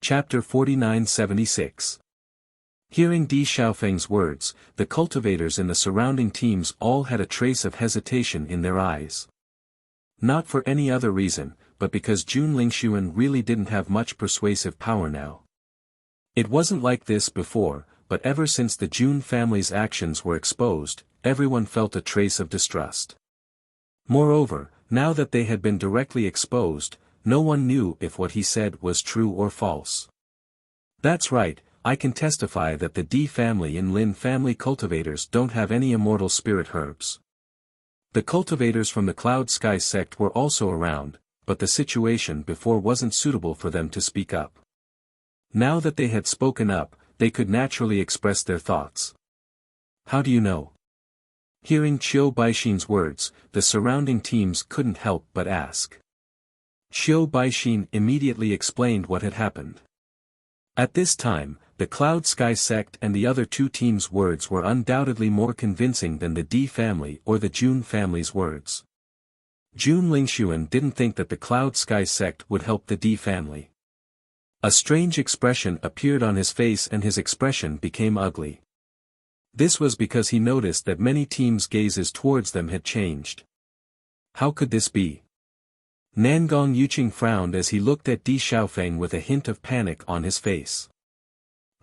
Chapter 4976. Hearing Di Xiaofeng's words, the cultivators in the surrounding teams all had a trace of hesitation in their eyes. Not for any other reason, but because Jun Lingxuan really didn't have much persuasive power now. It wasn't like this before, but ever since the Jun family's actions were exposed, everyone felt a trace of distrust. Moreover, now that they had been directly exposed, no one knew if what he said was true or false. That's right, I can testify that the Di family and Lin family cultivators don't have any immortal spirit herbs. The cultivators from the Cloud Sky sect were also around, but the situation before wasn't suitable for them to speak up. Now that they had spoken up, they could naturally express their thoughts. How do you know? Hearing Qiu Baixin's words, the surrounding teams couldn't help but ask. Qiu Baixin immediately explained what had happened. At this time, the Cloud Sky sect and the other two teams' words were undoubtedly more convincing than the Di family or the Jun family's words. Jun Lingxuan didn't think that the Cloud Sky sect would help the Di family. A strange expression appeared on his face and his expression became ugly. This was because he noticed that many teams' gazes towards them had changed. How could this be? Nangong Yuqing frowned as he looked at Di Xiaofeng with a hint of panic on his face.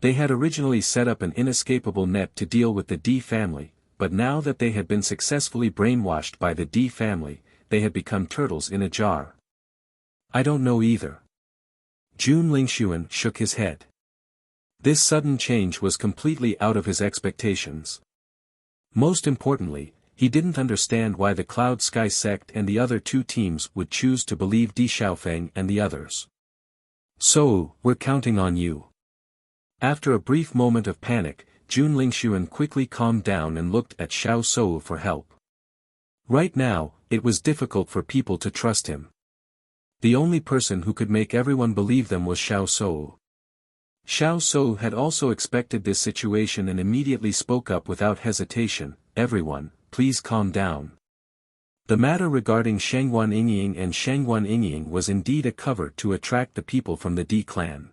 They had originally set up an inescapable net to deal with the Di family, but now that they had been successfully brainwashed by the Di family, they had become turtles in a jar. I don't know either. Jun Lingxuan shook his head. This sudden change was completely out of his expectations. Most importantly, he didn't understand why the Cloud Sky sect and the other two teams would choose to believe Di Xiaofeng and the others. So, we're counting on you. After a brief moment of panic, Jun Lingxuan quickly calmed down and looked at Xiao Sou for help. Right now, it was difficult for people to trust him. The only person who could make everyone believe them was Xiao Sou. Xiao Sou had also expected this situation and immediately spoke up without hesitation, "Everyone, please calm down." The matter regarding Shengguan Yingying and Shengguan Yingying was indeed a cover to attract the people from the Di clan.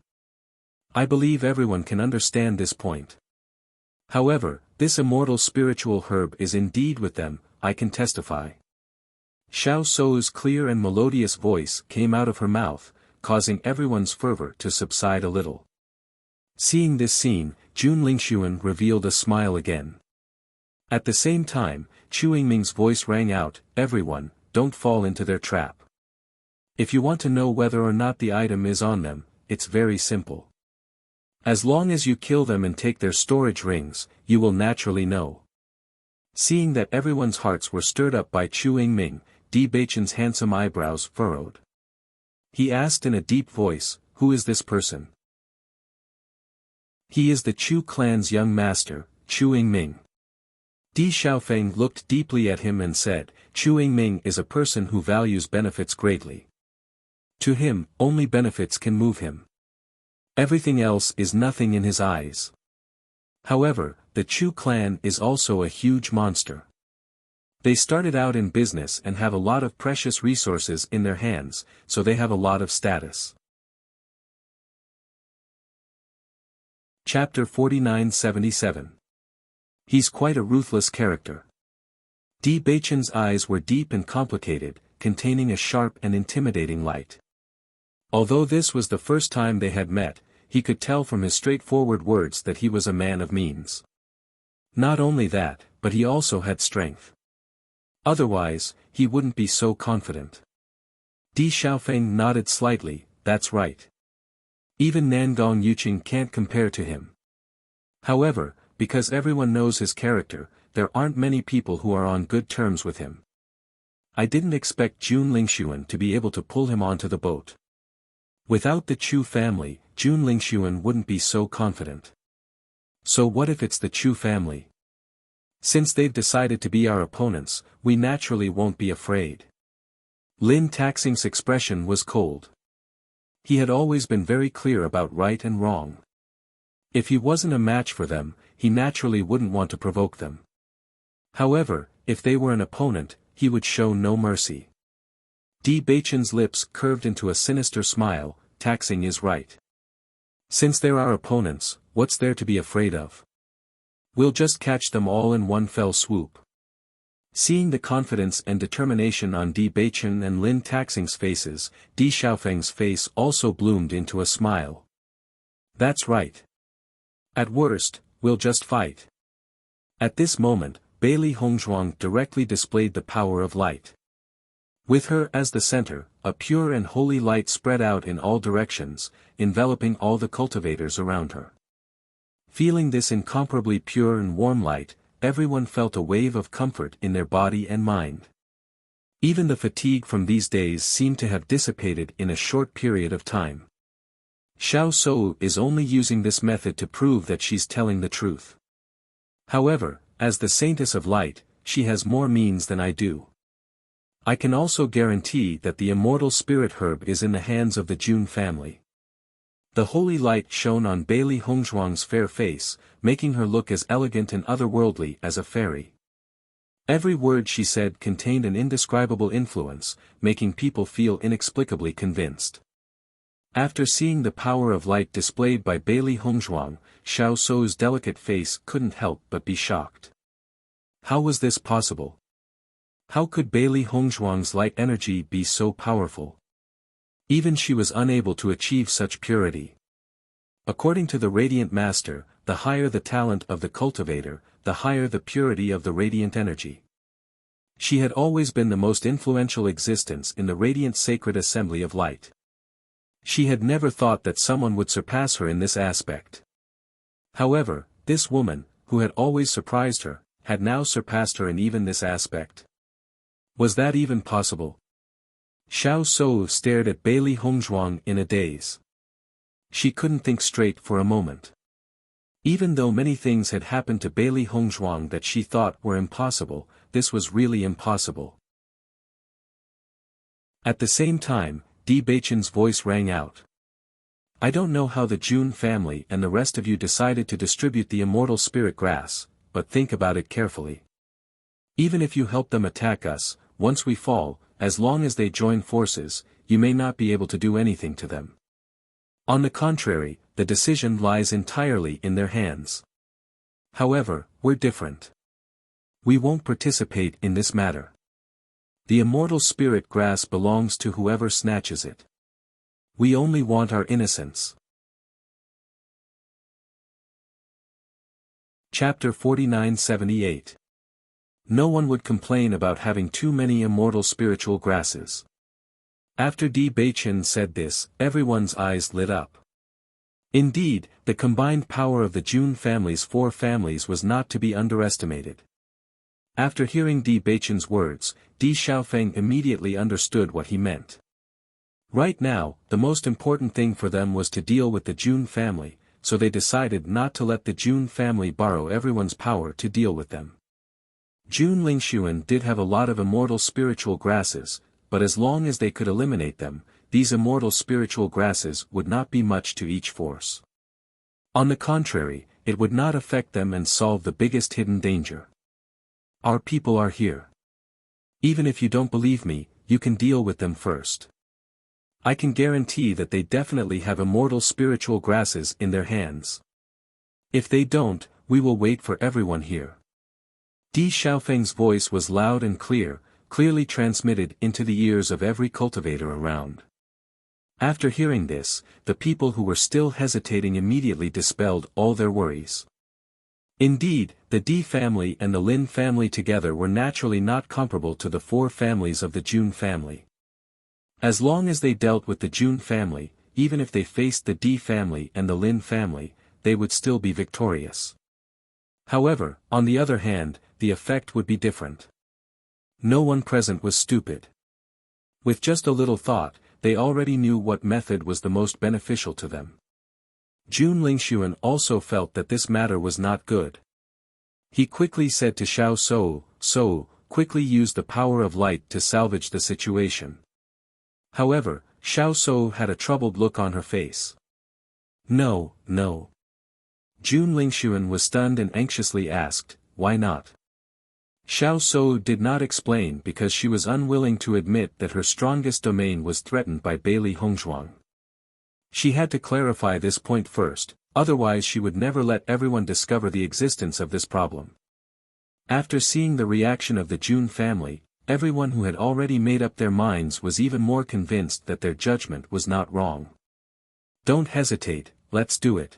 I believe everyone can understand this point. However, this immortal spiritual herb is indeed with them, I can testify. Xiao Sou's clear and melodious voice came out of her mouth, causing everyone's fervor to subside a little. Seeing this scene, Jun Lingxuan revealed a smile again. At the same time, Chu Yingming's voice rang out, "Everyone, don't fall into their trap. If you want to know whether or not the item is on them, it's very simple. As long as you kill them and take their storage rings, you will naturally know." Seeing that everyone's hearts were stirred up by Chu Yingming, Di Baichen's handsome eyebrows furrowed. He asked in a deep voice, "Who is this person?" "He is the Chu clan's young master, Chu Yingming." Di Xiaofeng looked deeply at him and said, "Chu Yingming is a person who values benefits greatly. To him, only benefits can move him. Everything else is nothing in his eyes. However, the Chu clan is also a huge monster. They started out in business and have a lot of precious resources in their hands, so they have a lot of status." Chapter 4977. He's quite a ruthless character. Di Baichen's eyes were deep and complicated, containing a sharp and intimidating light. Although this was the first time they had met, he could tell from his straightforward words that he was a man of means. Not only that, but he also had strength. Otherwise, he wouldn't be so confident. Di Xiaofeng nodded slightly, "That's right. Even Nangong Yuqing can't compare to him. However, because everyone knows his character, there aren't many people who are on good terms with him. I didn't expect Jun Lingxuan to be able to pull him onto the boat. Without the Chu family, Jun Lingxuan wouldn't be so confident. So what if it's the Chu family? Since they've decided to be our opponents, we naturally won't be afraid." Lin Taxing's expression was cold. He had always been very clear about right and wrong. If he wasn't a match for them, he naturally wouldn't want to provoke them. However, if they were an opponent, he would show no mercy. Di Baichen's lips curved into a sinister smile, "Taxing is right. Since they're our opponents, what's there to be afraid of? We'll just catch them all in one fell swoop. Seeing the confidence and determination on Di Beichen and Lin Taxing's faces, Di Xiaofeng's face also bloomed into a smile. That's right. At worst, we'll just fight. At this moment, Beili Hongzhuang directly displayed the power of light. With her as the center, a pure and holy light spread out in all directions, enveloping all the cultivators around her. Feeling this incomparably pure and warm light, everyone felt a wave of comfort in their body and mind. Even the fatigue from these days seemed to have dissipated in a short period of time. Xiao Shou is only using this method to prove that she's telling the truth. However, as the Saintess of Light, she has more means than I do. I can also guarantee that the immortal spirit herb is in the hands of the Jun family. The holy light shone on Beili Hongzhuang's fair face, making her look as elegant and otherworldly as a fairy. Every word she said contained an indescribable influence, making people feel inexplicably convinced. After seeing the power of light displayed by Beili Hongzhuang, Xiao Shou's delicate face couldn't help but be shocked. How was this possible? How could Beili Hongzhuang's light energy be so powerful? Even she was unable to achieve such purity. According to the Radiant Master, the higher the talent of the cultivator, the higher the purity of the radiant energy. She had always been the most influential existence in the radiant sacred assembly of light. She had never thought that someone would surpass her in this aspect. However, this woman, who had always surprised her, had now surpassed her in even this aspect. Was that even possible? Xiao Shou stared at Beili Hongzhuang in a daze. She couldn't think straight for a moment. Even though many things had happened to Beili Hongzhuang that she thought were impossible, this was really impossible. At the same time, Di Beichen's voice rang out. I don't know how the Jun family and the rest of you decided to distribute the immortal spirit grass, but think about it carefully. Even if you help them attack us, once we fall, as long as they join forces, you may not be able to do anything to them. On the contrary, the decision lies entirely in their hands. However, we're different. We won't participate in this matter. The immortal spirit grass belongs to whoever snatches it. We only want our innocence. Chapter 4978. No one would complain about having too many immortal spiritual grasses. After Di Beichen said this, everyone's eyes lit up. Indeed, the combined power of the Jun family's 4 families was not to be underestimated. After hearing Di Beichen's words, Di Xiaofeng immediately understood what he meant. Right now, the most important thing for them was to deal with the Jun family, so they decided not to let the Jun family borrow everyone's power to deal with them. Jun Lingxuan did have a lot of immortal spiritual grasses, but as long as they could eliminate them, these immortal spiritual grasses would not be much to each force. On the contrary, it would not affect them and solve the biggest hidden danger. Our people are here. Even if you don't believe me, you can deal with them first. I can guarantee that they definitely have immortal spiritual grasses in their hands. If they don't, we will wait for everyone here. Di Xiaofeng's voice was loud and clear, clearly transmitted into the ears of every cultivator around. After hearing this, the people who were still hesitating immediately dispelled all their worries. Indeed, the Di family and the Lin family together were naturally not comparable to the 4 families of the Jun family. As long as they dealt with the Jun family, even if they faced the Di family and the Lin family, they would still be victorious. However, on the other hand, the effect would be different. No one present was stupid. With just a little thought, they already knew what method was the most beneficial to them. Jun Lingxuan also felt that this matter was not good. He quickly said to Xiao Shou, quickly use the power of light to salvage the situation. However, Xiao Shou had a troubled look on her face. No. Jun Lingxuan was stunned and anxiously asked, why not? Xiao Shou did not explain because she was unwilling to admit that her strongest domain was threatened by Beili Hongzhuang. She had to clarify this point first, otherwise she would never let everyone discover the existence of this problem. After seeing the reaction of the Jun family, everyone who had already made up their minds was even more convinced that their judgment was not wrong. Don't hesitate, let's do it.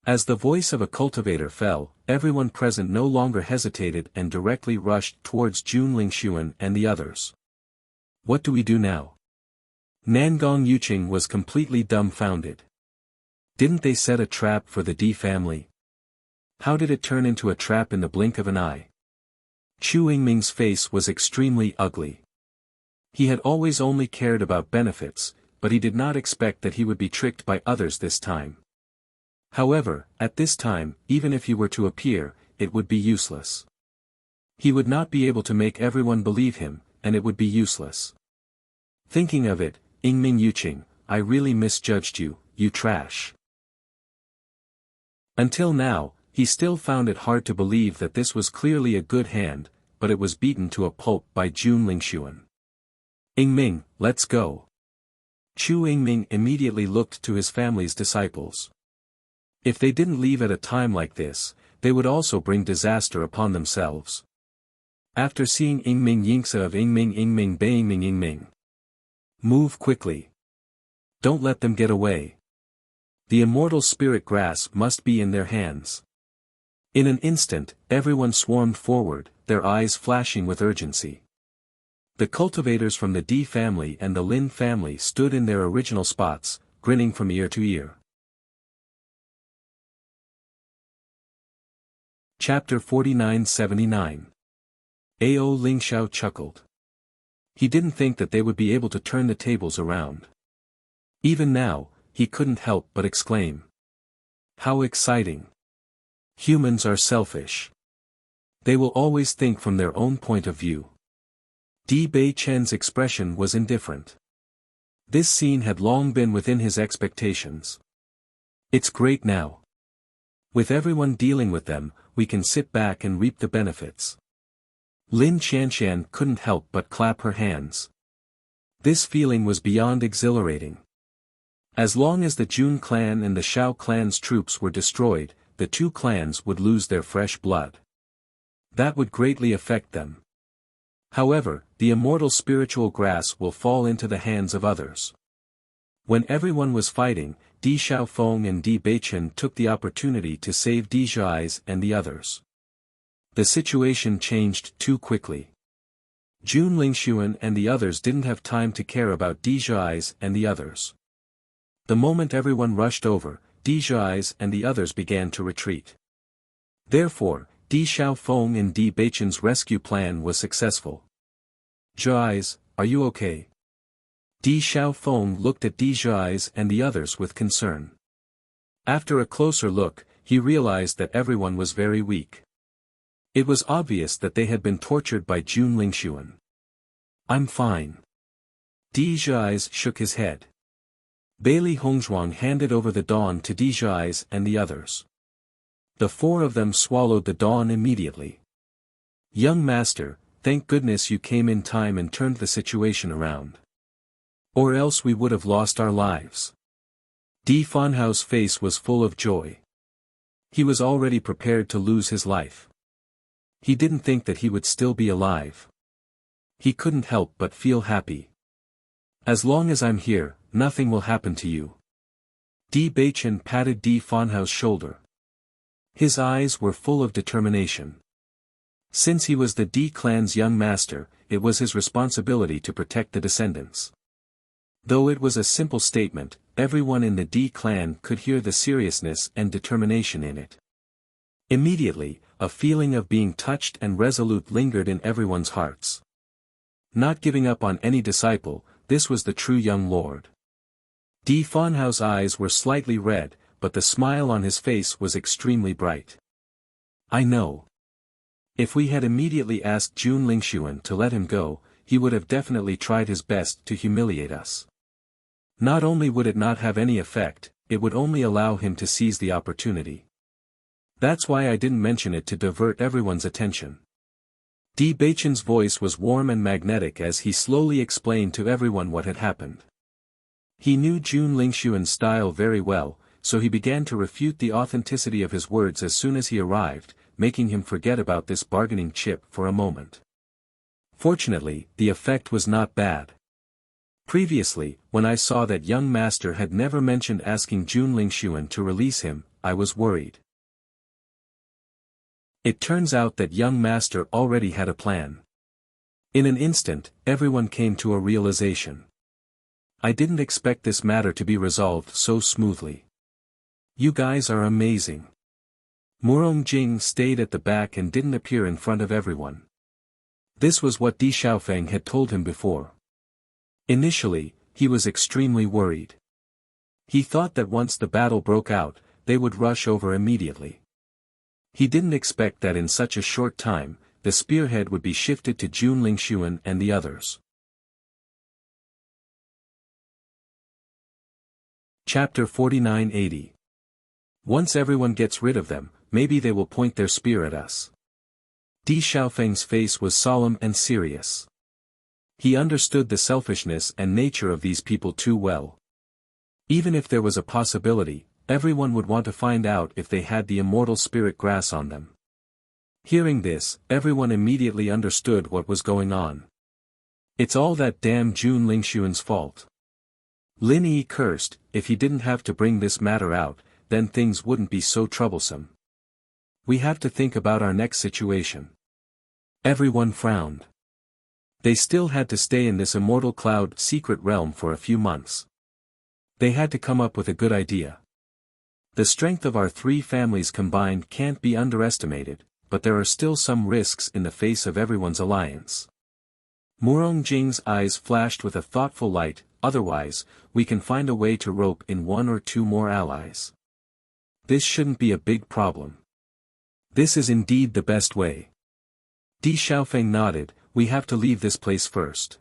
As the voice of a cultivator fell, everyone present no longer hesitated and directly rushed towards Jun Lingxuan and the others. What do we do now? Nangong Yuqing was completely dumbfounded. Didn't they set a trap for the D family? How did it turn into a trap in the blink of an eye? Chu Yingming's face was extremely ugly. He had always only cared about benefits, but he did not expect that he would be tricked by others this time. However, at this time, even if he were to appear, it would be useless. He would not be able to make everyone believe him, and it would be useless. Thinking of it, Yingming Yuqing, I really misjudged you, you trash. Until now, he still found it hard to believe that this was clearly a good hand, but it was beaten to a pulp by Jun Lingxuan. Yingming, let's go. Chu Yingming immediately looked to his family's disciples. If they didn't leave at a time like this, they would also bring disaster upon themselves. After seeing Yingming Yingsa of Yingming Beiyingming Yingming. Move quickly. Don't let them get away. The immortal spirit grass must be in their hands. In an instant, everyone swarmed forward, their eyes flashing with urgency. The cultivators from the D family and the Lin family stood in their original spots, grinning from ear to ear. Chapter 49-79. Ao Lingxiao chuckled. He didn't think that they would be able to turn the tables around. Even now, he couldn't help but exclaim. How exciting! Humans are selfish. They will always think from their own point of view. Di Beichen's expression was indifferent. This scene had long been within his expectations. It's great now. With everyone dealing with them, we can sit back and reap the benefits. Lin Qianshan couldn't help but clap her hands. This feeling was beyond exhilarating. As long as the Jun clan and the Shao clan's troops were destroyed, the two clans would lose their fresh blood. That would greatly affect them. However, the immortal spiritual grass will fall into the hands of others. When everyone was fighting, Di Xiaofeng and Di Beichen took the opportunity to save Di Zhai's and the others. The situation changed too quickly. Jun Lingxuan and the others didn't have time to care about Di Zhai's and the others. The moment everyone rushed over, Di Zhai's and the others began to retreat. Therefore, Di Xiaofeng and Di Beichen's rescue plan was successful. Zhai's, are you okay? Di Xiaofeng looked at Di Zhai's and the others with concern. After a closer look, he realized that everyone was very weak. It was obvious that they had been tortured by Jun Lingxuan. I'm fine. Di Zhai's shook his head. Bailey Hongzhuang handed over the dawn to Di Zhai's and the others. The four of them swallowed the dawn immediately. Young master, thank goodness you came in time and turned the situation around. Or else we would have lost our lives. Di Fanhao's face was full of joy. He was already prepared to lose his life. He didn't think that he would still be alive. He couldn't help but feel happy. As long as I'm here, nothing will happen to you. Di Beichen patted Di Fanhao's shoulder. His eyes were full of determination. Since he was the Di clan's young master, it was his responsibility to protect the descendants. Though it was a simple statement, everyone in the Di clan could hear the seriousness and determination in it. Immediately, a feeling of being touched and resolute lingered in everyone's hearts. Not giving up on any disciple, this was the true young lord. Di Fanhao's eyes were slightly red, but the smile on his face was extremely bright. I know. If we had immediately asked Jun Lingxuan to let him go, he would have definitely tried his best to humiliate us. Not only would it not have any effect, it would only allow him to seize the opportunity. That's why I didn't mention it to divert everyone's attention. Di Beichen's voice was warm and magnetic as he slowly explained to everyone what had happened. He knew Jun Lingshuan's style very well, so he began to refute the authenticity of his words as soon as he arrived, making him forget about this bargaining chip for a moment. Fortunately, the effect was not bad. Previously, when I saw that young master had never mentioned asking Jun Lingshuan to release him, I was worried. It turns out that young master already had a plan. In an instant, everyone came to a realization. I didn't expect this matter to be resolved so smoothly. You guys are amazing. Murong Jing stayed at the back and didn't appear in front of everyone. This was what Di Xiaofeng had told him before. Initially, he was extremely worried. He thought that once the battle broke out, they would rush over immediately. He didn't expect that in such a short time, the spearhead would be shifted to Jun Lingshuan and the others. Chapter 4980. Once everyone gets rid of them, maybe they will point their spear at us. Di Xiaofeng's face was solemn and serious. He understood the selfishness and nature of these people too well. Even if there was a possibility, everyone would want to find out if they had the immortal spirit grass on them. Hearing this, everyone immediately understood what was going on. It's all that damn Jun Lingshuan's fault. Lin Yi cursed, if he didn't have to bring this matter out, then things wouldn't be so troublesome. We have to think about our next situation. Everyone frowned. They still had to stay in this immortal cloud secret realm for a few months. They had to come up with a good idea. The strength of our three families combined can't be underestimated, but there are still some risks in the face of everyone's alliance. Murong Jing's eyes flashed with a thoughtful light. Otherwise, we can find a way to rope in one or two more allies. This shouldn't be a big problem. This is indeed the best way. Di Xiaofeng nodded. We have to leave this place first.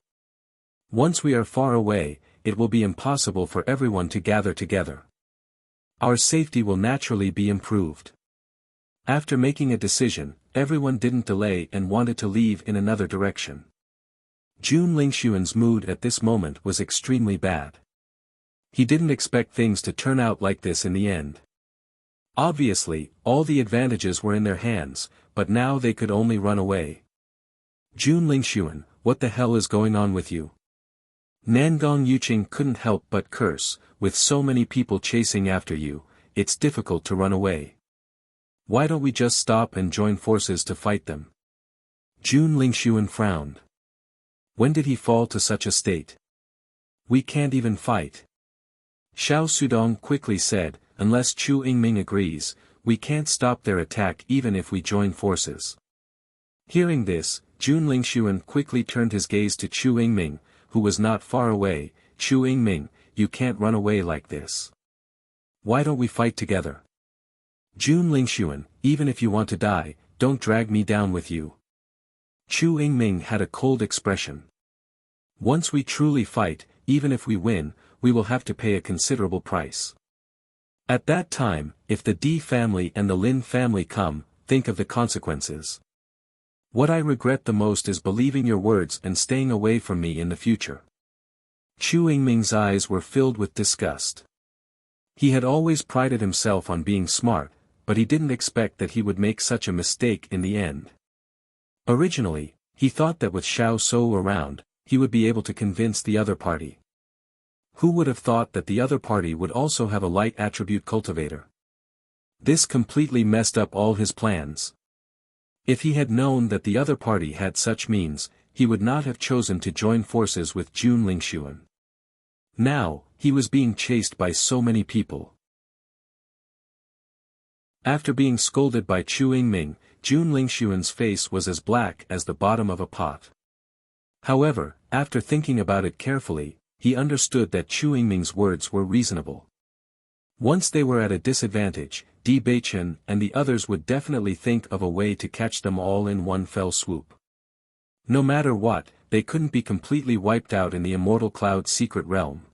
Once we are far away, it will be impossible for everyone to gather together. Our safety will naturally be improved. After making a decision, everyone didn't delay and wanted to leave in another direction. Jun Lingshuan's mood at this moment was extremely bad. He didn't expect things to turn out like this in the end. Obviously, all the advantages were in their hands, but now they could only run away. Jun Lingshuan, what the hell is going on with you? Nangong Yuqing couldn't help but curse, with so many people chasing after you, it's difficult to run away. Why don't we just stop and join forces to fight them? Jun Lingshuan frowned. When did he fall to such a state? We can't even fight. Xiao Sudong quickly said, unless Chu Yingming agrees, we can't stop their attack even if we join forces. Hearing this, Jun Lingshuan quickly turned his gaze to Chu Yingming, who was not far away. Chu Yingming, you can't run away like this. Why don't we fight together? Jun Lingshuan, even if you want to die, don't drag me down with you. Chu Yingming had a cold expression. Once we truly fight, even if we win, we will have to pay a considerable price. At that time, if the Di family and the Lin family come, think of the consequences. What I regret the most is believing your words and staying away from me in the future. Chu Yingming's eyes were filled with disgust. He had always prided himself on being smart, but he didn't expect that he would make such a mistake in the end. Originally, he thought that with Xiao Shou around, he would be able to convince the other party. Who would have thought that the other party would also have a light attribute cultivator? This completely messed up all his plans. If he had known that the other party had such means, he would not have chosen to join forces with Jun Lingshuan. Now, he was being chased by so many people. After being scolded by Chu Yingming, Jun Lingshuan's face was as black as the bottom of a pot. However, after thinking about it carefully, he understood that Chu Yingming's words were reasonable. Once they were at a disadvantage, Di Beichen and the others would definitely think of a way to catch them all in one fell swoop. No matter what, they couldn't be completely wiped out in the immortal cloud secret realm.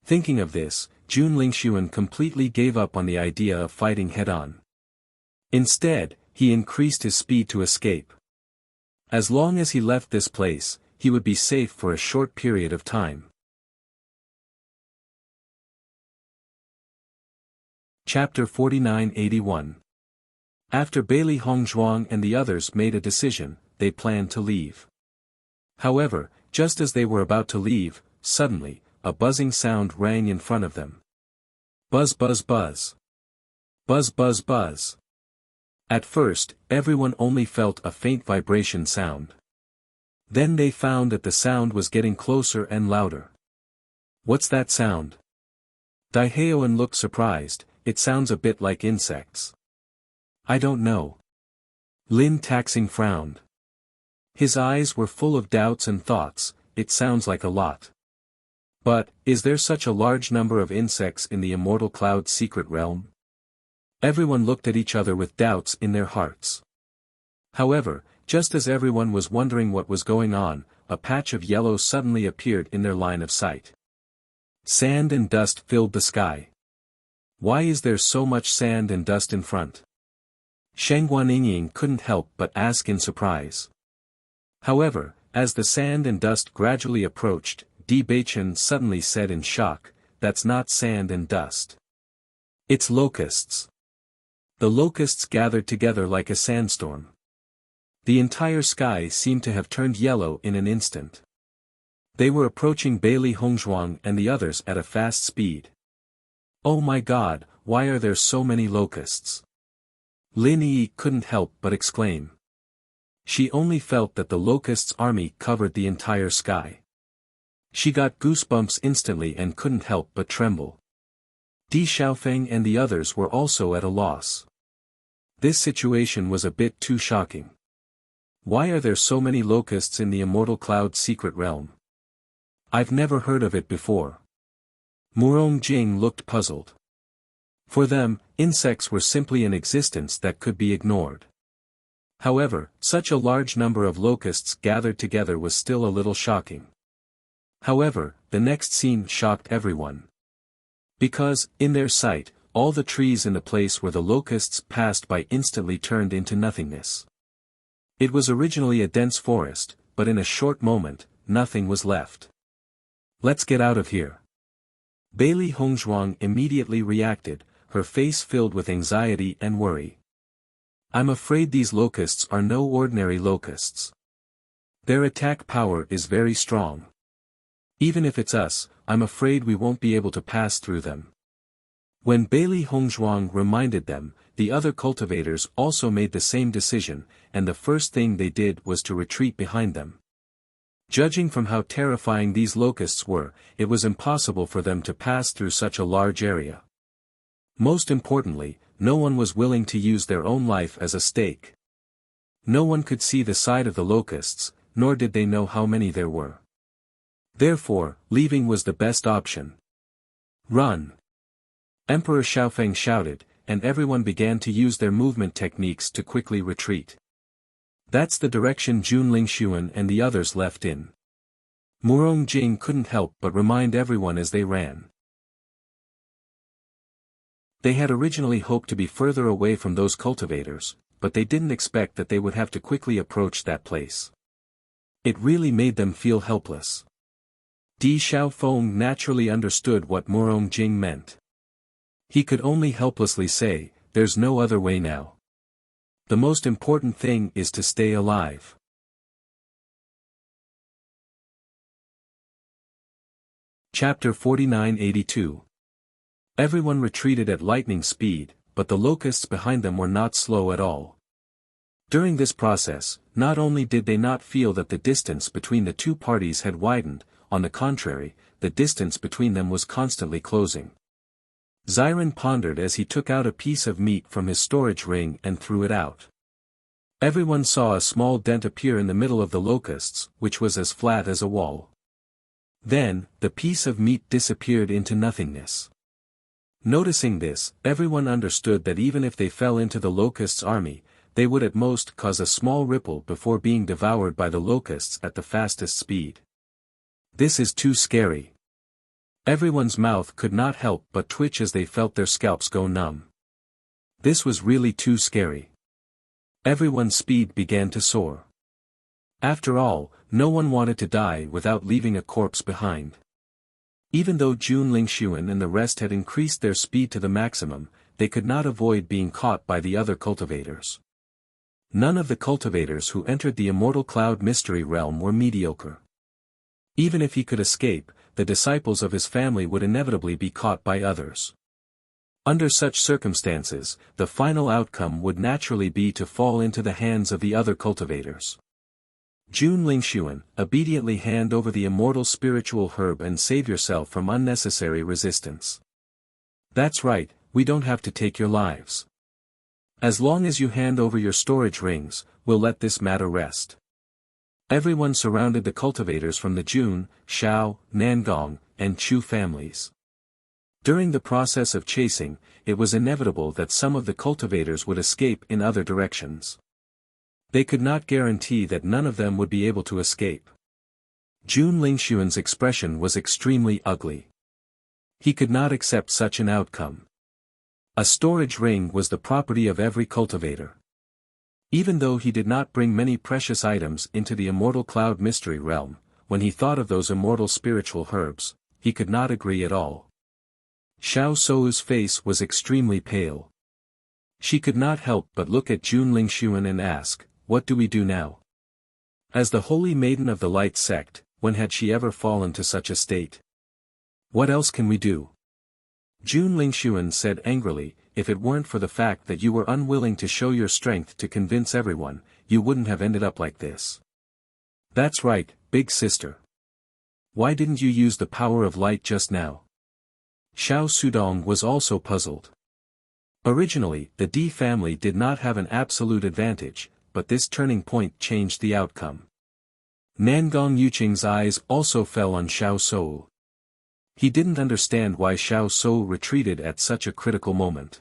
Thinking of this, Jun Lingshuan completely gave up on the idea of fighting head-on. Instead, he increased his speed to escape. As long as he left this place, he would be safe for a short period of time. Chapter 49-81. After Bailey Hongzhuang and the others made a decision, they planned to leave. However, just as they were about to leave, suddenly, a buzzing sound rang in front of them. Buzz buzz buzz. Buzz buzz buzz. At first, everyone only felt a faint vibration sound. Then they found that the sound was getting closer and louder. What's that sound? Daiheoan looked surprised. It sounds a bit like insects. I don't know. Lin Taxing frowned. His eyes were full of doubts and thoughts. It sounds like a lot. But, is there such a large number of insects in the Immortal Cloud's secret realm? Everyone looked at each other with doubts in their hearts. However, just as everyone was wondering what was going on, a patch of yellow suddenly appeared in their line of sight. Sand and dust filled the sky. Why is there so much sand and dust in front? Sheng Guanying couldn't help but ask in surprise. However, as the sand and dust gradually approached, Di Beichen suddenly said in shock, "That's not sand and dust. It's locusts." The locusts gathered together like a sandstorm. The entire sky seemed to have turned yellow in an instant. They were approaching Bailey Hongzhuang and the others at a fast speed. Oh my God, why are there so many locusts? Lin Yi couldn't help but exclaim. She only felt that the locusts' army covered the entire sky. She got goosebumps instantly and couldn't help but tremble. Di Xiaofeng and the others were also at a loss. This situation was a bit too shocking. Why are there so many locusts in the Immortal Cloud's secret realm? I've never heard of it before. Murong Jing looked puzzled. For them, insects were simply an existence that could be ignored. However, such a large number of locusts gathered together was still a little shocking. However, the next scene shocked everyone. Because, in their sight, all the trees in the place where the locusts passed by instantly turned into nothingness. It was originally a dense forest, but in a short moment, nothing was left. Let's get out of here. Bailey Hongzhuang immediately reacted, her face filled with anxiety and worry. I'm afraid these locusts are no ordinary locusts. Their attack power is very strong. Even if it's us, I'm afraid we won't be able to pass through them. When Bailey Hongzhuang reminded them, the other cultivators also made the same decision, and the first thing they did was to retreat behind them. Judging from how terrifying these locusts were, it was impossible for them to pass through such a large area. Most importantly, no one was willing to use their own life as a stake. No one could see the side of the locusts, nor did they know how many there were. Therefore, leaving was the best option. Run! Emperor Xiaofeng shouted, and everyone began to use their movement techniques to quickly retreat. That's the direction Jun Lingxuan and the others left in. Murong Jing couldn't help but remind everyone as they ran. They had originally hoped to be further away from those cultivators, but they didn't expect that they would have to quickly approach that place. It really made them feel helpless. Di Xiaofeng naturally understood what Murong Jing meant. He could only helplessly say, "There's no other way now. The most important thing is to stay alive." Chapter 49-82. Everyone retreated at lightning speed, but the locusts behind them were not slow at all. During this process, not only did they not feel that the distance between the two parties had widened, on the contrary, the distance between them was constantly closing. Xiren pondered as he took out a piece of meat from his storage ring and threw it out. Everyone saw a small dent appear in the middle of the locusts, which was as flat as a wall. Then, the piece of meat disappeared into nothingness. Noticing this, everyone understood that even if they fell into the locusts' army, they would at most cause a small ripple before being devoured by the locusts at the fastest speed. This is too scary. Everyone's mouth could not help but twitch as they felt their scalps go numb. This was really too scary. Everyone's speed began to soar. After all, no one wanted to die without leaving a corpse behind. Even though Jun Lingxuan and the rest had increased their speed to the maximum, they could not avoid being caught by the other cultivators. None of the cultivators who entered the Immortal Cloud Mystery Realm were mediocre. Even if he could escape, the disciples of his family would inevitably be caught by others. Under such circumstances, the final outcome would naturally be to fall into the hands of the other cultivators. Jun Lingxuan, obediently hand over the immortal spiritual herb and save yourself from unnecessary resistance. That's right, we don't have to take your lives. As long as you hand over your storage rings, we'll let this matter rest. Everyone surrounded the cultivators from the Jun, Shao, Nangong, and Chu families. During the process of chasing, it was inevitable that some of the cultivators would escape in other directions. They could not guarantee that none of them would be able to escape. Jun Lingxuan's expression was extremely ugly. He could not accept such an outcome. A storage ring was the property of every cultivator. Even though he did not bring many precious items into the Immortal Cloud Mystery Realm, when he thought of those immortal spiritual herbs, he could not agree at all. Xiao Sou's face was extremely pale. She could not help but look at Jun Lingxuan and ask, "What do we do now?" As the Holy Maiden of the Light sect, when had she ever fallen to such a state? What else can we do? Jun Lingxuan said angrily, "If it weren't for the fact that you were unwilling to show your strength to convince everyone, you wouldn't have ended up like this." "That's right, big sister. Why didn't you use the power of light just now?" Xiao Sudong was also puzzled. Originally, the Di family did not have an absolute advantage, but this turning point changed the outcome. Nangong Yuqing's eyes also fell on Xiao Sou. He didn't understand why Xiao Sou retreated at such a critical moment.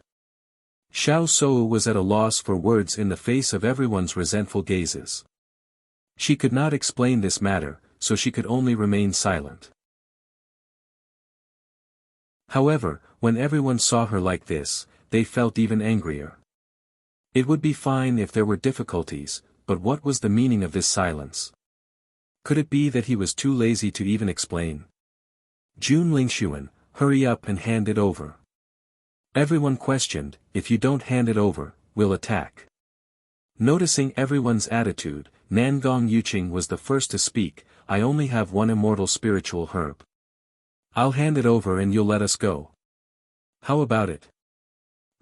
Xiao Sou was at a loss for words in the face of everyone's resentful gazes. She could not explain this matter, so she could only remain silent. However, when everyone saw her like this, they felt even angrier. It would be fine if there were difficulties, but what was the meaning of this silence? Could it be that he was too lazy to even explain? Jun Lingxuan, hurry up and hand it over. Everyone questioned, "If you don't hand it over, we'll attack." Noticing everyone's attitude, Nangong Yuqing was the first to speak, "I only have one immortal spiritual herb. I'll hand it over and you'll let us go. How about it?"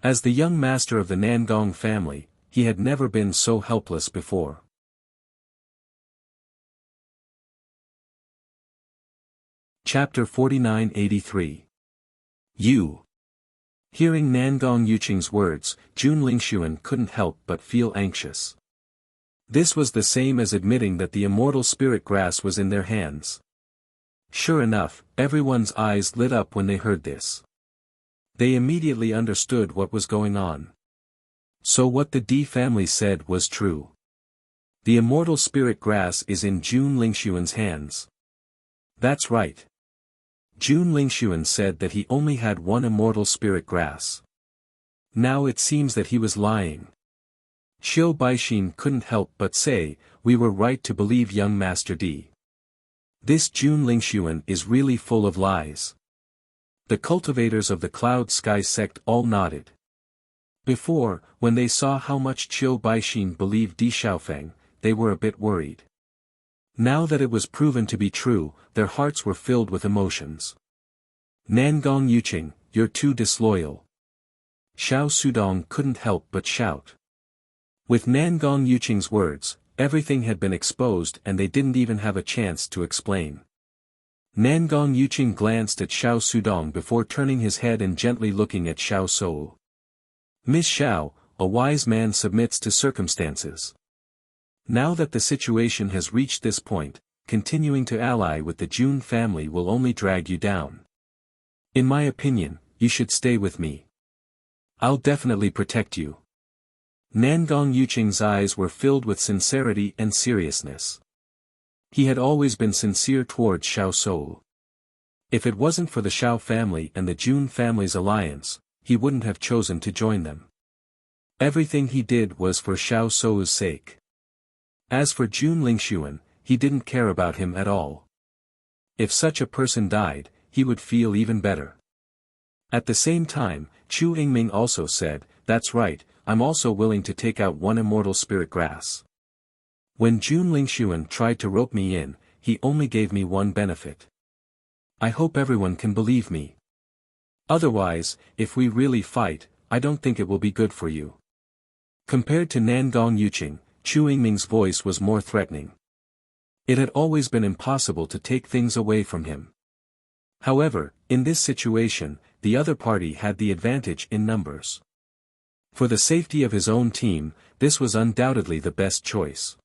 As the young master of the Nangong family, he had never been so helpless before. Chapter 4983. You. Hearing Nangong Yuqing's words, Jun Lingxuan couldn't help but feel anxious. This was the same as admitting that the immortal spirit grass was in their hands. Sure enough, everyone's eyes lit up when they heard this. They immediately understood what was going on. So what the Di family said was true. The immortal spirit grass is in Jun Lingxuan's hands. That's right. Jun Lingxuan said that he only had one immortal spirit grass. Now it seems that he was lying. Xiu Baixin couldn't help but say, "We were right to believe young Master Di. This Jun Lingxuan is really full of lies." The cultivators of the Cloud Sky sect all nodded. Before, when they saw how much Qiu Baixin believed Di Xiaofeng, they were a bit worried. Now that it was proven to be true, their hearts were filled with emotions. "Nangong Yuqing, you're too disloyal." Xiao Sudong couldn't help but shout. With Nangong Yuqing's words, everything had been exposed and they didn't even have a chance to explain. Nangong Yuqing glanced at Xiao Sudong before turning his head and gently looking at Xiao Sou. "Miss Xiao, a wise man submits to circumstances. Now that the situation has reached this point, continuing to ally with the Jun family will only drag you down. In my opinion, you should stay with me. I'll definitely protect you." Nangong Yuqing's eyes were filled with sincerity and seriousness. He had always been sincere towards Xiao Sou. If it wasn't for the Xiao family and the Jun family's alliance, he wouldn't have chosen to join them. Everything he did was for Xiao Sou's sake. As for Jun Lingxuan, he didn't care about him at all. If such a person died, he would feel even better. At the same time, Chu Yingming also said, "That's right, I'm also willing to take out one immortal spirit grass. When Jun Lingxuan tried to rope me in, he only gave me one benefit. I hope everyone can believe me. Otherwise, if we really fight, I don't think it will be good for you." Compared to Nangong Yuqing, Chu Yingming's voice was more threatening. It had always been impossible to take things away from him. However, in this situation, the other party had the advantage in numbers. For the safety of his own team, this was undoubtedly the best choice.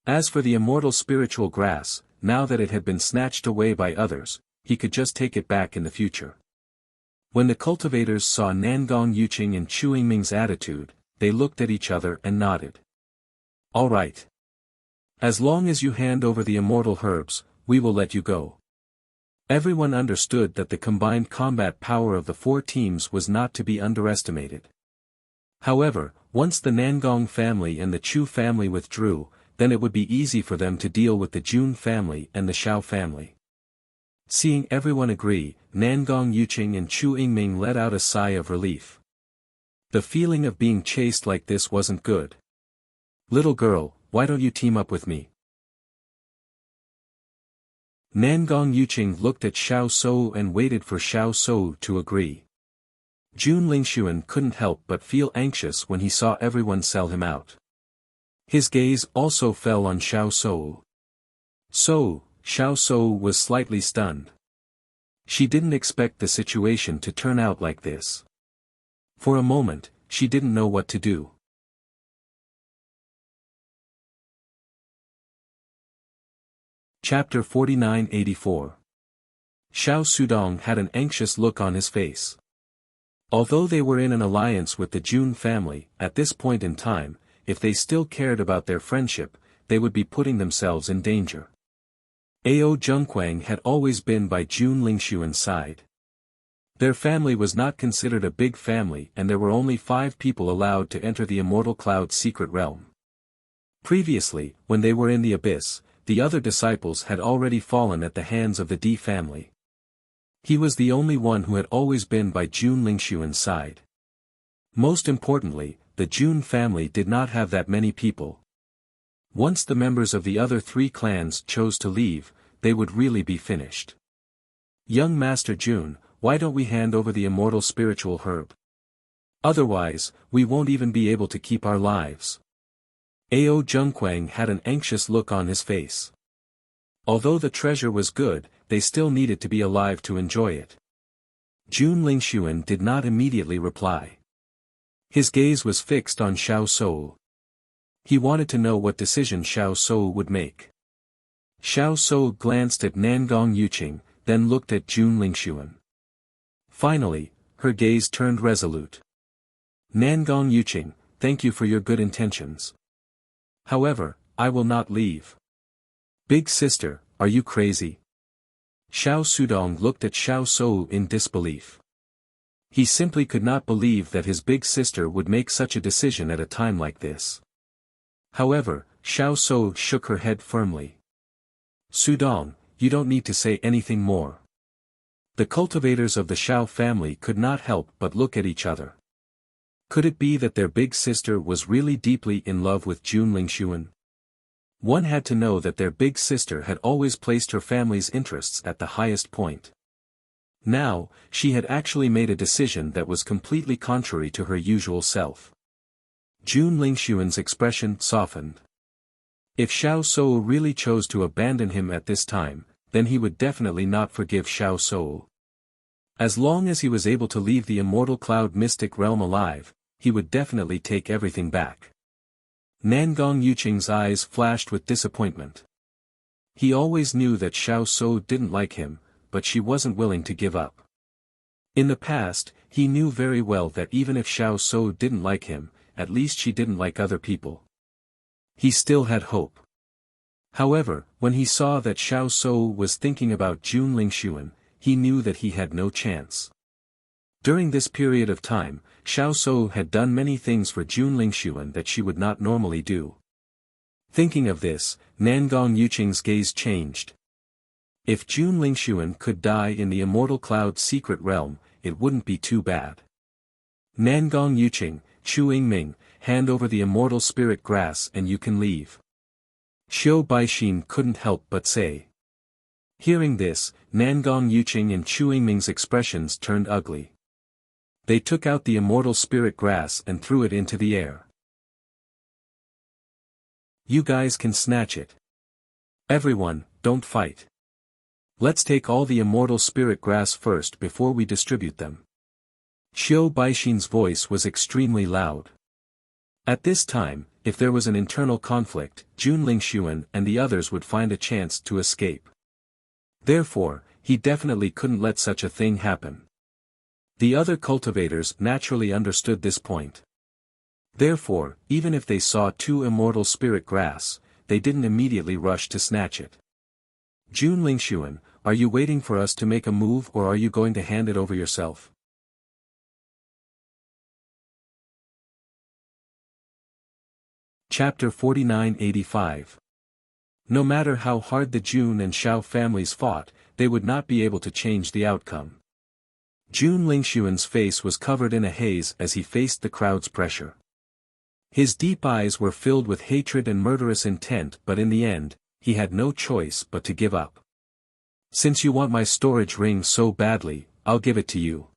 As for the immortal spiritual grass, now that it had been snatched away by others, he could just take it back in the future. When the cultivators saw Nangong Yuqing and Chu Yingming's attitude, they looked at each other and nodded. "All right. As long as you hand over the immortal herbs, we will let you go." Everyone understood that the combined combat power of the four teams was not to be underestimated. However, once the Nangong family and the Chu family withdrew, then it would be easy for them to deal with the Jun family and the Xiao family. Seeing everyone agree, Nangong Yuqing and Chu Yingming let out a sigh of relief. The feeling of being chased like this wasn't good. "Little girl, why don't you team up with me?" Nangong Yuqing looked at Xiao Shou and waited for Xiao Shou to agree. Jun Lingxuan couldn't help but feel anxious when he saw everyone sell him out. His gaze also fell on Xiao Shou. Xiao Shou was slightly stunned. She didn't expect the situation to turn out like this. For a moment, she didn't know what to do. Chapter 49-84. Xiao Sudong had an anxious look on his face. Although they were in an alliance with the Jun family, at this point in time, if they still cared about their friendship, they would be putting themselves in danger. Ao Zhengquang had always been by Jun Lingxuan's side. Their family was not considered a big family and there were only 5 people allowed to enter the Immortal Cloud's secret realm. Previously, when they were in the abyss, the other disciples had already fallen at the hands of the Di family. He was the only one who had always been by Jun Lingxuan's side. Most importantly, the Jun family did not have that many people. Once the members of the other 3 clans chose to leave, they would really be finished. "Young Master Jun, why don't we hand over the immortal spiritual herb? Otherwise, we won't even be able to keep our lives." Ao Zhengquang had an anxious look on his face. Although the treasure was good, they still needed to be alive to enjoy it. Jun Lingxuan did not immediately reply. His gaze was fixed on Xiao Shou. He wanted to know what decision Xiao Shou would make. Xiao Shou glanced at Nangong Yuqing, then looked at Jun Lingxuan. Finally, her gaze turned resolute. "Nangong Yuqing, thank you for your good intentions. However, I will not leave." "Big sister, are you crazy?" Xiao Sudong looked at Xiao Shou in disbelief. He simply could not believe that his big sister would make such a decision at a time like this. However, Xiao Shou shook her head firmly. "Sudong, you don't need to say anything more." The cultivators of the Xiao family could not help but look at each other. Could it be that their big sister was really deeply in love with Jun Lingxuan? One had to know that their big sister had always placed her family's interests at the highest point. Now, she had actually made a decision that was completely contrary to her usual self. Jun Lingxuan's expression softened. If Xiao Shou really chose to abandon him at this time, then he would definitely not forgive Xiao Shou. As long as he was able to leave the Immortal Cloud Mystic Realm alive, he would definitely take everything back. Nangong Yuqing's eyes flashed with disappointment. He always knew that Xiao Shou didn't like him, but she wasn't willing to give up. In the past, he knew very well that even if Xiao Shou didn't like him, at least she didn't like other people. He still had hope. However, when he saw that Xiao Shou was thinking about Jun Lingxuan, he knew that he had no chance. During this period of time, Xiao Shou had done many things for Jun Lingxuan that she would not normally do. Thinking of this, Nangong Yuqing's gaze changed. If Jun Lingxuan could die in the Immortal Cloud's secret realm, it wouldn't be too bad. Nangong Yuqing, Chu Yingming, hand over the immortal spirit grass and you can leave. Xiu Baixin couldn't help but say. Hearing this, Nangong Yuqing and Chu Yingming's expressions turned ugly. They took out the immortal spirit grass and threw it into the air. You guys can snatch it. Everyone, don't fight. Let's take all the immortal spirit grass first before we distribute them. Xiu Baixin's voice was extremely loud. At this time, if there was an internal conflict, Jun Lingxuan and the others would find a chance to escape. Therefore, he definitely couldn't let such a thing happen. The other cultivators naturally understood this point. Therefore, even if they saw 2 immortal spirit grass, they didn't immediately rush to snatch it. Jun Lingxuan, are you waiting for us to make a move or are you going to hand it over yourself? Chapter 4985. No matter how hard the Jun and Xiao families fought, they would not be able to change the outcome. Jun Lingxuan's face was covered in a haze as he faced the crowd's pressure. His deep eyes were filled with hatred and murderous intent, but in the end, he had no choice but to give up. Since you want my storage ring so badly, I'll give it to you.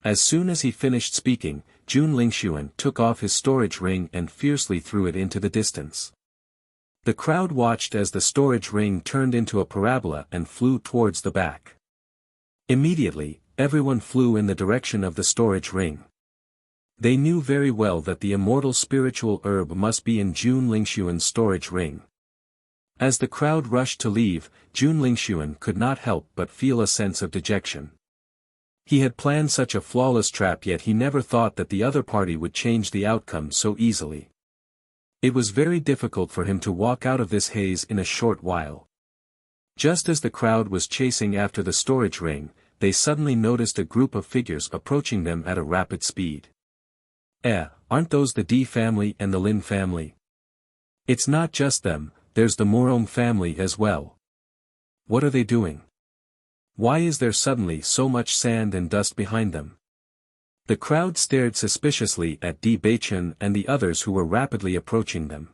As soon as he finished speaking, Jun Lingxuan took off his storage ring and fiercely threw it into the distance. The crowd watched as the storage ring turned into a parabola and flew towards the back. Immediately, everyone flew in the direction of the storage ring. They knew very well that the immortal spiritual herb must be in Jun Lingxuan's storage ring. As the crowd rushed to leave, Jun Lingxuan could not help but feel a sense of dejection. He had planned such a flawless trap, yet he never thought that the other party would change the outcome so easily. It was very difficult for him to walk out of this haze in a short while. Just as the crowd was chasing after the storage ring, they suddenly noticed a group of figures approaching them at a rapid speed. Aren't those the Di family and the Lin family? It's not just them, there's the Morong family as well. What are they doing? Why is there suddenly so much sand and dust behind them? The crowd stared suspiciously at Di Beichen and the others who were rapidly approaching them.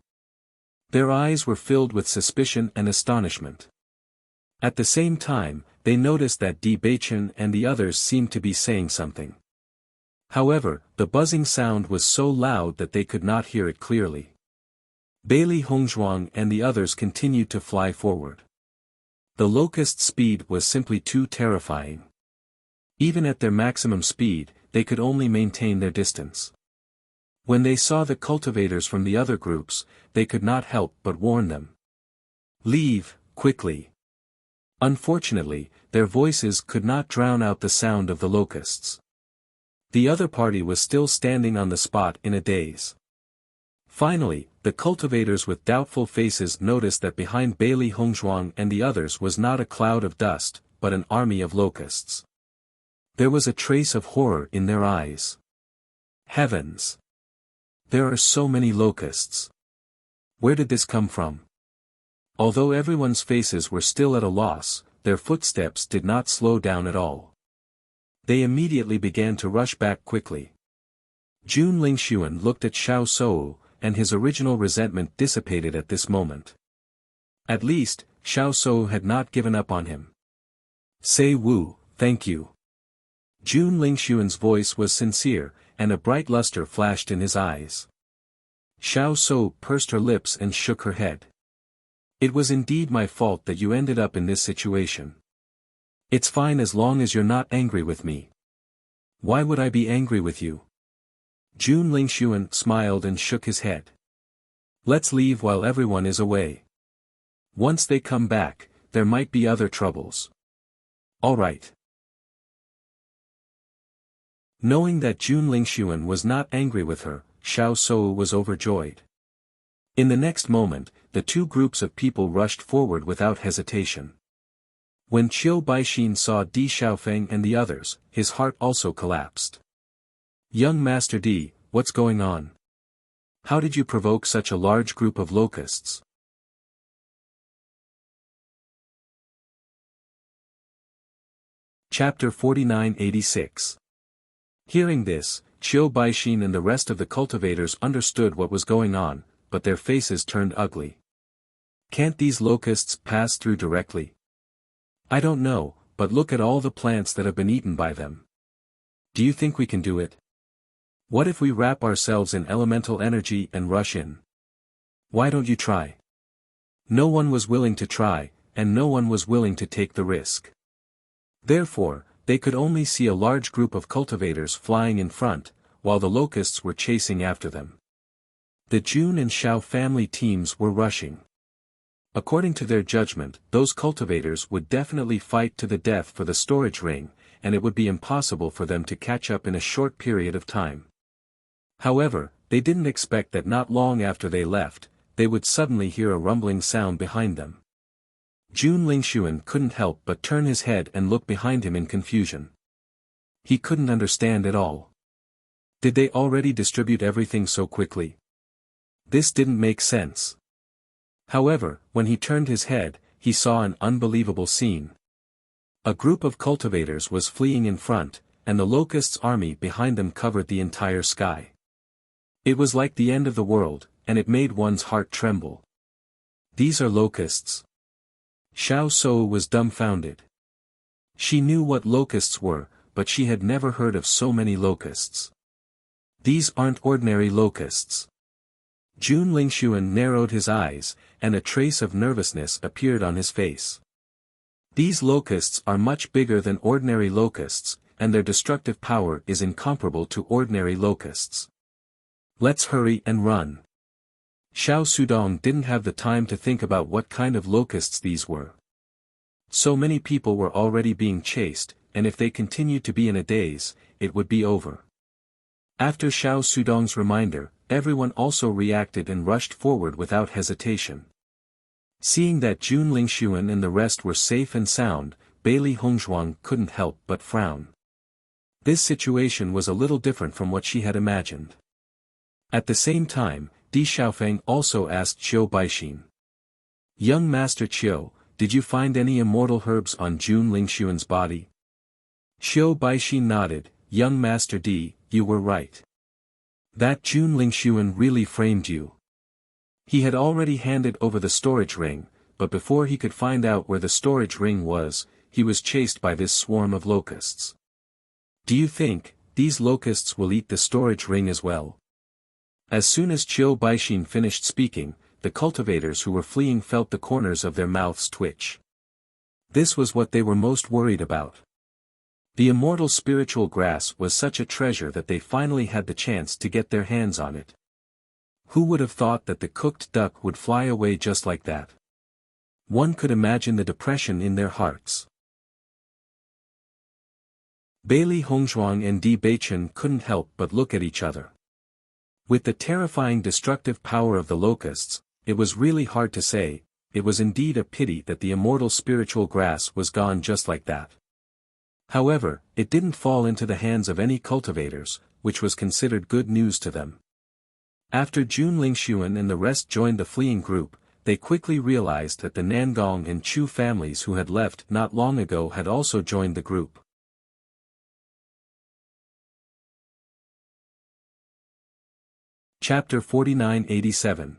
Their eyes were filled with suspicion and astonishment. At the same time, they noticed that Di Beichen and the others seemed to be saying something. However, the buzzing sound was so loud that they could not hear it clearly. Bailey Hongzhuang and the others continued to fly forward. The locust's speed was simply too terrifying. Even at their maximum speed, they could only maintain their distance. When they saw the cultivators from the other groups, they could not help but warn them. Leave, quickly. Unfortunately, their voices could not drown out the sound of the locusts. The other party was still standing on the spot in a daze. Finally, the cultivators with doubtful faces noticed that behind Bailey Hongzhuang and the others was not a cloud of dust, but an army of locusts. There was a trace of horror in their eyes. Heavens! There are so many locusts. Where did this come from? Although everyone's faces were still at a loss, their footsteps did not slow down at all. They immediately began to rush back quickly. Jun Lingxuan looked at Xiao Sou, and his original resentment dissipated at this moment. At least, Xiao Sou had not given up on him. Say Wu, thank you. Jun Lingxuan's voice was sincere, and a bright luster flashed in his eyes. Xiao Sou pursed her lips and shook her head. It was indeed my fault that you ended up in this situation. It's fine as long as you're not angry with me. Why would I be angry with you? Jun Lingxuan smiled and shook his head. Let's leave while everyone is away. Once they come back, there might be other troubles. All right. Knowing that Jun Lingxuan was not angry with her, Xiao Sou was overjoyed. In the next moment, the two groups of people rushed forward without hesitation. When Qiu Baixin saw Di Xiaofeng and the others, his heart also collapsed. Young Master Di, what's going on? How did you provoke such a large group of locusts? Chapter 49-86. Hearing this, Qiu Baixin and the rest of the cultivators understood what was going on, but their faces turned ugly. Can't these locusts pass through directly? I don't know, but look at all the plants that have been eaten by them. Do you think we can do it? What if we wrap ourselves in elemental energy and rush in? Why don't you try? No one was willing to try, and no one was willing to take the risk. Therefore, they could only see a large group of cultivators flying in front, while the locusts were chasing after them. The Jun and Xiao family teams were rushing. According to their judgment, those cultivators would definitely fight to the death for the storage ring, and it would be impossible for them to catch up in a short period of time. However, they didn't expect that not long after they left, they would suddenly hear a rumbling sound behind them. Jun Lingxuan couldn't help but turn his head and look behind him in confusion. He couldn't understand at all. Did they already distribute everything so quickly? This didn't make sense. However, when he turned his head, he saw an unbelievable scene. A group of cultivators was fleeing in front, and the locusts' army behind them covered the entire sky. It was like the end of the world, and it made one's heart tremble. These are locusts. Xiao Shou was dumbfounded. She knew what locusts were, but she had never heard of so many locusts. These aren't ordinary locusts. Jun Lingxuan narrowed his eyes, and a trace of nervousness appeared on his face. These locusts are much bigger than ordinary locusts, and their destructive power is incomparable to ordinary locusts. Let's hurry and run. Xiao Sudong didn't have the time to think about what kind of locusts these were. So many people were already being chased, and if they continued to be in a daze, it would be over. After Xiao Sudong's reminder, everyone also reacted and rushed forward without hesitation. Seeing that Jun Lingxuan and the rest were safe and sound, Bailey Hongzhuang couldn't help but frown. This situation was a little different from what she had imagined. At the same time, Di Xiaofeng also asked Qiu Baixin. Young Master Qiu, did you find any immortal herbs on Jun Lingxuan's body? Qiu Baixin nodded. Young Master Di, you were right. That Jun Lingxuan really framed you. He had already handed over the storage ring, but before he could find out where the storage ring was, he was chased by this swarm of locusts. Do you think these locusts will eat the storage ring as well? As soon as Qiu Baixin finished speaking, the cultivators who were fleeing felt the corners of their mouths twitch. This was what they were most worried about. The immortal spiritual grass was such a treasure that they finally had the chance to get their hands on it. Who would have thought that the cooked duck would fly away just like that? One could imagine the depression in their hearts. Bailey Hongzhuang and Di Beichen couldn't help but look at each other. With the terrifying destructive power of the locusts, it was really hard to say. It was indeed a pity that the immortal spiritual grass was gone just like that. However, it didn't fall into the hands of any cultivators, which was considered good news to them. After Jun Lingxuan and the rest joined the fleeing group, they quickly realized that the Nangong and Chu families who had left not long ago had also joined the group. Chapter 49-87.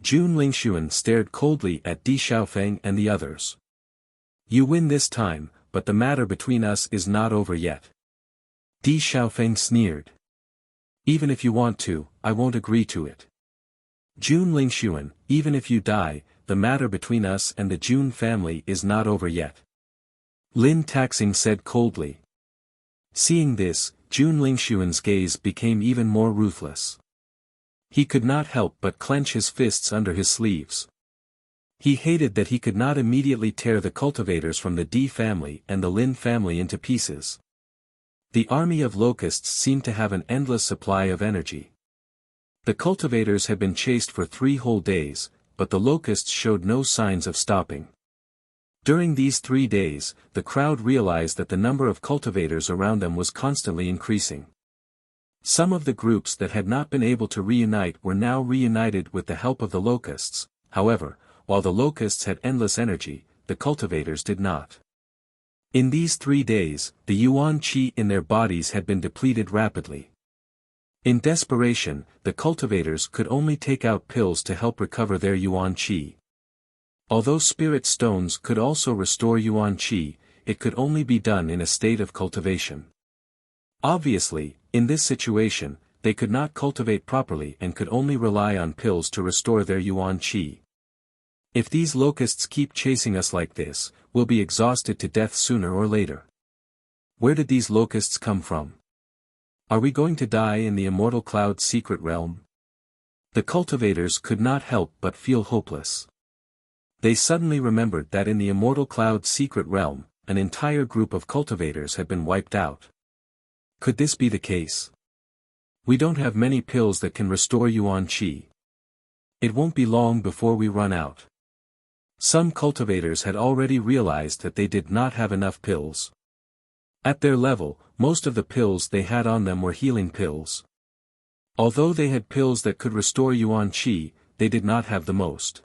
Jun Lingxuan stared coldly at Di Xiaofeng and the others. You win this time, but the matter between us is not over yet. Di Xiaofeng sneered. Even if you want to, I won't agree to it. Jun Lingxuan, even if you die, the matter between us and the Jun family is not over yet. Lin Taxing said coldly. Seeing this, Jun Lingxuan's gaze became even more ruthless. He could not help but clench his fists under his sleeves. He hated that he could not immediately tear the cultivators from the Di family and the Lin family into pieces. The army of locusts seemed to have an endless supply of energy. The cultivators had been chased for 3 whole days, but the locusts showed no signs of stopping. During these 3 days, the crowd realized that the number of cultivators around them was constantly increasing. Some of the groups that had not been able to reunite were now reunited with the help of the locusts. However, while the locusts had endless energy, the cultivators did not. In these 3 days, the yuan qi in their bodies had been depleted rapidly. In desperation, the cultivators could only take out pills to help recover their yuan qi. Although spirit stones could also restore yuan qi, it could only be done in a state of cultivation. Obviously, in this situation, they could not cultivate properly and could only rely on pills to restore their yuan qi. If these locusts keep chasing us like this, we'll be exhausted to death sooner or later. Where did these locusts come from? Are we going to die in the immortal cloud's secret realm? The cultivators could not help but feel hopeless. They suddenly remembered that in the immortal cloud's secret realm, an entire group of cultivators had been wiped out. Could this be the case? We don't have many pills that can restore yuan qi. It won't be long before we run out. Some cultivators had already realized that they did not have enough pills. At their level, most of the pills they had on them were healing pills. Although they had pills that could restore yuan qi, they did not have the most.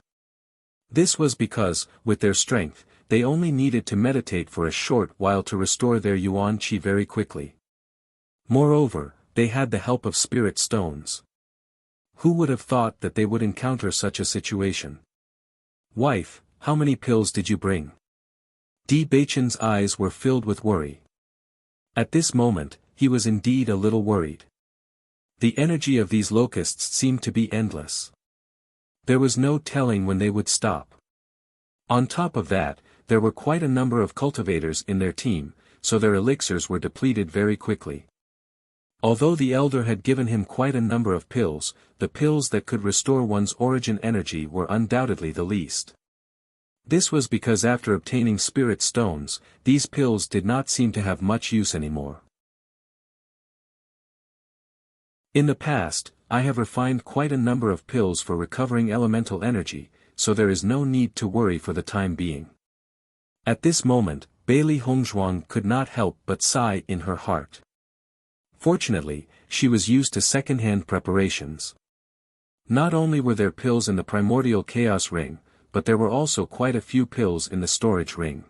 This was because, with their strength, they only needed to meditate for a short while to restore their yuan qi very quickly. Moreover, they had the help of spirit stones. Who would have thought that they would encounter such a situation? Wife, how many pills did you bring? Di Baichen's eyes were filled with worry. At this moment, he was indeed a little worried. The energy of these locusts seemed to be endless. There was no telling when they would stop. On top of that, there were quite a number of cultivators in their team, so their elixirs were depleted very quickly. Although the elder had given him quite a number of pills, the pills that could restore one's origin energy were undoubtedly the least. This was because after obtaining spirit stones, these pills did not seem to have much use anymore. In the past, I have refined quite a number of pills for recovering elemental energy, so there is no need to worry for the time being. At this moment, Bailey Hongzhuang could not help but sigh in her heart. Fortunately, she was used to second-hand preparations. Not only were there pills in the primordial chaos ring, but there were also quite a few pills in the storage ring.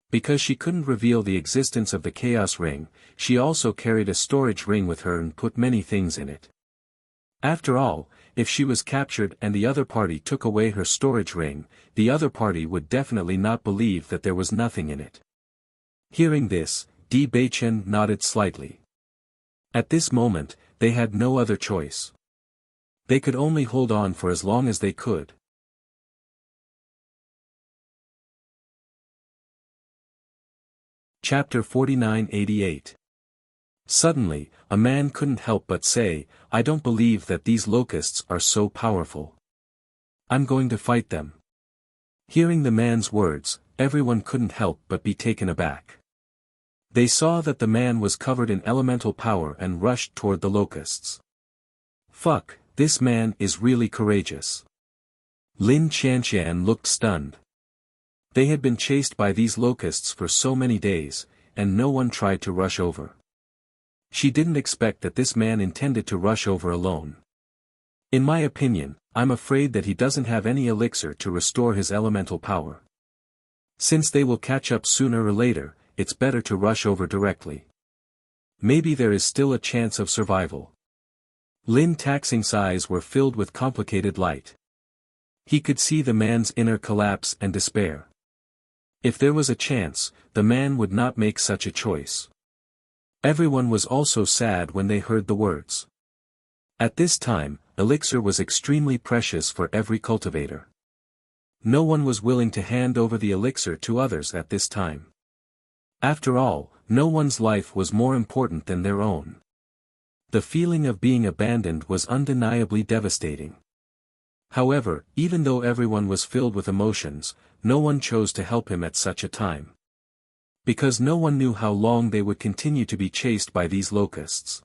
Because she couldn't reveal the existence of the chaos ring, she also carried a storage ring with her and put many things in it. After all, if she was captured and the other party took away her storage ring, the other party would definitely not believe that there was nothing in it. Hearing this, Di Beichen nodded slightly. At this moment, they had no other choice. They could only hold on for as long as they could. Chapter 4988. Suddenly, a man couldn't help but say, "I don't believe that these locusts are so powerful. I'm going to fight them." Hearing the man's words, everyone couldn't help but be taken aback. They saw that the man was covered in elemental power and rushed toward the locusts. Fuck, this man is really courageous. Lin Qianqian looked stunned. They had been chased by these locusts for so many days, and no one tried to rush over. She didn't expect that this man intended to rush over alone. In my opinion, I'm afraid that he doesn't have any elixir to restore his elemental power. Since they will catch up sooner or later, it's better to rush over directly. Maybe there is still a chance of survival. Lin Taxing's eyes were filled with complicated light. He could see the man's inner collapse and despair. If there was a chance, the man would not make such a choice. Everyone was also sad when they heard the words. At this time, elixir was extremely precious for every cultivator. No one was willing to hand over the elixir to others at this time. After all, no one's life was more important than their own. The feeling of being abandoned was undeniably devastating. However, even though everyone was filled with emotions, no one chose to help him at such a time. Because no one knew how long they would continue to be chased by these locusts.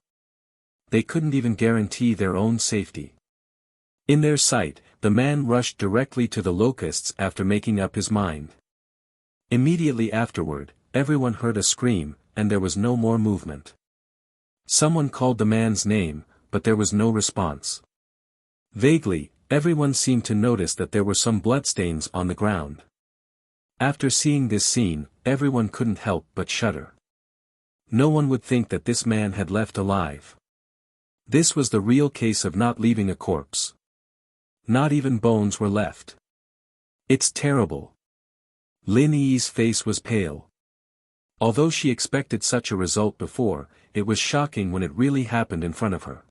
They couldn't even guarantee their own safety. In their sight, the man rushed directly to the locusts after making up his mind. Immediately afterward, everyone heard a scream, and there was no more movement. Someone called the man's name, but there was no response. Vaguely, everyone seemed to notice that there were some bloodstains on the ground. After seeing this scene, everyone couldn't help but shudder. No one would think that this man had left alive. This was the real case of not leaving a corpse. Not even bones were left. It's terrible. Lin Yi's face was pale. Although she expected such a result before, it was shocking when it really happened in front of her.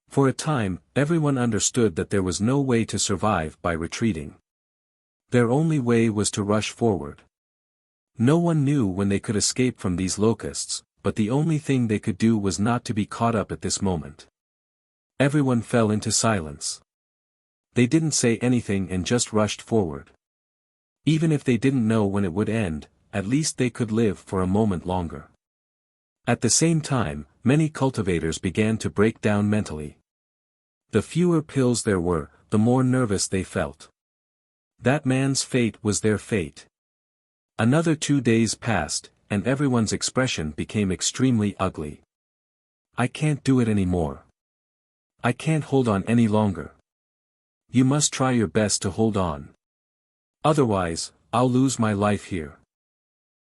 For a time, everyone understood that there was no way to survive by retreating. Their only way was to rush forward. No one knew when they could escape from these locusts, but the only thing they could do was not to be caught up at this moment. Everyone fell into silence. They didn't say anything and just rushed forward. Even if they didn't know when it would end, at least they could live for a moment longer. At the same time, many cultivators began to break down mentally. The fewer pills there were, the more nervous they felt. That man's fate was their fate. Another 2 days passed, and everyone's expression became extremely ugly. I can't do it anymore. I can't hold on any longer. You must try your best to hold on. Otherwise, I'll lose my life here.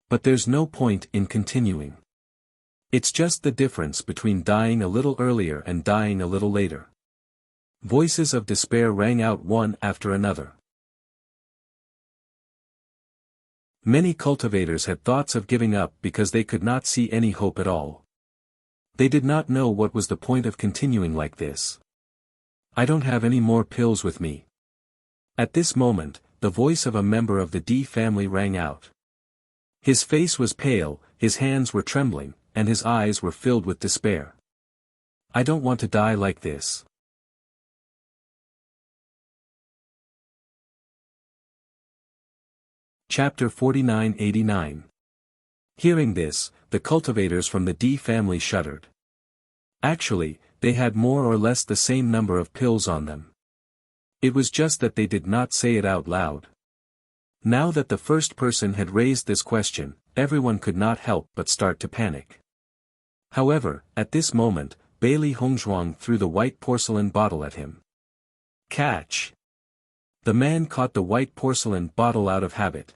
But there's no point in continuing. It's just the difference between dying a little earlier and dying a little later. Voices of despair rang out one after another. Many cultivators had thoughts of giving up because they could not see any hope at all. They did not know what was the point of continuing like this. I don't have any more pills with me. At this moment, the voice of a member of the D family rang out. His face was pale, his hands were trembling, and his eyes were filled with despair. I don't want to die like this. Chapter 4989. Hearing this, the cultivators from the D family shuddered. Actually, they had more or less the same number of pills on them. It was just that they did not say it out loud. Now that the first person had raised this question, everyone could not help but start to panic. However, at this moment, Bailey Hongzhuang threw the white porcelain bottle at him. Catch! The man caught the white porcelain bottle out of habit.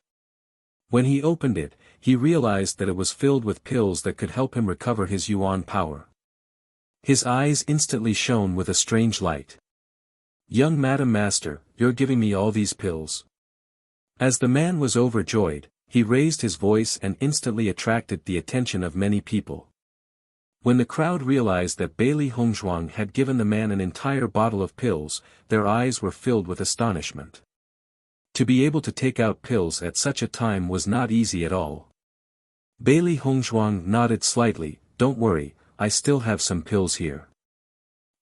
When he opened it, he realized that it was filled with pills that could help him recover his yuan power. His eyes instantly shone with a strange light. Young Madam Master, you're giving me all these pills. As the man was overjoyed, he raised his voice and instantly attracted the attention of many people. When the crowd realized that Bailey Hongzhuang had given the man an entire bottle of pills, their eyes were filled with astonishment. To be able to take out pills at such a time was not easy at all. Bailey Hongzhuang nodded slightly, don't worry, I still have some pills here.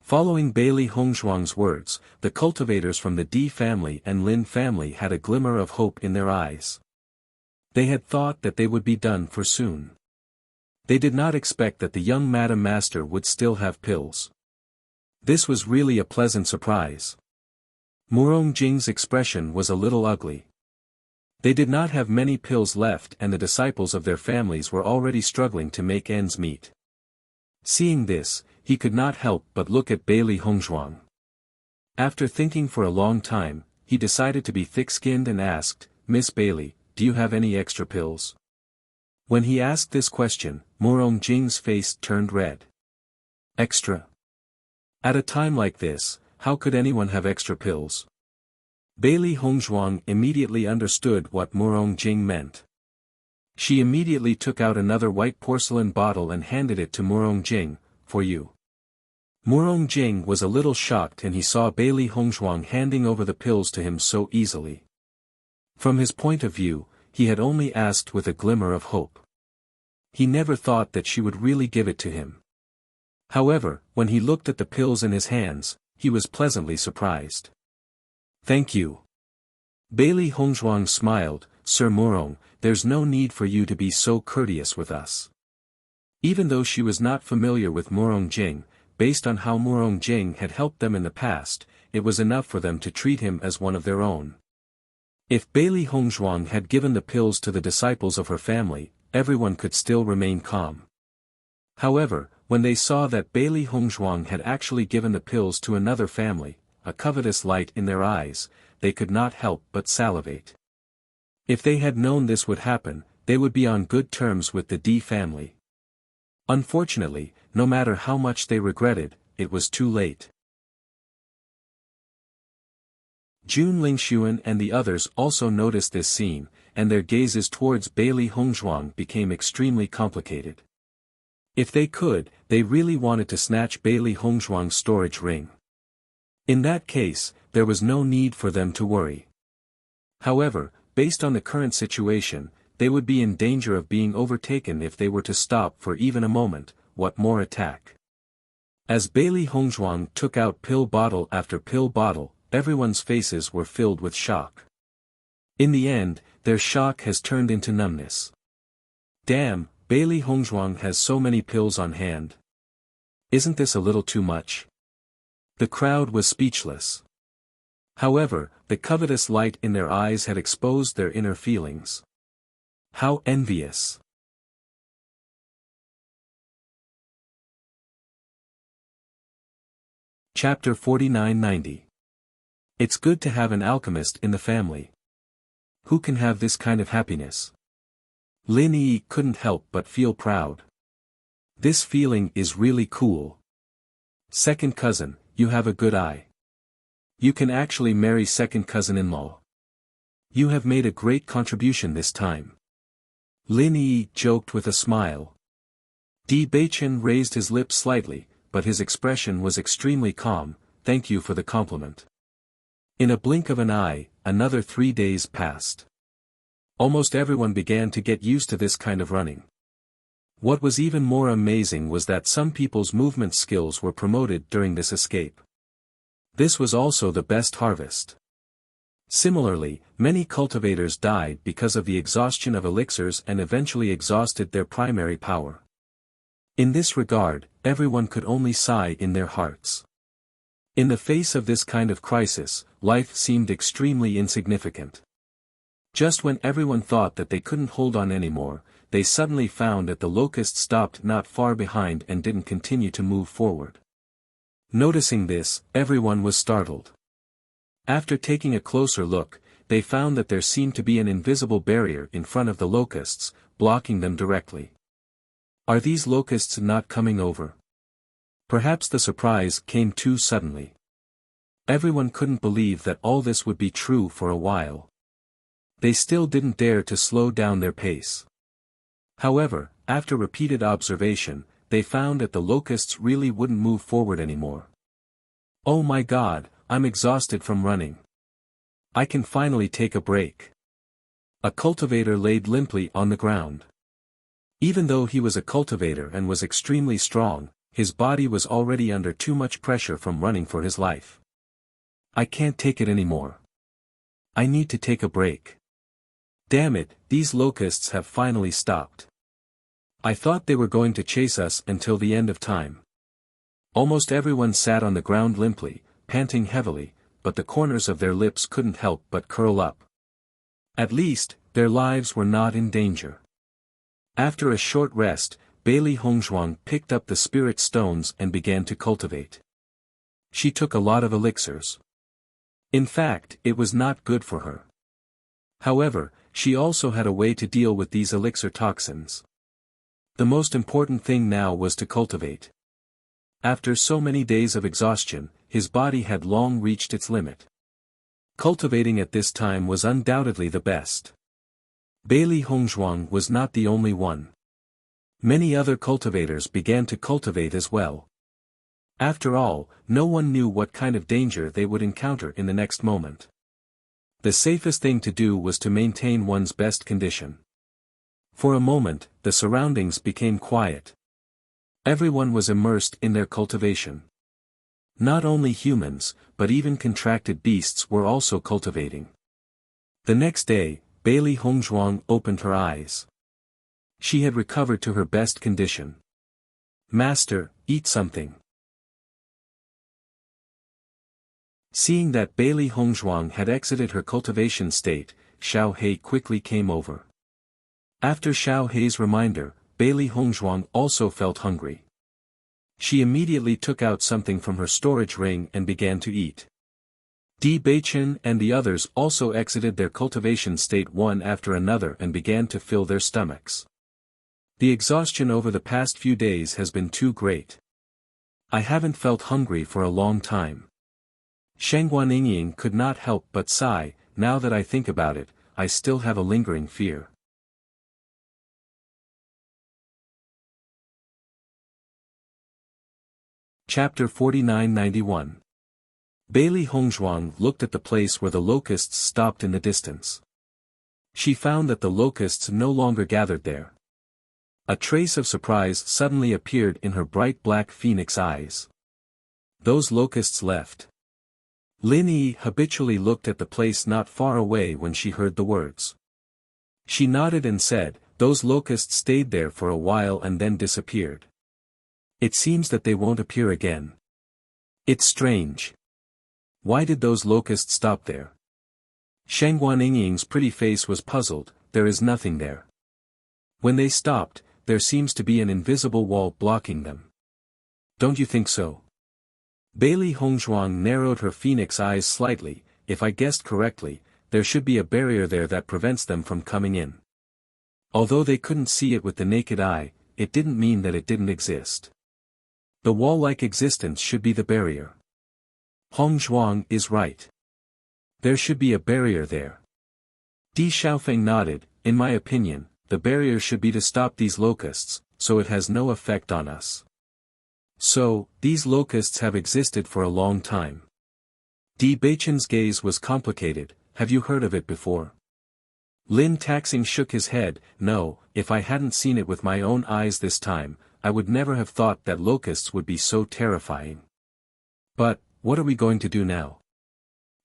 Following Bailey Hongzhuang's words, the cultivators from the D family and Lin family had a glimmer of hope in their eyes. They had thought that they would be done for soon. They did not expect that the young Madam Master would still have pills. This was really a pleasant surprise. Murong Jing's expression was a little ugly. They did not have many pills left and the disciples of their families were already struggling to make ends meet. Seeing this, he could not help but look at Bailey Hongzhuang. After thinking for a long time, he decided to be thick-skinned and asked, Miss Bailey, do you have any extra pills? When he asked this question, Murong Jing's face turned red. Extra? At a time like this, how could anyone have extra pills? Bailey Hongzhuang immediately understood what Murong Jing meant. She immediately took out another white porcelain bottle and handed it to Murong Jing, for you. Murong Jing was a little shocked and he saw Bailey Hongzhuang handing over the pills to him so easily. From his point of view, he had only asked with a glimmer of hope. He never thought that she would really give it to him. However, when he looked at the pills in his hands, he was pleasantly surprised. Thank you. Bailey Hongzhuang smiled, Sir Murong, there's no need for you to be so courteous with us. Even though she was not familiar with Murong Jing, based on how Murong Jing had helped them in the past, it was enough for them to treat him as one of their own. If Bailey Hongzhuang had given the pills to the disciples of her family, everyone could still remain calm. However, when they saw that Bailey Hongzhuang had actually given the pills to another family, a covetous light in their eyes, they could not help but salivate. If they had known this would happen, they would be on good terms with the D family. Unfortunately, no matter how much they regretted, it was too late. Jun Lingxuan and the others also noticed this scene, and their gazes towards Bailey Hongzhuang became extremely complicated. If they could, they really wanted to snatch Bailey Hongzhuang's storage ring. In that case, there was no need for them to worry. However, based on the current situation, they would be in danger of being overtaken if they were to stop for even a moment, what more attack. As Bailey Hongzhuang took out pill bottle after pill bottle, everyone's faces were filled with shock. In the end, their shock has turned into numbness. Damn, Bailey Hongzhuang has so many pills on hand. Isn't this a little too much? The crowd was speechless. However, the covetous light in their eyes had exposed their inner feelings. How envious! Chapter 4990. It's good to have an alchemist in the family. Who can have this kind of happiness? Lin Yi couldn't help but feel proud. This feeling is really cool. Second cousin, you have a good eye. You can actually marry second cousin-in-law. You have made a great contribution this time. Lin Yi joked with a smile. Di Beichen raised his lips slightly, but his expression was extremely calm. Thank you for the compliment. In a blink of an eye, another 3 days passed. Almost everyone began to get used to this kind of running. What was even more amazing was that some people's movement skills were promoted during this escape. This was also the best harvest. Similarly, many cultivators died because of the exhaustion of elixirs and eventually exhausted their primary power. In this regard, everyone could only sigh in their hearts. In the face of this kind of crisis, life seemed extremely insignificant. Just when everyone thought that they couldn't hold on anymore, they suddenly found that the locust stopped not far behind and didn't continue to move forward. Noticing this, everyone was startled. After taking a closer look, they found that there seemed to be an invisible barrier in front of the locusts, blocking them directly. Are these locusts not coming over? Perhaps the surprise came too suddenly. Everyone couldn't believe that all this would be true for a while. They still didn't dare to slow down their pace. However, after repeated observation, they found that the locusts really wouldn't move forward anymore. Oh my God, I'm exhausted from running. I can finally take a break. A cultivator laid limply on the ground. Even though he was a cultivator and was extremely strong, his body was already under too much pressure from running for his life. I can't take it anymore. I need to take a break. Damn it, these locusts have finally stopped. I thought they were going to chase us until the end of time. Almost everyone sat on the ground limply, panting heavily, but the corners of their lips couldn't help but curl up. At least, their lives were not in danger. After a short rest, Bailey Hongzhuang picked up the spirit stones and began to cultivate. She took a lot of elixirs. In fact, it was not good for her. However, she also had a way to deal with these elixir toxins. The most important thing now was to cultivate. After so many days of exhaustion, his body had long reached its limit. Cultivating at this time was undoubtedly the best. Bailey Hongzhuang was not the only one. Many other cultivators began to cultivate as well. After all, no one knew what kind of danger they would encounter in the next moment. The safest thing to do was to maintain one's best condition. For a moment, the surroundings became quiet. Everyone was immersed in their cultivation. Not only humans, but even contracted beasts were also cultivating. The next day, Bailey Hongzhuang opened her eyes. She had recovered to her best condition. Master, eat something. Seeing that Bailey Hongzhuang had exited her cultivation state, Xiao He quickly came over. After Xiao He's reminder, Bailey Hongzhuang also felt hungry. She immediately took out something from her storage ring and began to eat. Di Beichen and the others also exited their cultivation state one after another and began to fill their stomachs. The exhaustion over the past few days has been too great. I haven't felt hungry for a long time. Shangguan could not help but sigh. Now that I think about it, I still have a lingering fear. Chapter 49-91. Bailey Hongzhuang looked at the place where the locusts stopped in the distance. She found that the locusts no longer gathered there. A trace of surprise suddenly appeared in her bright black phoenix eyes. Those locusts left. Lin Yi habitually looked at the place not far away when she heard the words. She nodded and said, "Those locusts stayed there for a while and then disappeared. It seems that they won't appear again. It's strange. Why did those locusts stop there?" Shangguan Yingying's pretty face was puzzled. "There is nothing there. When they stopped, there seems to be an invisible wall blocking them. Don't you think so?" Bailey Hongzhuang narrowed her phoenix eyes slightly. "If I guessed correctly, there should be a barrier there that prevents them from coming in." Although they couldn't see it with the naked eye, it didn't mean that it didn't exist. The wall-like existence should be the barrier. Hongzhuang is right. There should be a barrier there. Di Xiaofeng nodded. "In my opinion, the barrier should be to stop these locusts, so it has no effect on us." "So, these locusts have existed for a long time." Di Beichen's gaze was complicated. "Have you heard of it before?" Lin Taxing shook his head. "No, if I hadn't seen it with my own eyes this time, I would never have thought that locusts would be so terrifying." "But, what are we going to do now?"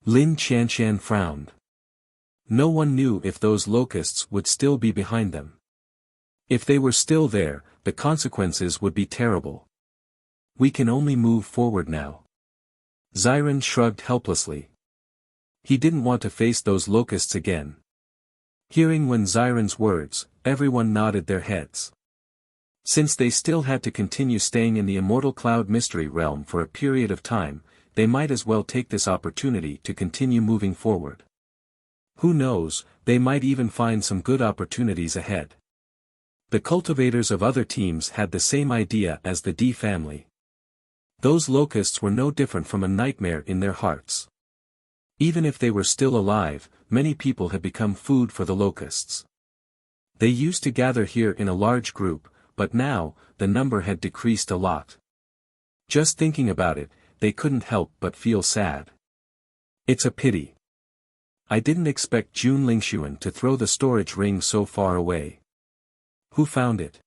Lin Qianshan frowned. No one knew if those locusts would still be behind them. If they were still there, the consequences would be terrible. "We can only move forward now." Ziren shrugged helplessly. He didn't want to face those locusts again. Hearing Wen Ziren's words, everyone nodded their heads. Since they still had to continue staying in the Immortal Cloud Mystery Realm for a period of time, they might as well take this opportunity to continue moving forward. Who knows, they might even find some good opportunities ahead. The cultivators of other teams had the same idea as the D family. Those locusts were no different from a nightmare in their hearts. Even if they were still alive, many people had become food for the locusts. They used to gather here in a large group, but now, the number had decreased a lot. Just thinking about it, they couldn't help but feel sad. It's a pity. I didn't expect Jun Lingxuan to throw the storage ring so far away. Who found it?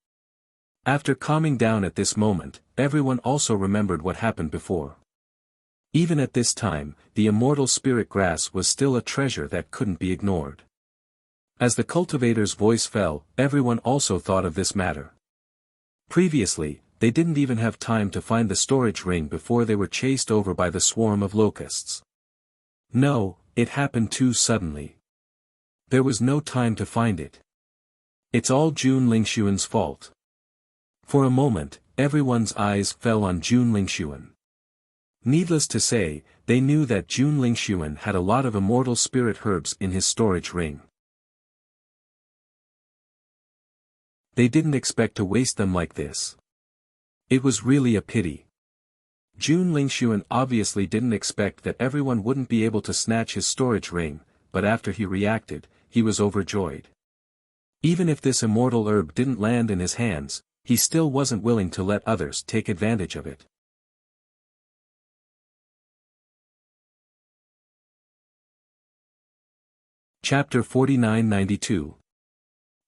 After calming down at this moment, everyone also remembered what happened before. Even at this time, the immortal spirit grass was still a treasure that couldn't be ignored. As the cultivator's voice fell, everyone also thought of this matter. Previously, they didn't even have time to find the storage ring before they were chased over by the swarm of locusts. No, it happened too suddenly. There was no time to find it. It's all Jun Lingxuan's fault. For a moment, everyone's eyes fell on Jun Lingxuan. Needless to say, they knew that Jun Lingxuan had a lot of immortal spirit herbs in his storage ring. They didn't expect to waste them like this. It was really a pity. Jun Lingxuan obviously didn't expect that everyone wouldn't be able to snatch his storage ring, but after he reacted, he was overjoyed. Even if this immortal herb didn't land in his hands, he still wasn't willing to let others take advantage of it. Chapter 49-92.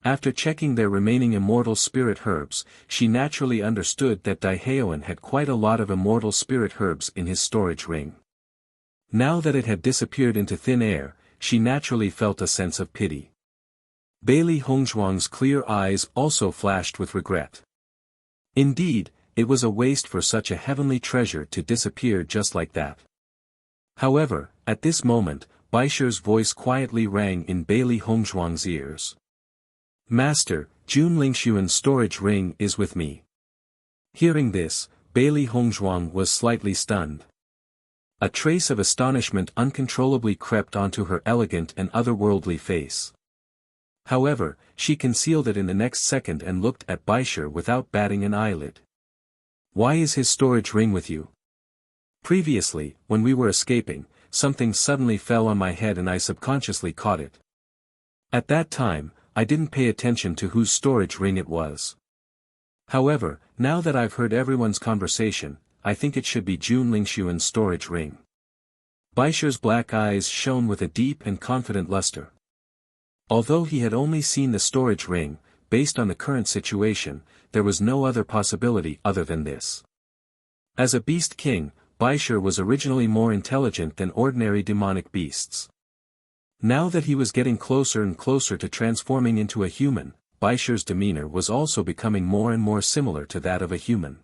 After checking their remaining immortal spirit herbs, she naturally understood that Daiheoan had quite a lot of immortal spirit herbs in his storage ring. Now that it had disappeared into thin air, she naturally felt a sense of pity. Bailey Hongzhuang's clear eyes also flashed with regret. Indeed, it was a waste for such a heavenly treasure to disappear just like that. However, at this moment, Baisher's voice quietly rang in Bailey Hongzhuang's ears. "Master, Jun Lingxuan's storage ring is with me." Hearing this, Bailey Hongzhuang was slightly stunned. A trace of astonishment uncontrollably crept onto her elegant and otherworldly face. However, she concealed it in the next second and looked at Baisher without batting an eyelid. "Why is his storage ring with you?" "Previously, when we were escaping, something suddenly fell on my head and I subconsciously caught it. At that time, I didn't pay attention to whose storage ring it was. However, now that I've heard everyone's conversation, I think it should be Jun Lingshuan's storage ring." Baisher's black eyes shone with a deep and confident luster. Although he had only seen the storage ring, based on the current situation, there was no other possibility other than this. As a beast king, Baisher was originally more intelligent than ordinary demonic beasts. Now that he was getting closer and closer to transforming into a human, Baisher's demeanor was also becoming more and more similar to that of a human.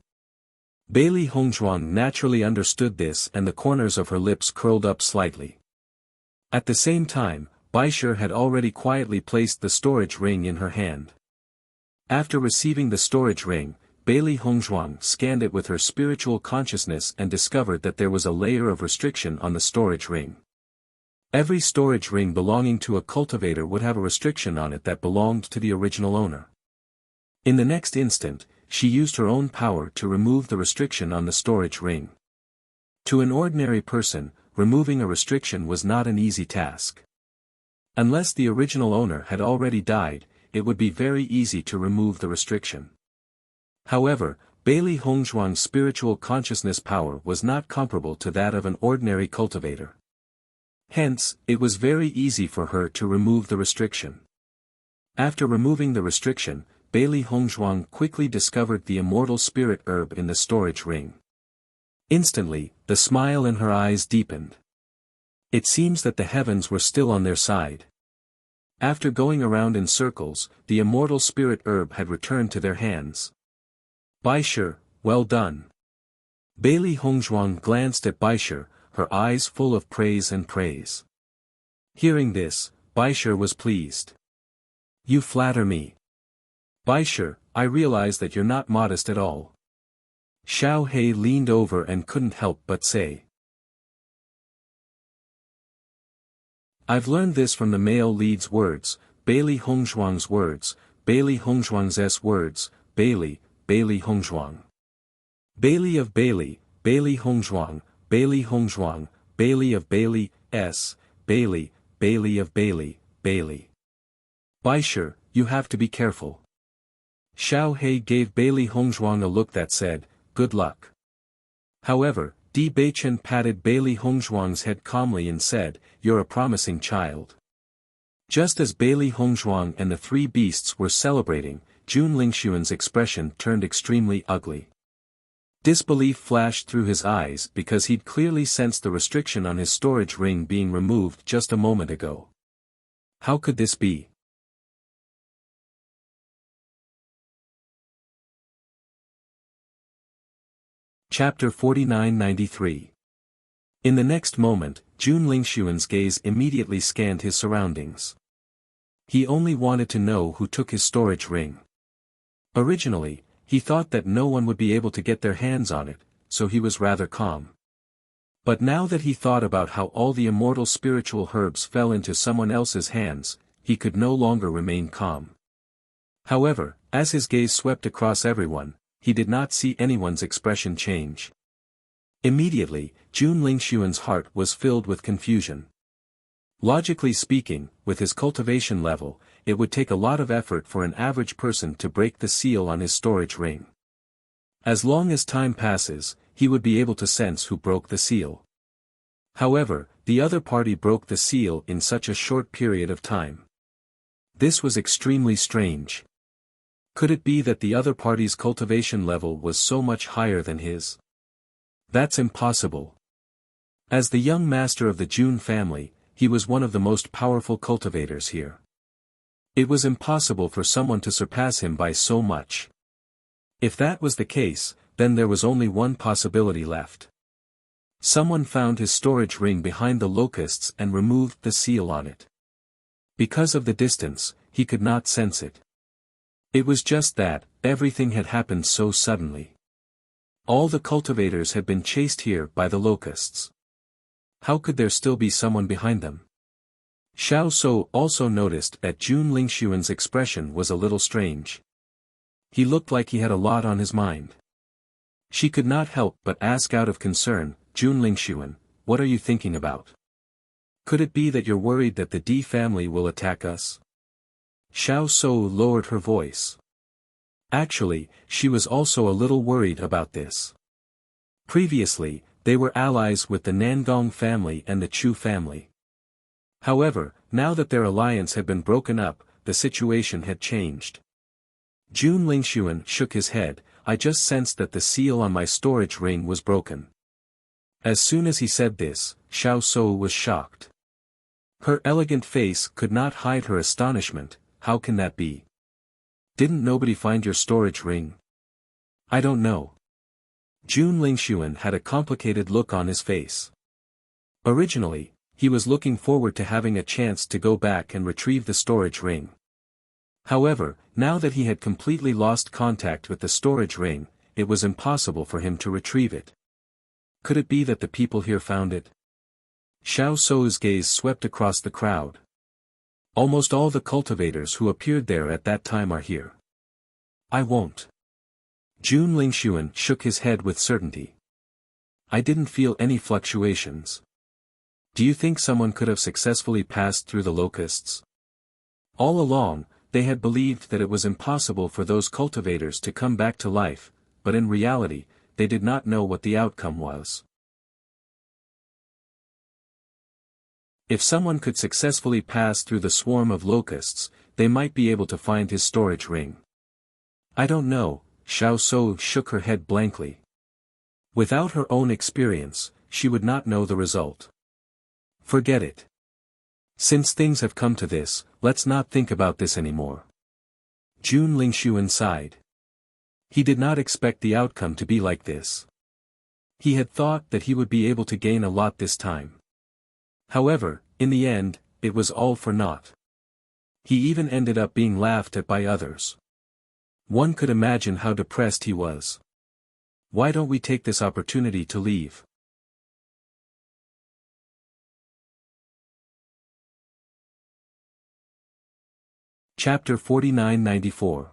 Bailey Hongzhuang naturally understood this and the corners of her lips curled up slightly. At the same time, Baisher had already quietly placed the storage ring in her hand. After receiving the storage ring, Bailey Hongzhuang scanned it with her spiritual consciousness and discovered that there was a layer of restriction on the storage ring. Every storage ring belonging to a cultivator would have a restriction on it that belonged to the original owner. In the next instant, she used her own power to remove the restriction on the storage ring. To an ordinary person, removing a restriction was not an easy task. Unless the original owner had already died, it would be very easy to remove the restriction. However, Bailey Hongzhuang's spiritual consciousness power was not comparable to that of an ordinary cultivator. Hence, it was very easy for her to remove the restriction. After removing the restriction, Bailey Hongzhuang quickly discovered the immortal spirit herb in the storage ring. Instantly, the smile in her eyes deepened. It seems that the heavens were still on their side. After going around in circles, the immortal spirit herb had returned to their hands. "Baisher, well done." Bailey Hongzhuang glanced at Baisher, her eyes full of praise and praise. Hearing this, Baisher was pleased. "You flatter me. Baisher, I realize that you're not modest at all." Xiao He leaned over and couldn't help but say. "I've learned this from the male lead's words, Bailey Hongzhuang's words, Bailey Hongzhuang's words, Bailey Hongzhuang. Bailey of Bailey, Bailey Hongzhuang, Bailey Hongzhuang, Bailey of Bailey, Bailey of Bailey. Baisher, you have to be careful." Xiao He gave Bailey Hongzhuang a look that said, "Good luck." However, Di Beichen patted Bailey Hongzhuang's head calmly and said, "You're a promising child." Just as Bailey Hongzhuang and the three beasts were celebrating, Jun Lingshuan's expression turned extremely ugly. Disbelief flashed through his eyes because he'd clearly sensed the restriction on his storage ring being removed just a moment ago. How could this be? Chapter 49-93. In the next moment, Jun Lingshuan's gaze immediately scanned his surroundings. He only wanted to know who took his storage ring. Originally, he thought that no one would be able to get their hands on it, so he was rather calm. But now that he thought about how all the immortal spiritual herbs fell into someone else's hands, he could no longer remain calm. However, as his gaze swept across everyone, he did not see anyone's expression change. Immediately, Jun Lingshuan's heart was filled with confusion. Logically speaking, with his cultivation level, it would take a lot of effort for an average person to break the seal on his storage ring. As long as time passes, he would be able to sense who broke the seal. However, the other party broke the seal in such a short period of time. This was extremely strange. Could it be that the other party's cultivation level was so much higher than his? That's impossible. As the young master of the Jun family, he was one of the most powerful cultivators here. It was impossible for someone to surpass him by so much. If that was the case, then there was only one possibility left. Someone found his storage ring behind the locusts and removed the seal on it. Because of the distance, he could not sense it. It was just that, everything had happened so suddenly. All the cultivators had been chased here by the locusts. How could there still be someone behind them? Xiao Shou also noticed that Jun Lingxuan's expression was a little strange. He looked like he had a lot on his mind. She could not help but ask out of concern, Jun Lingxuan, what are you thinking about? Could it be that you're worried that the D family will attack us? Xiao Shou lowered her voice. Actually, she was also a little worried about this. Previously, they were allies with the Nangong family and the Chu family. However, now that their alliance had been broken up, the situation had changed. Jun Lingxuan shook his head. I just sensed that the seal on my storage ring was broken. As soon as he said this, Xiao Shou was shocked. Her elegant face could not hide her astonishment. How can that be? Didn't nobody find your storage ring? I don't know. Jun Lingxuan had a complicated look on his face. Originally, he was looking forward to having a chance to go back and retrieve the storage ring. However, now that he had completely lost contact with the storage ring, it was impossible for him to retrieve it. Could it be that the people here found it? Xiao Shou's gaze swept across the crowd. Almost all the cultivators who appeared there at that time are here. I won't. Jun Lingxuan shook his head with certainty. I didn't feel any fluctuations. Do you think someone could have successfully passed through the locusts? All along, they had believed that it was impossible for those cultivators to come back to life, but in reality, they did not know what the outcome was. If someone could successfully pass through the swarm of locusts, they might be able to find his storage ring. I don't know, Xiao Shou shook her head blankly. Without her own experience, she would not know the result. Forget it. Since things have come to this, let's not think about this anymore. Jun Lingxuan sighed. He did not expect the outcome to be like this. He had thought that he would be able to gain a lot this time. However, in the end, it was all for naught. He even ended up being laughed at by others. One could imagine how depressed he was. Why don't we take this opportunity to leave? Chapter 49-94.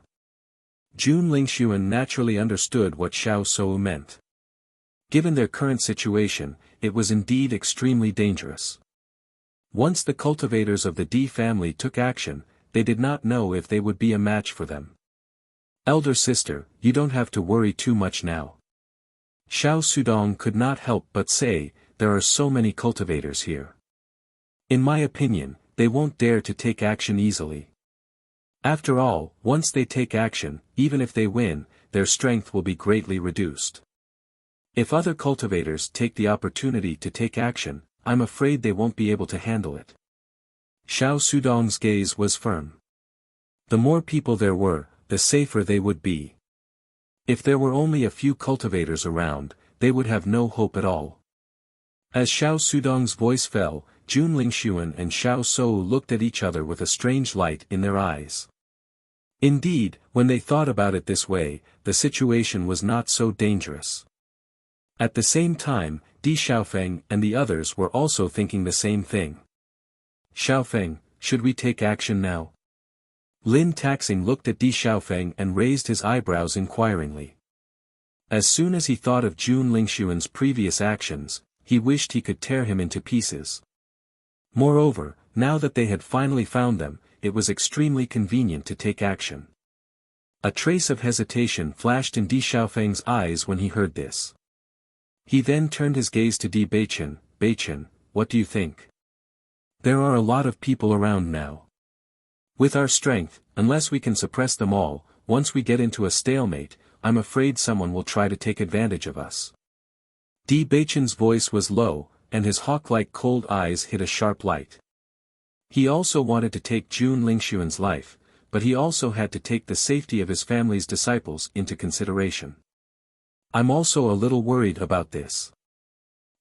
Jun Lingxuan naturally understood what Xiao Shou meant. Given their current situation, it was indeed extremely dangerous. Once the cultivators of the D family took action, they did not know if they would be a match for them. Elder sister, you don't have to worry too much now. Xiao Sudong could not help but say, there are so many cultivators here. In my opinion, they won't dare to take action easily. After all, once they take action, even if they win, their strength will be greatly reduced. If other cultivators take the opportunity to take action, I'm afraid they won't be able to handle it. Xiao Sudong's gaze was firm. The more people there were, the safer they would be. If there were only a few cultivators around, they would have no hope at all. As Xiao Sudong's voice fell, Jun Lingxuan and Xiao Shou looked at each other with a strange light in their eyes. Indeed, when they thought about it this way, the situation was not so dangerous. At the same time, Di Xiaofeng and the others were also thinking the same thing. Xiaofeng, should we take action now? Lin Taxing looked at Di Xiaofeng and raised his eyebrows inquiringly. As soon as he thought of Jun Lingxuan's previous actions, he wished he could tear him into pieces. Moreover, now that they had finally found them, it was extremely convenient to take action. A trace of hesitation flashed in Di Xiaofeng's eyes when he heard this. He then turned his gaze to Di Beichen. Beichen, what do you think? There are a lot of people around now. With our strength, unless we can suppress them all, once we get into a stalemate, I'm afraid someone will try to take advantage of us. Di Beichen's voice was low, and his hawk-like cold eyes hit a sharp light. He also wanted to take Jun Lingxuan's life, but he also had to take the safety of his family's disciples into consideration. I'm also a little worried about this.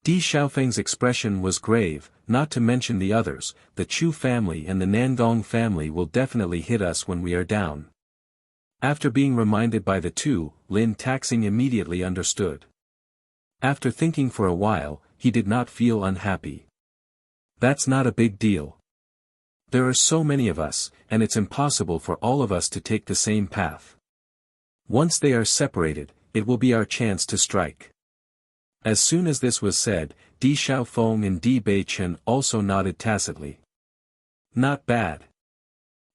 Di Xiaofeng's expression was grave, not to mention the others, the Chu family and the Nangong family will definitely hit us when we are down. After being reminded by the two, Lin Taxing immediately understood. After thinking for a while, he did not feel unhappy. That's not a big deal. There are so many of us, and it's impossible for all of us to take the same path. Once they are separated, it will be our chance to strike. As soon as this was said, Di Xiaofeng and Di Beichen also nodded tacitly. Not bad.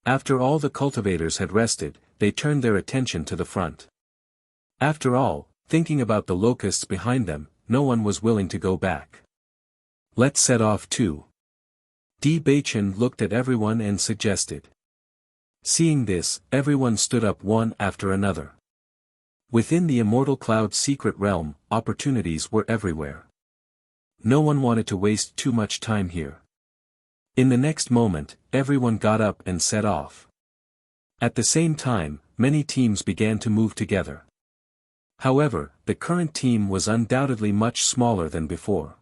After all the cultivators had rested, they turned their attention to the front. After all, thinking about the locusts behind them, no one was willing to go back. Let's set off too. Di Beichen looked at everyone and suggested. Seeing this, everyone stood up one after another. Within the Immortal Cloud's secret realm, opportunities were everywhere. No one wanted to waste too much time here. In the next moment, everyone got up and set off. At the same time, many teams began to move together. However, the current team was undoubtedly much smaller than before.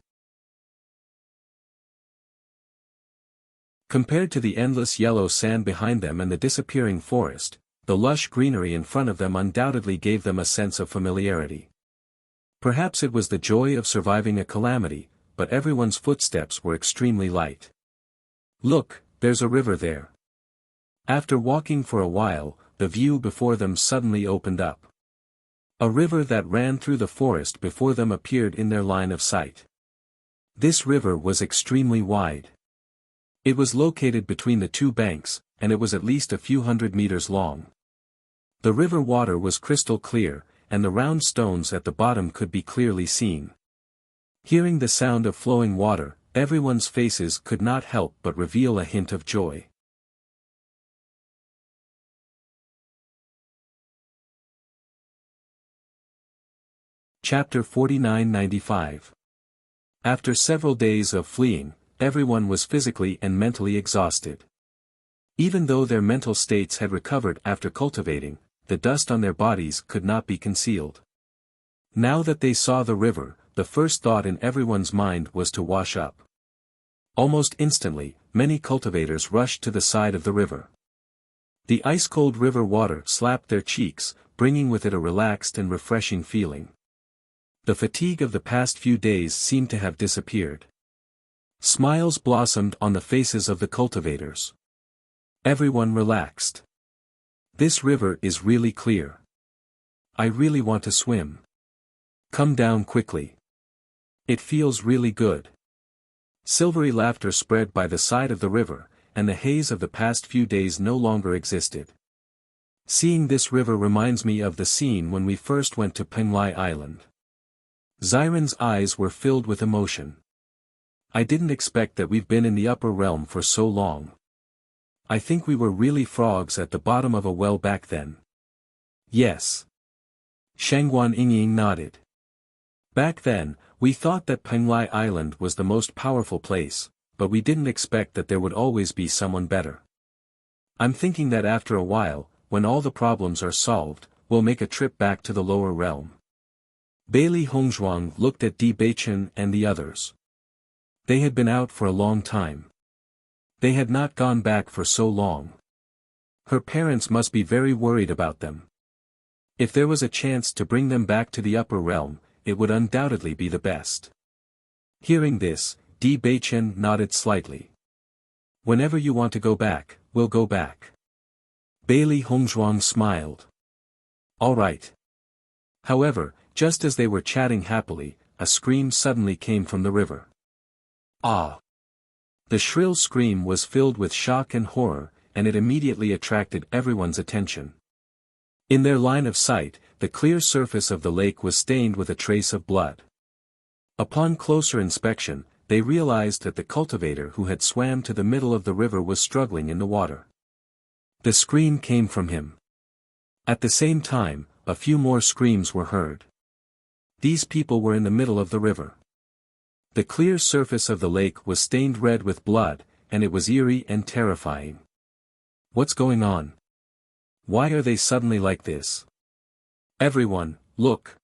Compared to the endless yellow sand behind them and the disappearing forest, the lush greenery in front of them undoubtedly gave them a sense of familiarity. Perhaps it was the joy of surviving a calamity, but everyone's footsteps were extremely light. Look, there's a river there. After walking for a while, the view before them suddenly opened up. A river that ran through the forest before them appeared in their line of sight. This river was extremely wide. It was located between the two banks, and it was at least a few hundred meters long. The river water was crystal clear, and the round stones at the bottom could be clearly seen. Hearing the sound of flowing water, everyone's faces could not help but reveal a hint of joy. Chapter 4995. After several days of fleeing, everyone was physically and mentally exhausted. Even though their mental states had recovered after cultivating, the dust on their bodies could not be concealed. Now that they saw the river, the first thought in everyone's mind was to wash up. Almost instantly, many cultivators rushed to the side of the river. The ice-cold river water slapped their cheeks, bringing with it a relaxed and refreshing feeling. The fatigue of the past few days seemed to have disappeared. Smiles blossomed on the faces of the cultivators. Everyone relaxed. This river is really clear. I really want to swim. Come down quickly. It feels really good. Silvery laughter spread by the side of the river, and the haze of the past few days no longer existed. Seeing this river reminds me of the scene when we first went to Penglai Island. Xiren's eyes were filled with emotion. I didn't expect that we've been in the upper realm for so long. I think we were really frogs at the bottom of a well back then. Yes. Shangguan Yingying nodded. Back then, we thought that Penglai Island was the most powerful place, but we didn't expect that there would always be someone better. I'm thinking that after a while, when all the problems are solved, we'll make a trip back to the lower realm. Bailey Hongzhuang looked at Di Beichen and the others. They had been out for a long time. They had not gone back for so long. Her parents must be very worried about them. If there was a chance to bring them back to the upper realm, it would undoubtedly be the best. Hearing this, Di Beichen nodded slightly. Whenever you want to go back, we'll go back. Bailey Hongzhuang smiled. All right. However, just as they were chatting happily, a scream suddenly came from the river. Ah! The shrill scream was filled with shock and horror, and it immediately attracted everyone's attention. In their line of sight, the clear surface of the lake was stained with a trace of blood. Upon closer inspection, they realized that the cultivator who had swam to the middle of the river was struggling in the water. The scream came from him. At the same time, a few more screams were heard. These people were in the middle of the river. The clear surface of the lake was stained red with blood, and it was eerie and terrifying. What's going on? Why are they suddenly like this? Everyone, look!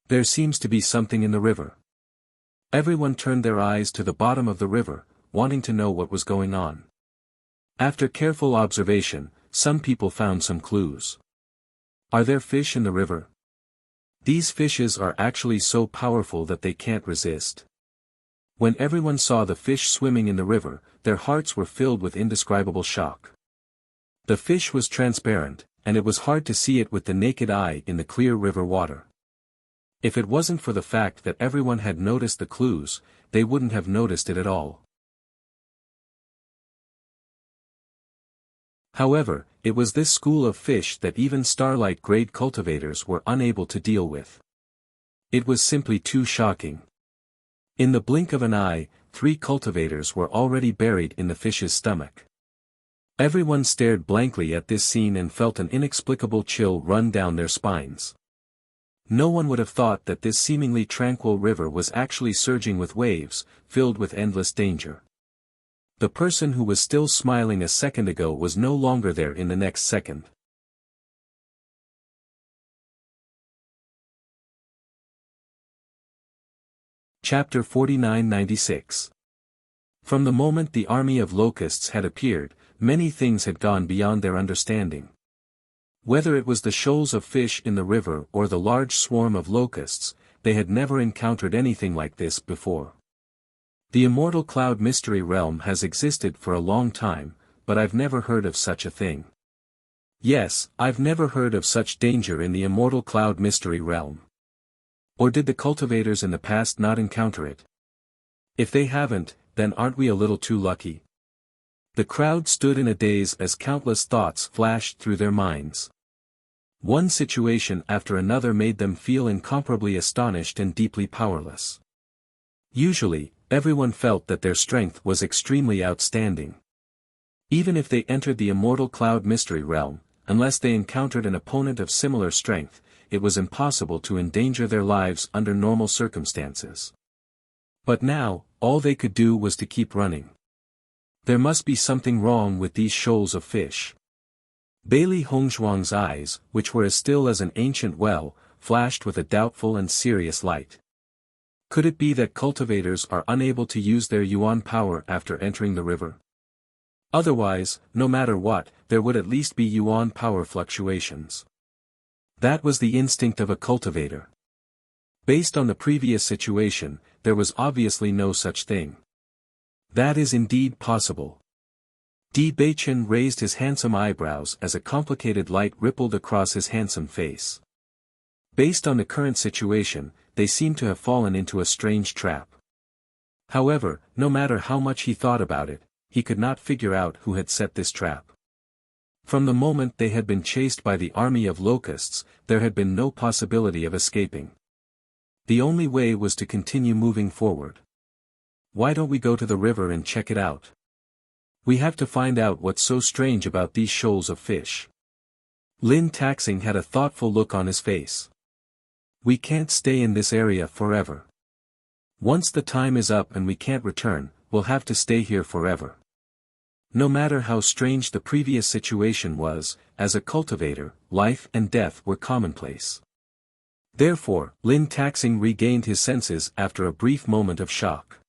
There seems to be something in the river. Everyone turned their eyes to the bottom of the river, wanting to know what was going on. After careful observation, some people found some clues. Are there fish in the river? These fishes are actually so powerful that they can't resist. When everyone saw the fish swimming in the river, their hearts were filled with indescribable shock. The fish was transparent, and it was hard to see it with the naked eye in the clear river water. If it wasn't for the fact that everyone had noticed the clues, they wouldn't have noticed it at all. However, it was this school of fish that even Starlight grade cultivators were unable to deal with. It was simply too shocking. In the blink of an eye, 3 cultivators were already buried in the fish's stomach. Everyone stared blankly at this scene and felt an inexplicable chill run down their spines. No one would have thought that this seemingly tranquil river was actually surging with waves, filled with endless danger. The person who was still smiling a second ago was no longer there in the next second. Chapter 4996. From the moment the army of locusts had appeared, many things had gone beyond their understanding. Whether it was the shoals of fish in the river or the large swarm of locusts, they had never encountered anything like this before. The immortal cloud mystery realm has existed for a long time, but I've never heard of such a thing. Yes, I've never heard of such danger in the immortal cloud mystery realm. Or did the cultivators in the past not encounter it? If they haven't, then aren't we a little too lucky? The crowd stood in a daze as countless thoughts flashed through their minds. One situation after another made them feel incomparably astonished and deeply powerless. Usually, everyone felt that their strength was extremely outstanding. Even if they entered the immortal cloud mystery realm, unless they encountered an opponent of similar strength, it was impossible to endanger their lives under normal circumstances. But now, all they could do was to keep running. There must be something wrong with these shoals of fish. Bailey Hongzhuang's eyes, which were as still as an ancient well, flashed with a doubtful and serious light. Could it be that cultivators are unable to use their yuan power after entering the river? Otherwise, no matter what, there would at least be yuan power fluctuations. That was the instinct of a cultivator. Based on the previous situation, there was obviously no such thing. That is indeed possible. Di Beichen raised his handsome eyebrows as a complicated light rippled across his handsome face. Based on the current situation, they seemed to have fallen into a strange trap. However, no matter how much he thought about it, he could not figure out who had set this trap. From the moment they had been chased by the army of locusts, there had been no possibility of escaping. The only way was to continue moving forward. Why don't we go to the river and check it out? We have to find out what's so strange about these shoals of fish. Lin Taxing had a thoughtful look on his face. We can't stay in this area forever. Once the time is up and we can't return, we'll have to stay here forever. No matter how strange the previous situation was, as a cultivator, life and death were commonplace. Therefore, Lin Taxing regained his senses after a brief moment of shock.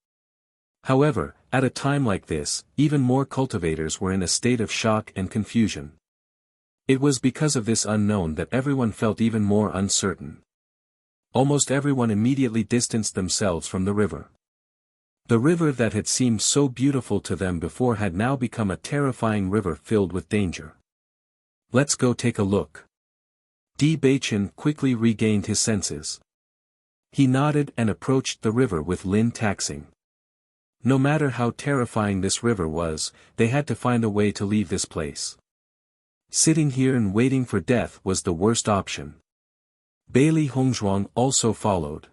However, at a time like this, even more cultivators were in a state of shock and confusion. It was because of this unknown that everyone felt even more uncertain. Almost everyone immediately distanced themselves from the river. The river that had seemed so beautiful to them before had now become a terrifying river filled with danger. Let's go take a look. Di Beichen quickly regained his senses. He nodded and approached the river with Lin Taxing. No matter how terrifying this river was, they had to find a way to leave this place. Sitting here and waiting for death was the worst option. Bailey Hongzhuang also followed.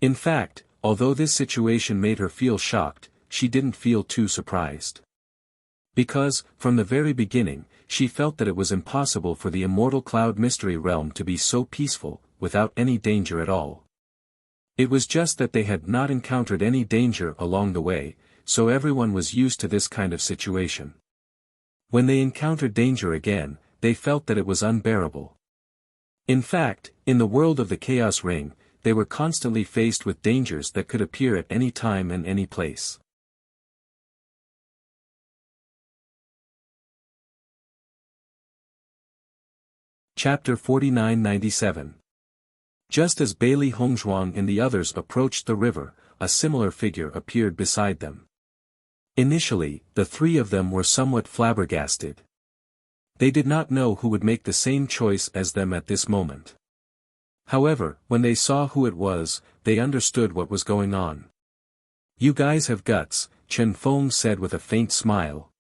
In fact, although this situation made her feel shocked, she didn't feel too surprised. Because, from the very beginning, she felt that it was impossible for the immortal cloud mystery realm to be so peaceful, without any danger at all. It was just that they had not encountered any danger along the way, so everyone was used to this kind of situation. When they encountered danger again, they felt that it was unbearable. In fact, in the world of the Chaos Ring, they were constantly faced with dangers that could appear at any time and any place. Chapter 4997. Just as Bailey Hongzhuang and the others approached the river, a similar figure appeared beside them. Initially, the three of them were somewhat flabbergasted. They did not know who would make the same choice as them at this moment. However, when they saw who it was, they understood what was going on. "You guys have guts," Chen Feng said with a faint smile.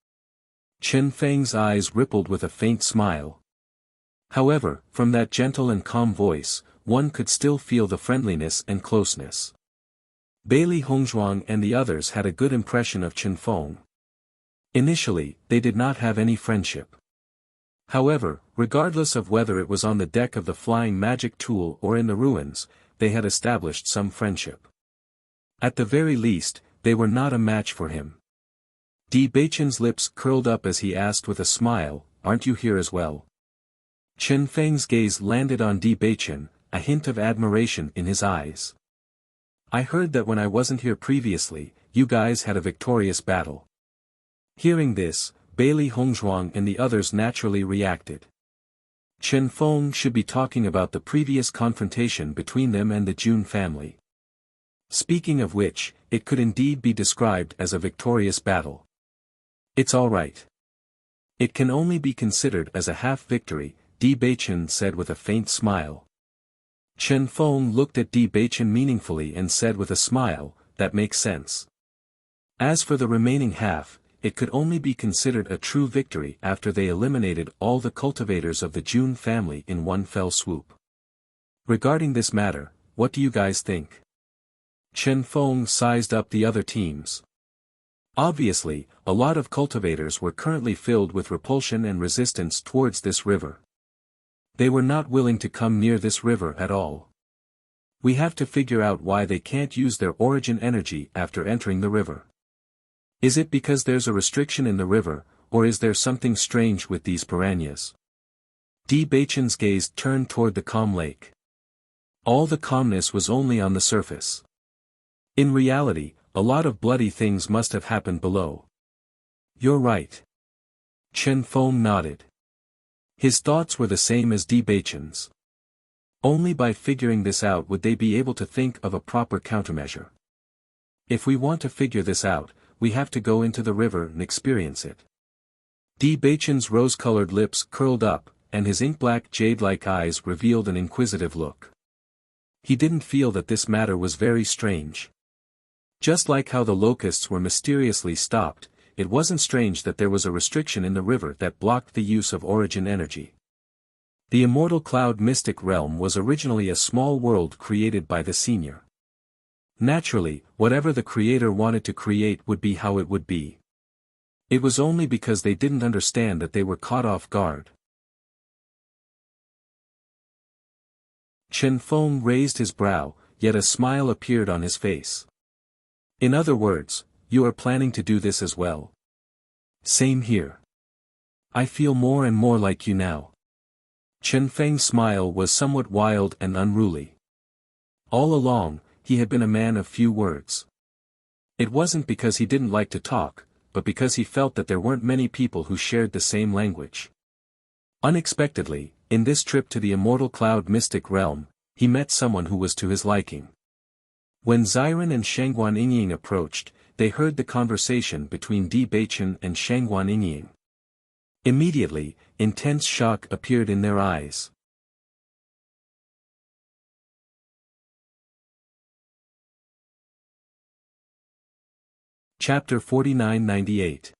Chen Feng's eyes rippled with a faint smile. However, from that gentle and calm voice, one could still feel the friendliness and closeness. Bailey Hongzhuang and the others had a good impression of Chen Feng. Initially, they did not have any friendship. However, regardless of whether it was on the deck of the flying magic tool or in the ruins, they had established some friendship. At the very least, they were not a match for him. Di Beichen's lips curled up as he asked with a smile, "Aren't you here as well?" Chen Feng's gaze landed on Di Beichen, a hint of admiration in his eyes. "I heard that when I wasn't here previously, you guys had a victorious battle." Hearing this, Bailey Hongzhuang and the others naturally reacted. Chen Feng should be talking about the previous confrontation between them and the Jun family. Speaking of which, it could indeed be described as a victorious battle. "It's all right. It can only be considered as a half victory," Di Beichen said with a faint smile. Chen Feng looked at Di Beichen meaningfully and said with a smile, "That makes sense. As for the remaining half, it could only be considered a true victory after they eliminated all the cultivators of the Jun family in one fell swoop. Regarding this matter, what do you guys think?" Chen Feng sized up the other teams. Obviously, a lot of cultivators were currently filled with repulsion and resistance towards this river. They were not willing to come near this river at all. We have to figure out why they can't use their origin energy after entering the river. Is it because there's a restriction in the river, or is there something strange with these piranhas? Di Beichen's gaze turned toward the calm lake. All the calmness was only on the surface. In reality, a lot of bloody things must have happened below. "You're right." Chen Feng nodded. His thoughts were the same as Di Beichen's. Only by figuring this out would they be able to think of a proper countermeasure. If we want to figure this out, we have to go into the river and experience it. Di Beichen's rose-colored lips curled up, and his ink-black jade-like eyes revealed an inquisitive look. He didn't feel that this matter was very strange. Just like how the locusts were mysteriously stopped, it wasn't strange that there was a restriction in the river that blocked the use of origin energy. The immortal cloud mystic realm was originally a small world created by the senior. Naturally, whatever the creator wanted to create would be how it would be. It was only because they didn't understand that they were caught off guard. Chen Feng raised his brow, yet a smile appeared on his face. "In other words, you are planning to do this as well?" "Same here. I feel more and more like you now." Chen Feng's smile was somewhat wild and unruly. All along, he had been a man of few words. It wasn't because he didn't like to talk, but because he felt that there weren't many people who shared the same language. Unexpectedly, in this trip to the immortal cloud mystic realm, he met someone who was to his liking. When Xiren and Shangguan Yingying approached, they heard the conversation between Di Beichen and Shangguan Yingying. Immediately, intense shock appeared in their eyes. Chapter 49-98.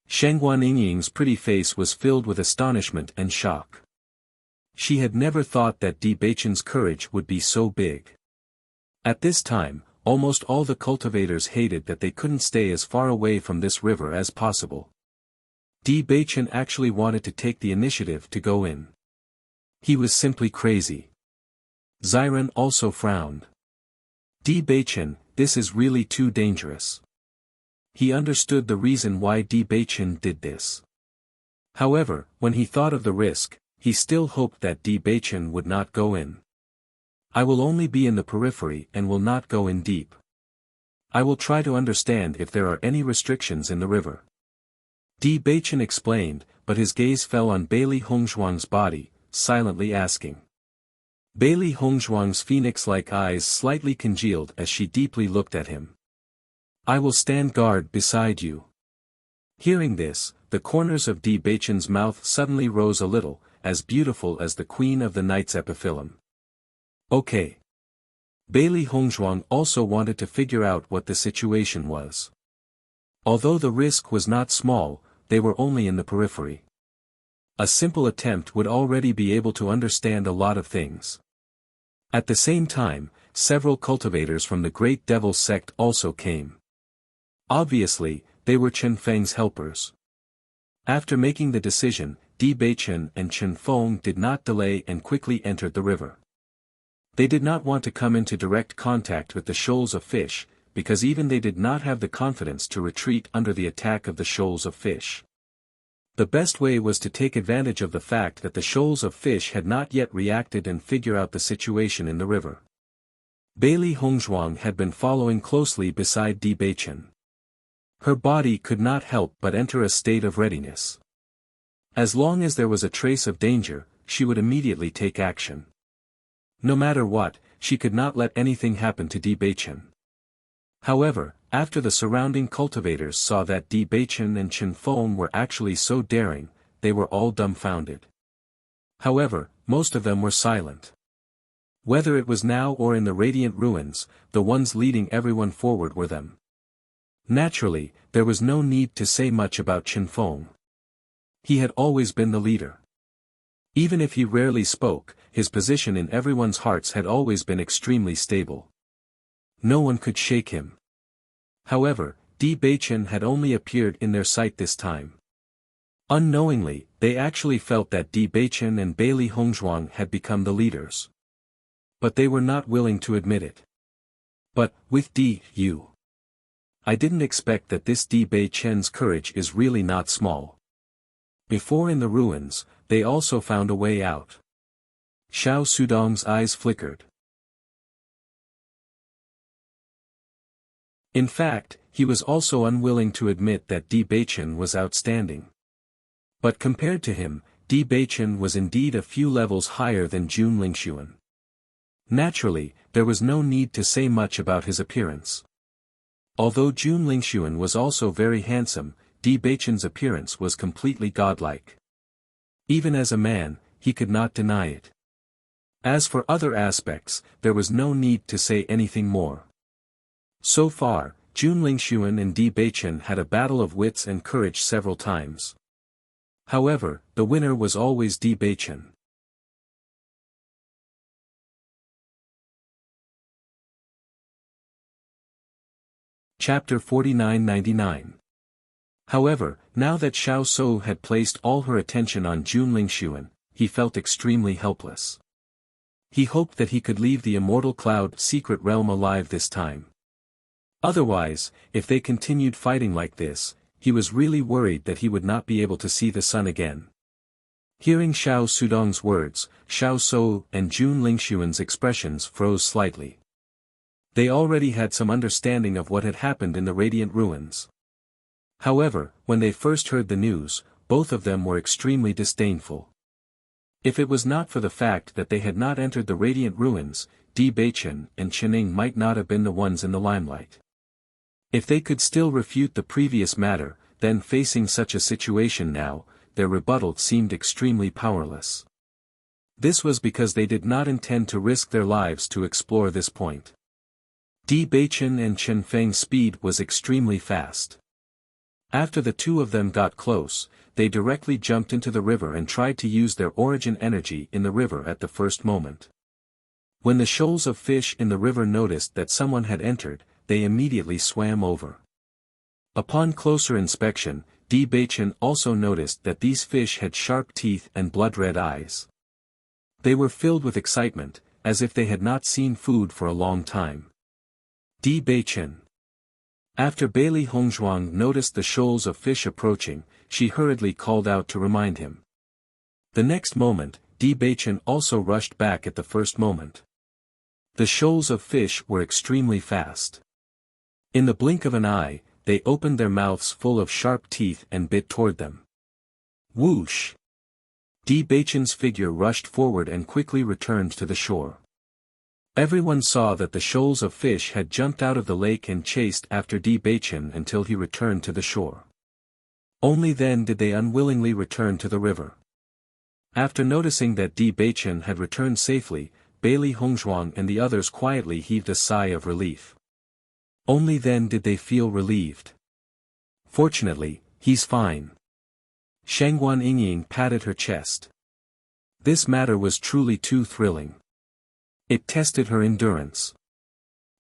Shangguan Yingying's pretty face was filled with astonishment and shock. She had never thought that Di Beichen's courage would be so big. At this time, almost all the cultivators hated that they couldn't stay as far away from this river as possible. Di Beichen actually wanted to take the initiative to go in. He was simply crazy. Xiren also frowned. Di Beichen, this is really too dangerous. He understood the reason why Di Beichen did this. However, when he thought of the risk, he still hoped that Di Beichen would not go in. "I will only be in the periphery and will not go in deep. I will try to understand if there are any restrictions in the river." Di Beichen explained, but his gaze fell on Bailey Hongzhuang's body, silently asking. Bailey Hongzhuang's phoenix-like eyes slightly congealed as she deeply looked at him. I will stand guard beside you. Hearing this, the corners of Di Beichen's mouth suddenly rose a little, as beautiful as the queen of the night's epiphyllum. Okay. Bailey Hongzhuang also wanted to figure out what the situation was. Although the risk was not small, they were only in the periphery. A simple attempt would already be able to understand a lot of things. At the same time, several cultivators from the Great Devil sect also came. Obviously, they were Chen Feng's helpers. After making the decision, Di Beichen and Chen Feng did not delay and quickly entered the river. They did not want to come into direct contact with the shoals of fish, because even they did not have the confidence to retreat under the attack of the shoals of fish. The best way was to take advantage of the fact that the shoals of fish had not yet reacted and figure out the situation in the river. Bailey Hongzhuang had been following closely beside Di Beichen. Her body could not help but enter a state of readiness. As long as there was a trace of danger, she would immediately take action. No matter what, she could not let anything happen to Di Beichen. However, after the surrounding cultivators saw that Di Beichen and Chen Feng were actually so daring, they were all dumbfounded. However, most of them were silent. Whether it was now or in the radiant ruins, the ones leading everyone forward were them. Naturally, there was no need to say much about Chen Feng. He had always been the leader. Even if he rarely spoke, his position in everyone's hearts had always been extremely stable. No one could shake him. However, Di Beichen had only appeared in their sight this time. Unknowingly, they actually felt that Di Beichen and Bailey Hongzhuang had become the leaders. But they were not willing to admit it. But, with Di, I didn't expect that this Di Beichen's courage is really not small. Before in the ruins, they also found a way out. Xiao Sudong's eyes flickered. In fact, he was also unwilling to admit that Di Beichen was outstanding. But compared to him, Di Beichen was indeed a few levels higher than Jun Lingxuan. Naturally, there was no need to say much about his appearance. Although Jun Lingxuan was also very handsome, Di Beichen's appearance was completely godlike. Even as a man, he could not deny it. As for other aspects, there was no need to say anything more. So far, Jun Lingxuan and Di Beichen had a battle of wits and courage several times. However, the winner was always Di Beichen. Chapter 49-99. However, now that Xiao Shou had placed all her attention on Jun Lingxuan, he felt extremely helpless. He hoped that he could leave the Immortal Cloud secret realm alive this time. Otherwise, if they continued fighting like this, he was really worried that he would not be able to see the sun again. Hearing Xiao Sudong's words, Xiao Shou and Jun Lingxuan's expressions froze slightly. They already had some understanding of what had happened in the Radiant Ruins. However, when they first heard the news, both of them were extremely disdainful. If it was not for the fact that they had not entered the Radiant Ruins, Di Beichen and Chening might not have been the ones in the limelight. If they could still refute the previous matter, then facing such a situation now, their rebuttal seemed extremely powerless. This was because they did not intend to risk their lives to explore this point. Di Beichen and Chen Feng's speed was extremely fast. After the two of them got close, they directly jumped into the river and tried to use their origin energy in the river at the first moment. When the shoals of fish in the river noticed that someone had entered, they immediately swam over. Upon closer inspection, Di Beichen also noticed that these fish had sharp teeth and blood-red eyes. They were filled with excitement, as if they had not seen food for a long time. Di Beichen. After Bailey Hongzhuang noticed the shoals of fish approaching, she hurriedly called out to remind him. The next moment, Di Beichen also rushed back at the first moment. The shoals of fish were extremely fast. In the blink of an eye, they opened their mouths full of sharp teeth and bit toward them. Whoosh! Di Baichen's figure rushed forward and quickly returned to the shore. Everyone saw that the shoals of fish had jumped out of the lake and chased after Di Baichen until he returned to the shore. Only then did they unwillingly return to the river. After noticing that Di Baichen had returned safely, Bailey Hongzhuang and the others quietly heaved a sigh of relief. Only then did they feel relieved. Fortunately, he's fine. Shangguan Yingying patted her chest. This matter was truly too thrilling. It tested her endurance.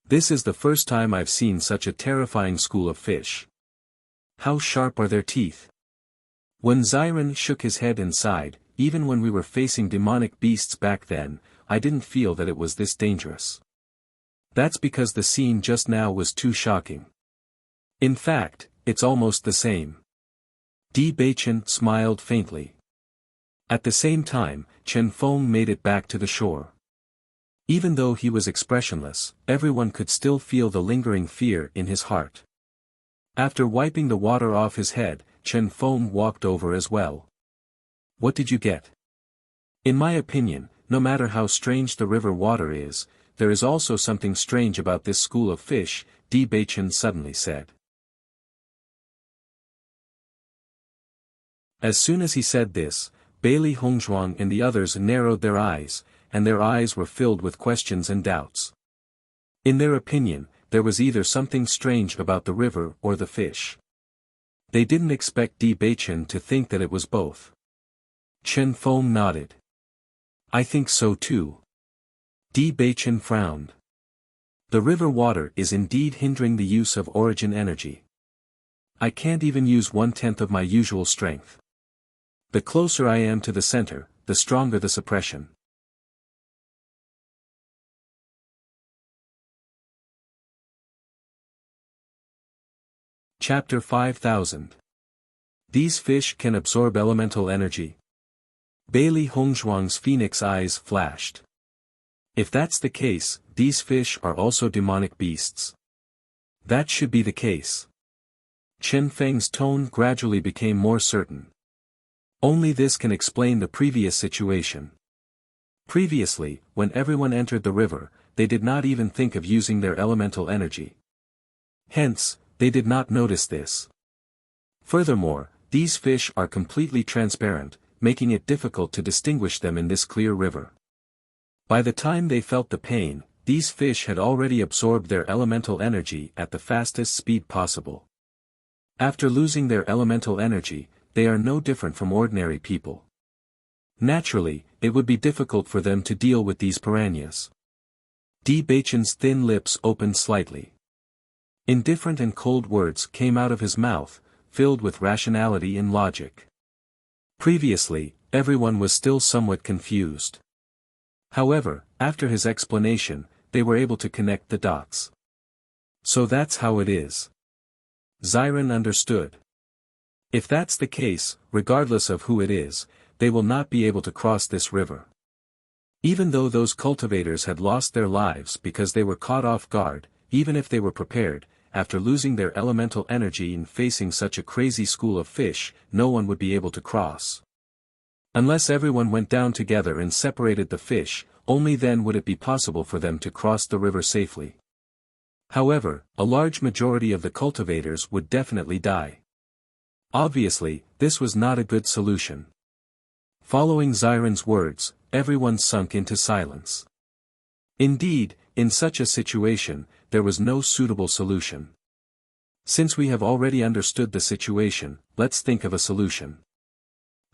This is the first time I've seen such a terrifying school of fish. How sharp are their teeth? When Xiren shook his head and sighed, even when we were facing demonic beasts back then, I didn't feel that it was this dangerous. That's because the scene just now was too shocking. In fact, it's almost the same. Di Baichen smiled faintly. At the same time, Chen Feng made it back to the shore. Even though he was expressionless, everyone could still feel the lingering fear in his heart. After wiping the water off his head, Chen Feng walked over as well. What did you get? In my opinion, no matter how strange the river water is, there is also something strange about this school of fish, Di Baichen suddenly said. As soon as he said this, Bailey Hongzhuang and the others narrowed their eyes, and their eyes were filled with questions and doubts. In their opinion, there was either something strange about the river or the fish. They didn't expect Di Baichen to think that it was both. Chen Feng nodded. I think so too. Di Baichen frowned. The river water is indeed hindering the use of origin energy. I can't even use 1/10 of my usual strength. The closer I am to the center, the stronger the suppression. Chapter 5000. These fish can absorb elemental energy. Bailey Hongzhuang's phoenix eyes flashed. If that's the case, these fish are also demonic beasts. That should be the case. Chen Feng's tone gradually became more certain. Only this can explain the previous situation. Previously, when everyone entered the river, they did not even think of using their elemental energy. Hence, they did not notice this. Furthermore, these fish are completely transparent, making it difficult to distinguish them in this clear river. By the time they felt the pain, these fish had already absorbed their elemental energy at the fastest speed possible. After losing their elemental energy, they are no different from ordinary people. Naturally, it would be difficult for them to deal with these piranhas. Di Baichen's thin lips opened slightly. Indifferent and cold words came out of his mouth, filled with rationality and logic. Previously, everyone was still somewhat confused. However, after his explanation, they were able to connect the dots. So that's how it is. Xiren understood. If that's the case, regardless of who it is, they will not be able to cross this river. Even though those cultivators had lost their lives because they were caught off guard, even if they were prepared, after losing their elemental energy and facing such a crazy school of fish, no one would be able to cross. Unless everyone went down together and separated the fish, only then would it be possible for them to cross the river safely. However, a large majority of the cultivators would definitely die. Obviously, this was not a good solution. Following Xiren's words, everyone sunk into silence. Indeed, in such a situation, there was no suitable solution. Since we have already understood the situation, let's think of a solution.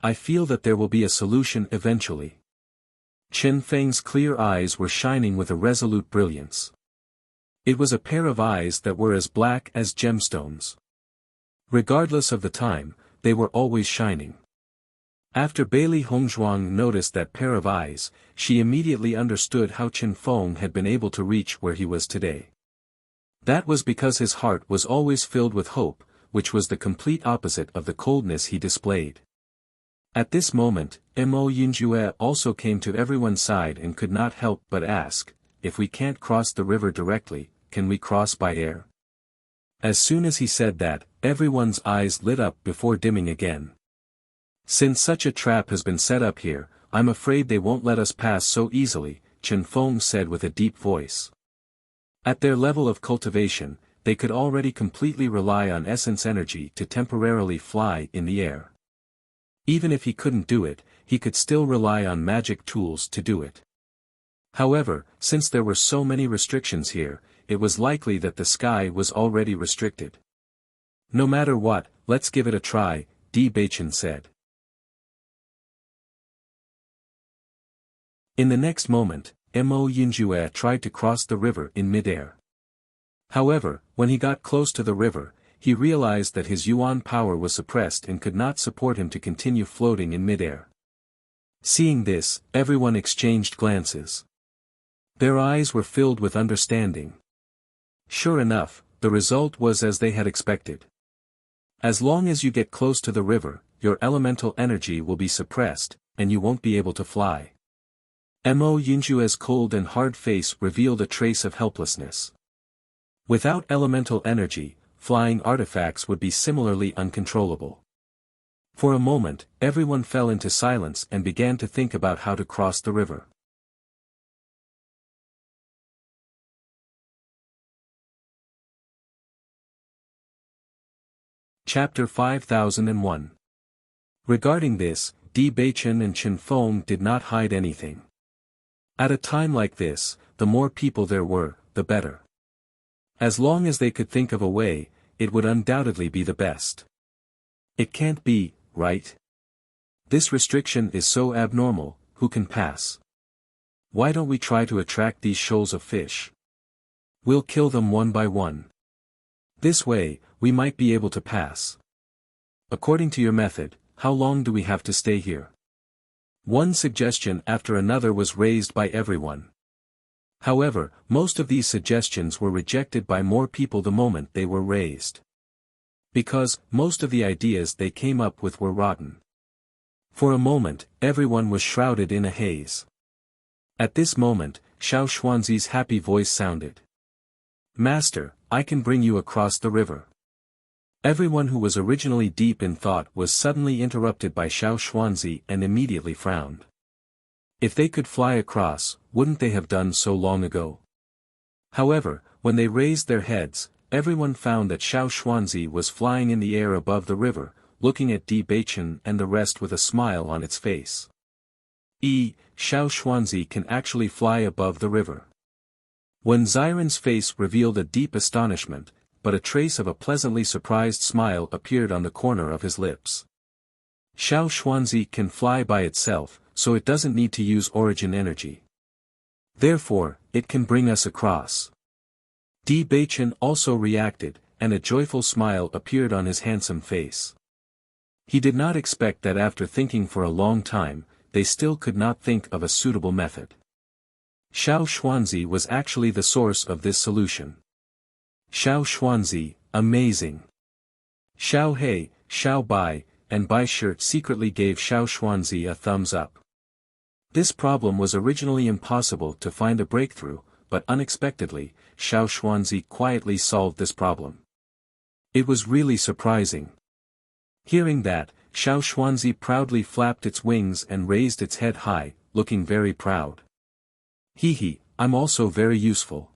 I feel that there will be a solution eventually. Chen Feng's clear eyes were shining with a resolute brilliance. It was a pair of eyes that were as black as gemstones. Regardless of the time, they were always shining. After Bailey Hongzhuang noticed that pair of eyes, she immediately understood how Chen Feng had been able to reach where he was today. That was because his heart was always filled with hope, which was the complete opposite of the coldness he displayed. At this moment, Mo Yunjue also came to everyone's side and could not help but ask, if we can't cross the river directly, can we cross by air? As soon as he said that, everyone's eyes lit up before dimming again. Since such a trap has been set up here, I'm afraid they won't let us pass so easily, Chen Feng said with a deep voice. At their level of cultivation, they could already completely rely on essence energy to temporarily fly in the air. Even if he couldn't do it, he could still rely on magic tools to do it. However, since there were so many restrictions here, it was likely that the sky was already restricted. No matter what, let's give it a try, Di Beichen said. In the next moment, Mo Yinjue tried to cross the river in midair. However, when he got close to the river, he realized that his yuan power was suppressed and could not support him to continue floating in midair. Seeing this, everyone exchanged glances. Their eyes were filled with understanding. Sure enough, the result was as they had expected. As long as you get close to the river, your elemental energy will be suppressed, and you won't be able to fly. Mo Yinjue's cold and hard face revealed a trace of helplessness. Without elemental energy, flying artifacts would be similarly uncontrollable. For a moment, everyone fell into silence and began to think about how to cross the river. Chapter 5001. Regarding this, Di Beichen and Chen Feng did not hide anything. At a time like this, the more people there were, the better. As long as they could think of a way, it would undoubtedly be the best. It can't be, right? This restriction is so abnormal, who can pass? Why don't we try to attract these shoals of fish? We'll kill them one by one. This way, we might be able to pass. According to your method, how long do we have to stay here? One suggestion after another was raised by everyone. However, most of these suggestions were rejected by more people the moment they were raised. Because, most of the ideas they came up with were rotten. For a moment, everyone was shrouded in a haze. At this moment, Xiao Xuanzi's happy voice sounded. Master, I can bring you across the river. Everyone who was originally deep in thought was suddenly interrupted by Xiao Xuanzi and immediately frowned. If they could fly across, wouldn't they have done so long ago? However, when they raised their heads, everyone found that Xiao Xuanzi was flying in the air above the river, looking at Di Beichen and the rest with a smile on its face. Xiao Xuanzi can actually fly above the river. When Xiren's face revealed a deep astonishment, but a trace of a pleasantly surprised smile appeared on the corner of his lips. Xiao Xuanzi can fly by itself, so it doesn't need to use origin energy. Therefore, it can bring us across. Di Beichen also reacted, and a joyful smile appeared on his handsome face. He did not expect that after thinking for a long time, they still could not think of a suitable method. Xiao Xuanzi was actually the source of this solution. Xiao Xuanzi, amazing. Xiao He, Xiao Bai, and Bai Shi secretly gave Xiao Xuanzi a thumbs up. This problem was originally impossible to find a breakthrough, but unexpectedly, Xiao Xuanzi quietly solved this problem. It was really surprising. Hearing that, Xiao Xuanzi proudly flapped its wings and raised its head high, looking very proud. Hee, I'm also very useful.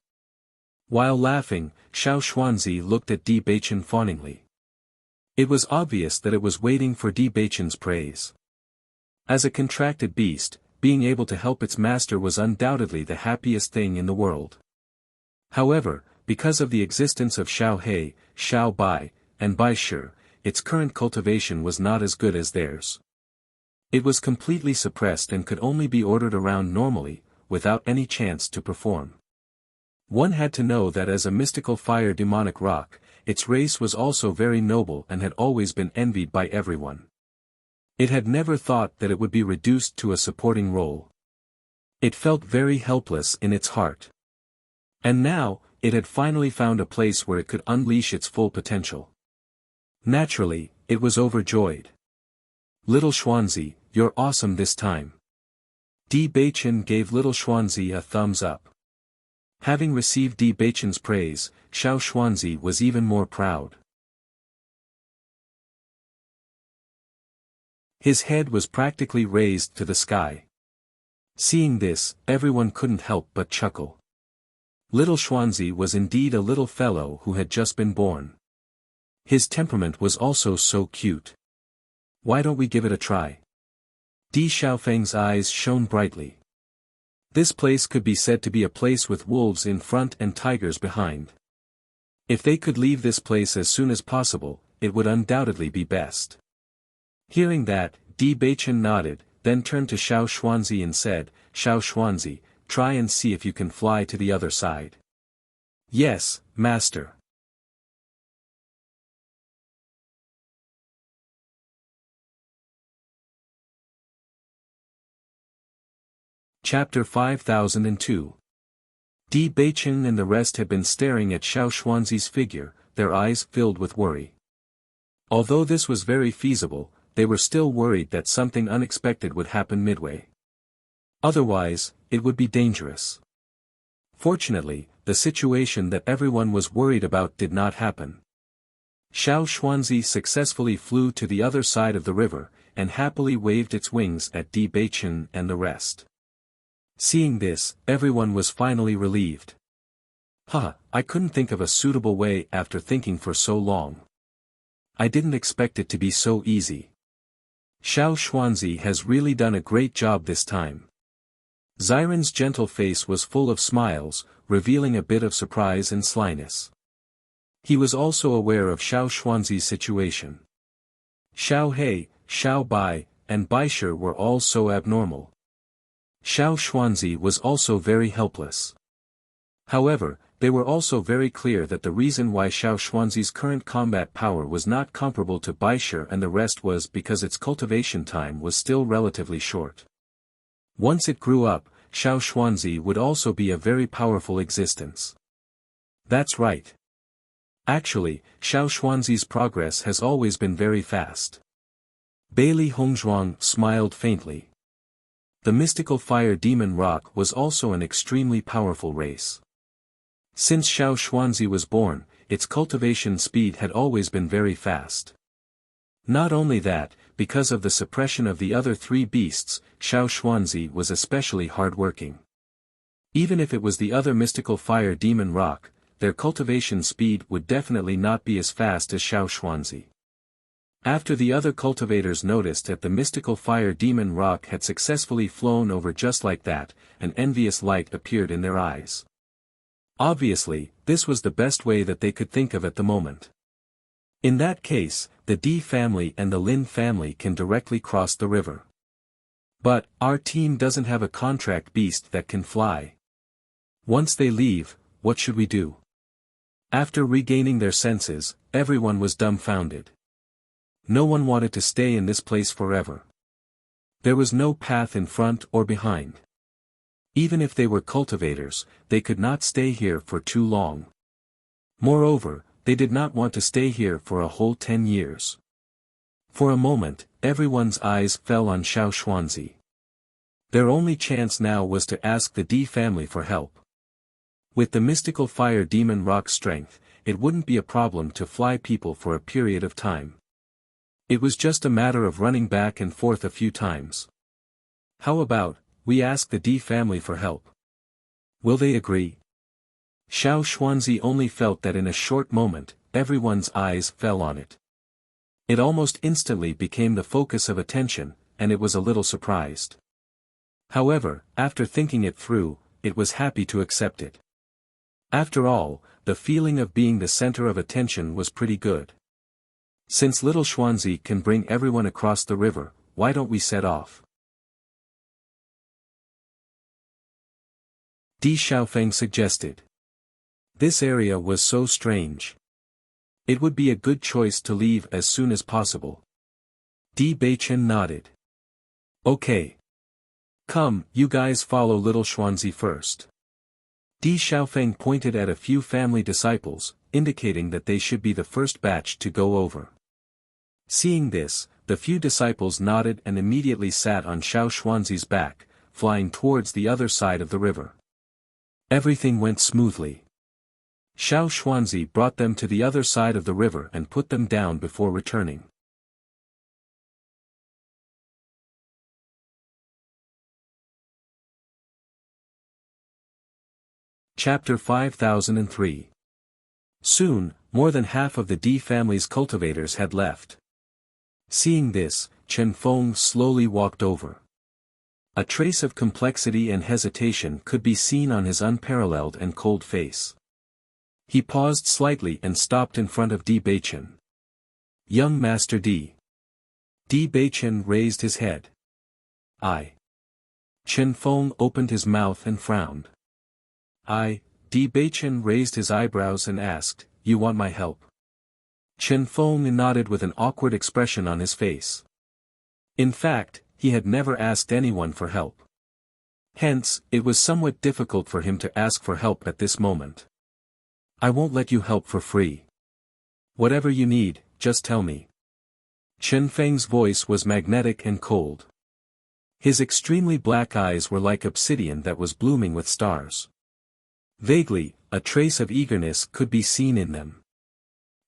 While laughing, Xiao Xuanzi looked at Di Beichen fawningly. It was obvious that it was waiting for Di Beichen's praise. As a contracted beast, being able to help its master was undoubtedly the happiest thing in the world. However, because of the existence of Xiao He, Xiao Bai, and Bai Shi, its current cultivation was not as good as theirs. It was completely suppressed and could only be ordered around normally, without any chance to perform. One had to know that as a mystical fire demonic rock, its race was also very noble and had always been envied by everyone. It had never thought that it would be reduced to a supporting role. It felt very helpless in its heart. And now, it had finally found a place where it could unleash its full potential. Naturally, it was overjoyed. Little Xuanzi, you're awesome this time. Di Beichen gave Little Xuanzi a thumbs up. Having received Di Beichen's praise, Xiao Xuanzi was even more proud. His head was practically raised to the sky. Seeing this, everyone couldn't help but chuckle. Little Xuanzi was indeed a little fellow who had just been born. His temperament was also so cute. Why don't we give it a try? Di Xiaofeng's eyes shone brightly. This place could be said to be a place with wolves in front and tigers behind. If they could leave this place as soon as possible, it would undoubtedly be best. Hearing that, Di Beichen nodded, then turned to Xiao Xuanzi and said, "Xiao Xuanzi, try and see if you can fly to the other side." "Yes, master." Chapter 5002. Di Beichen and the rest had been staring at Xiao Xuanzi's figure, their eyes filled with worry. Although this was very feasible, they were still worried that something unexpected would happen midway. Otherwise, it would be dangerous. Fortunately, the situation that everyone was worried about did not happen. Xiao Xuanzi successfully flew to the other side of the river, and happily waved its wings at Di Beichen and the rest. Seeing this, everyone was finally relieved. "Haha, I couldn't think of a suitable way after thinking for so long. I didn't expect it to be so easy. Xiao Xuanzi has really done a great job this time." Xiren's gentle face was full of smiles, revealing a bit of surprise and slyness. He was also aware of Xiao Xuanzi's situation. Xiao He, Xiao Bai, and Baisher were all so abnormal. Xiao Xuanzi was also very helpless. However, they were also very clear that the reason why Xiao Xuanzi's current combat power was not comparable to Baisher and the rest was because its cultivation time was still relatively short. Once it grew up, Xiao Xuanzi would also be a very powerful existence. That's right. Actually, Xiao Xuanzi's progress has always been very fast. Bailey Hongzhuang smiled faintly. The mystical fire demon rock was also an extremely powerful race. Since Xiao Xuanzi was born, its cultivation speed had always been very fast. Not only that, because of the suppression of the other three beasts, Xiao Xuanzi was especially hard-working. Even if it was the other mystical fire demon rock, their cultivation speed would definitely not be as fast as Xiao Xuanzi. After the other cultivators noticed that the mystical fire demon rock had successfully flown over just like that, an envious light appeared in their eyes. Obviously, this was the best way that they could think of at the moment. In that case, the Di family and the Lin family can directly cross the river. But, our team doesn't have a contract beast that can fly. Once they leave, what should we do? After regaining their senses, everyone was dumbfounded. No one wanted to stay in this place forever. There was no path in front or behind. Even if they were cultivators, they could not stay here for too long. Moreover, they did not want to stay here for a whole 10 years. For a moment, everyone's eyes fell on Xiao Xuanzi. Their only chance now was to ask the Di family for help. With the mystical fire demon rock strength, it wouldn't be a problem to fly people for a period of time. It was just a matter of running back and forth a few times. How about, we ask the Di family for help? Will they agree? Xiao Xuanzi only felt that in a short moment, everyone's eyes fell on it. It almost instantly became the focus of attention, and it was a little surprised. However, after thinking it through, it was happy to accept it. After all, the feeling of being the center of attention was pretty good. Since little Xuanzi can bring everyone across the river, why don't we set off? Di Xiaofeng suggested. This area was so strange. It would be a good choice to leave as soon as possible. Di Beichen nodded. Okay. Come, you guys follow little Xuanzi first. Di Xiaofeng pointed at a few family disciples, indicating that they should be the first batch to go over. Seeing this, the few disciples nodded and immediately sat on Xiao Xuanzi's back, flying towards the other side of the river. Everything went smoothly. Xiao Xuanzi brought them to the other side of the river and put them down before returning. Chapter 5003. Soon, more than half of the D family's cultivators had left. Seeing this, Chen Feng slowly walked over. A trace of complexity and hesitation could be seen on his unparalleled and cold face. He paused slightly and stopped in front of Di Beichen. "Young Master D." Di Beichen raised his head. "I." Chen Feng opened his mouth and frowned. "I." Di Beichen raised his eyebrows and asked, "You want my help?" Chen Feng nodded with an awkward expression on his face. In fact, he had never asked anyone for help. Hence, it was somewhat difficult for him to ask for help at this moment. "I won't let you help for free. Whatever you need, just tell me." Chen Feng's voice was magnetic and cold. His extremely black eyes were like obsidian that was blooming with stars. Vaguely, a trace of eagerness could be seen in them.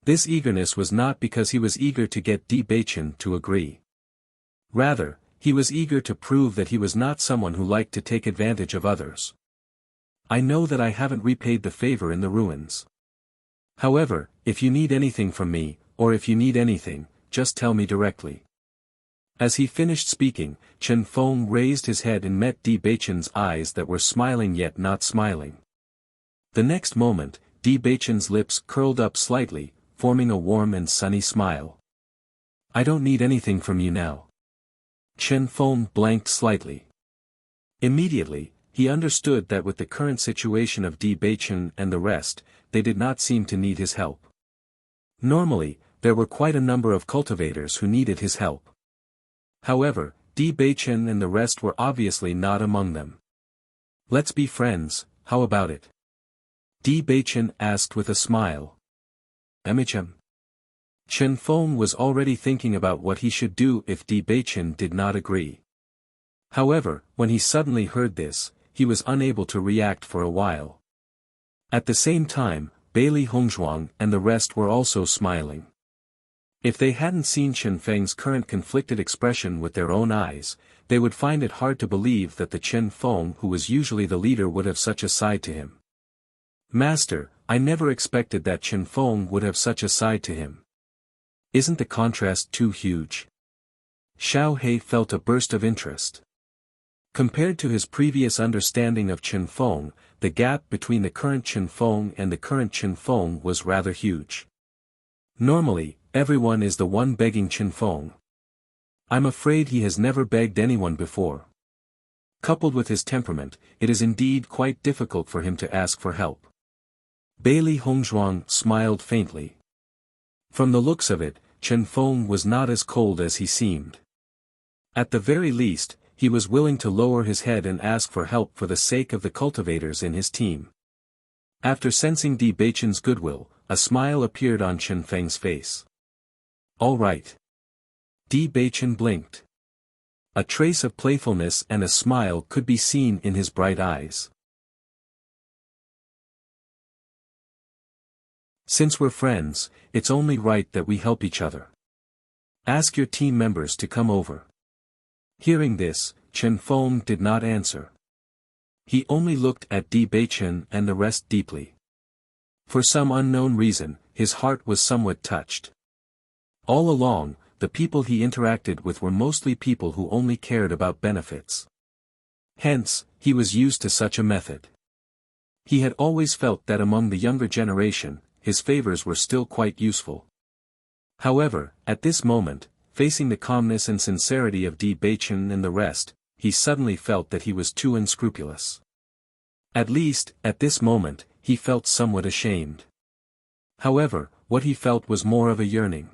This eagerness was not because he was eager to get Di Beichen to agree. Rather, he was eager to prove that he was not someone who liked to take advantage of others. "I know that I haven't repaid the favor in the ruins. However, if you need anything from me, or if you need anything, just tell me directly." As he finished speaking, Chen Feng raised his head and met Di Beichen's eyes that were smiling yet not smiling. The next moment, Di Beichen's lips curled up slightly, forming a warm and sunny smile. "I don't need anything from you now." Chen Feng blanked slightly. Immediately, he understood that with the current situation of Di Beichen and the rest, they did not seem to need his help. Normally, there were quite a number of cultivators who needed his help. However, Di Beichen and the rest were obviously not among them. "Let's be friends, how about it?" Di Beichen asked with a smile. "MHM?" Chen Feng was already thinking about what he should do if Di Beichen did not agree. However, when he suddenly heard this, he was unable to react for a while. At the same time, Bailey Hongzhuang and the rest were also smiling. If they hadn't seen Chen Feng's current conflicted expression with their own eyes, they would find it hard to believe that the Chen Feng who was usually the leader would have such a side to him. "Master, I never expected that Chen Feng would have such a side to him. Isn't the contrast too huge?" Xiao He felt a burst of interest. Compared to his previous understanding of Chen Feng, the gap between the current Chen Feng and the current Chen Feng was rather huge. Normally, everyone is the one begging Chen Feng. I'm afraid he has never begged anyone before. Coupled with his temperament, it is indeed quite difficult for him to ask for help. Bailey Hongzhuang smiled faintly. From the looks of it, Chen Feng was not as cold as he seemed. At the very least, he was willing to lower his head and ask for help for the sake of the cultivators in his team. After sensing Di Beichen's goodwill, a smile appeared on Chen Feng's face. "All right." Di Beichen blinked. A trace of playfulness and a smile could be seen in his bright eyes. "Since we're friends, it's only right that we help each other. Ask your team members to come over." Hearing this, Chen Feng did not answer. He only looked at Di Beichen and the rest deeply. For some unknown reason, his heart was somewhat touched. All along, the people he interacted with were mostly people who only cared about benefits. Hence, he was used to such a method. He had always felt that among the younger generation, his favors were still quite useful. However, at this moment, facing the calmness and sincerity of Di Beichen and the rest, he suddenly felt that he was too unscrupulous. At least, at this moment, he felt somewhat ashamed. However, what he felt was more of a yearning.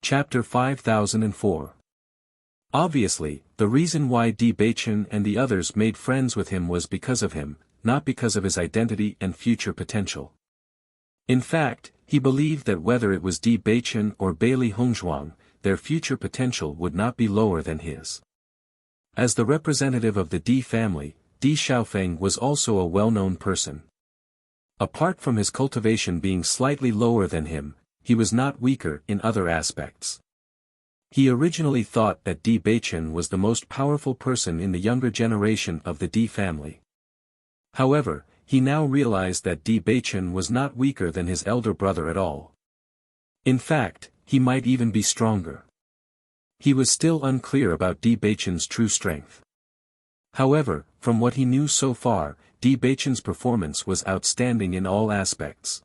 Chapter 5004. Obviously, the reason why Di Beichen and the others made friends with him was because of him, not because of his identity and future potential. In fact, he believed that whether it was Di Beichen or Bailey Hongzhuang, their future potential would not be lower than his. As the representative of the Di family, Di Xiaofeng was also a well-known person. Apart from his cultivation being slightly lower than him, he was not weaker in other aspects. He originally thought that Di Baichen was the most powerful person in the younger generation of the Di family. However, he now realized that Di Baichen was not weaker than his elder brother at all. In fact, he might even be stronger. He was still unclear about Di Baichen's true strength. However, from what he knew so far, Di Baichen's performance was outstanding in all aspects.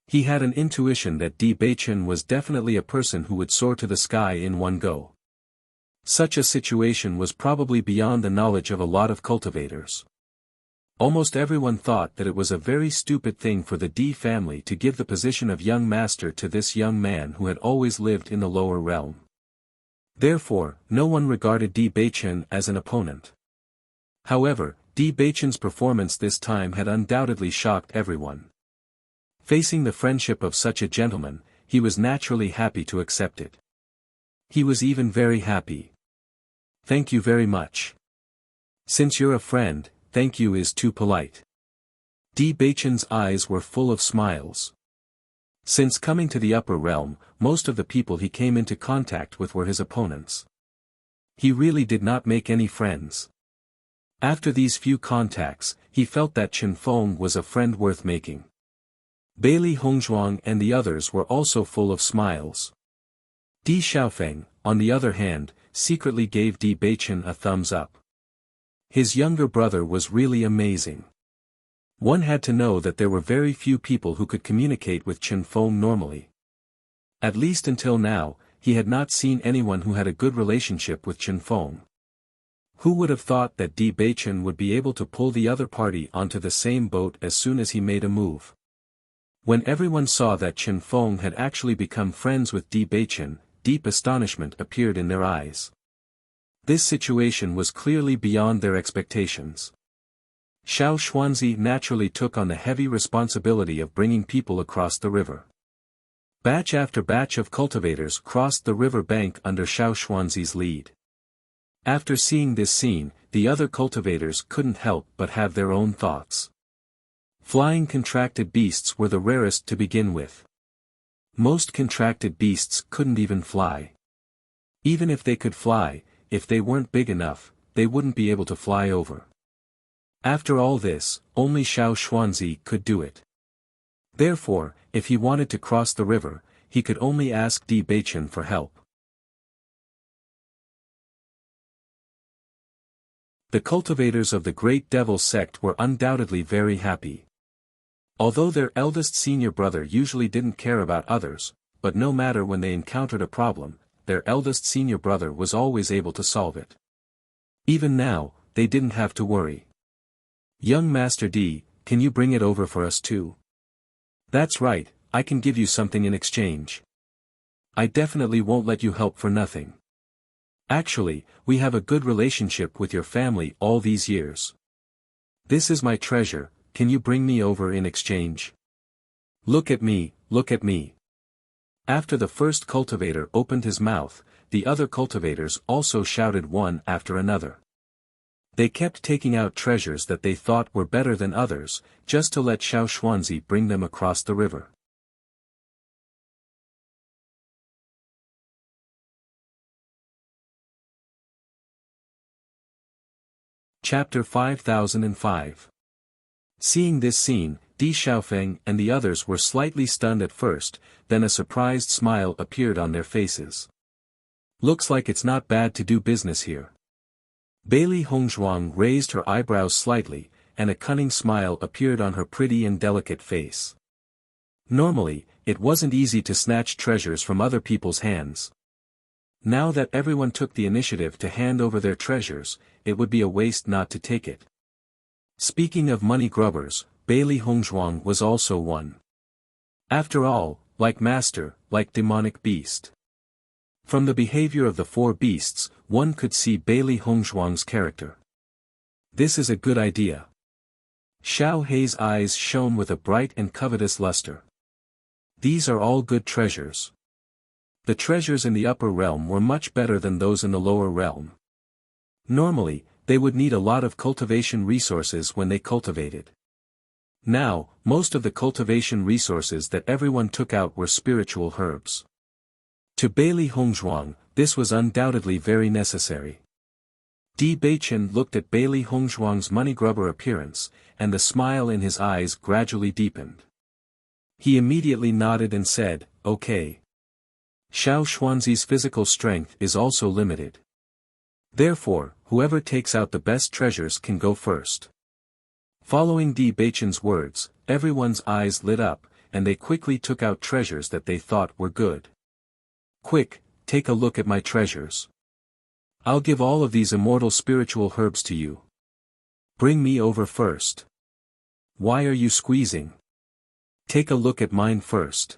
He had an intuition that Di Baichen was definitely a person who would soar to the sky in one go. Such a situation was probably beyond the knowledge of a lot of cultivators. Almost everyone thought that it was a very stupid thing for the Di family to give the position of young master to this young man who had always lived in the lower realm. Therefore, no one regarded Di Baichen as an opponent. However, Di Baichen's performance this time had undoubtedly shocked everyone. Facing the friendship of such a gentleman, he was naturally happy to accept it. He was even very happy. "Thank you very much. Since you're a friend, thank you is too polite." Di Baichen's eyes were full of smiles. Since coming to the upper realm, most of the people he came into contact with were his opponents. He really did not make any friends. After these few contacts, he felt that Chen Feng was a friend worth making. Bailey Hongzhuang and the others were also full of smiles. Di Xiaofeng, on the other hand, secretly gave Di Baichen a thumbs up. His younger brother was really amazing. One had to know that there were very few people who could communicate with Chen Feng normally. At least until now, he had not seen anyone who had a good relationship with Chen Feng. Who would have thought that Di Baichen would be able to pull the other party onto the same boat as soon as he made a move? When everyone saw that Chen Feng had actually become friends with Di Baichen, deep astonishment appeared in their eyes. This situation was clearly beyond their expectations. Xiao Xuanzi naturally took on the heavy responsibility of bringing people across the river. Batch after batch of cultivators crossed the river bank under Xiao Xuanzi's lead. After seeing this scene, the other cultivators couldn't help but have their own thoughts. Flying contracted beasts were the rarest to begin with. Most contracted beasts couldn't even fly. Even if they could fly, if they weren't big enough, they wouldn't be able to fly over. After all this, only Xiao Xuanzi could do it. Therefore, if he wanted to cross the river, he could only ask Di Baichen for help. The cultivators of the Great Devil sect were undoubtedly very happy. Although their eldest senior brother usually didn't care about others, but no matter when they encountered a problem, their eldest senior brother was always able to solve it. Even now, they didn't have to worry. "Young Master Di, can you bring it over for us too?" "That's right, I can give you something in exchange. I definitely won't let you help for nothing. Actually, we have a good relationship with your family all these years. This is my treasure, can you bring me over in exchange? Look at me, look at me." After the first cultivator opened his mouth, the other cultivators also shouted one after another. They kept taking out treasures that they thought were better than others, just to let Xiao Xuanzi bring them across the river. Chapter 5005. Seeing this scene, Di Xiaofeng and the others were slightly stunned at first, then a surprised smile appeared on their faces. "Looks like it's not bad to do business here." Bailey Hongzhuang raised her eyebrows slightly, and a cunning smile appeared on her pretty and delicate face. Normally, it wasn't easy to snatch treasures from other people's hands. Now that everyone took the initiative to hand over their treasures, it would be a waste not to take it. Speaking of money grubbers, Bailey Hongzhuang was also one. After all, like master, like demonic beast. From the behavior of the four beasts, one could see Bailey Hongzhuang's character. This is a good idea. Xiao Hei's eyes shone with a bright and covetous luster. These are all good treasures. The treasures in the upper realm were much better than those in the lower realm. Normally, they would need a lot of cultivation resources when they cultivated. Now, most of the cultivation resources that everyone took out were spiritual herbs. To Bailey Hongzhuang, this was undoubtedly very necessary. Di Beichen looked at Bailey Hongzhuang's money-grubber appearance, and the smile in his eyes gradually deepened. He immediately nodded and said, "Okay." Xiao Xuanzi's physical strength is also limited. Therefore, whoever takes out the best treasures can go first. Following Di Beichen's words, everyone's eyes lit up, and they quickly took out treasures that they thought were good. "Quick, take a look at my treasures. I'll give all of these immortal spiritual herbs to you. Bring me over first. Why are you squeezing? Take a look at mine first."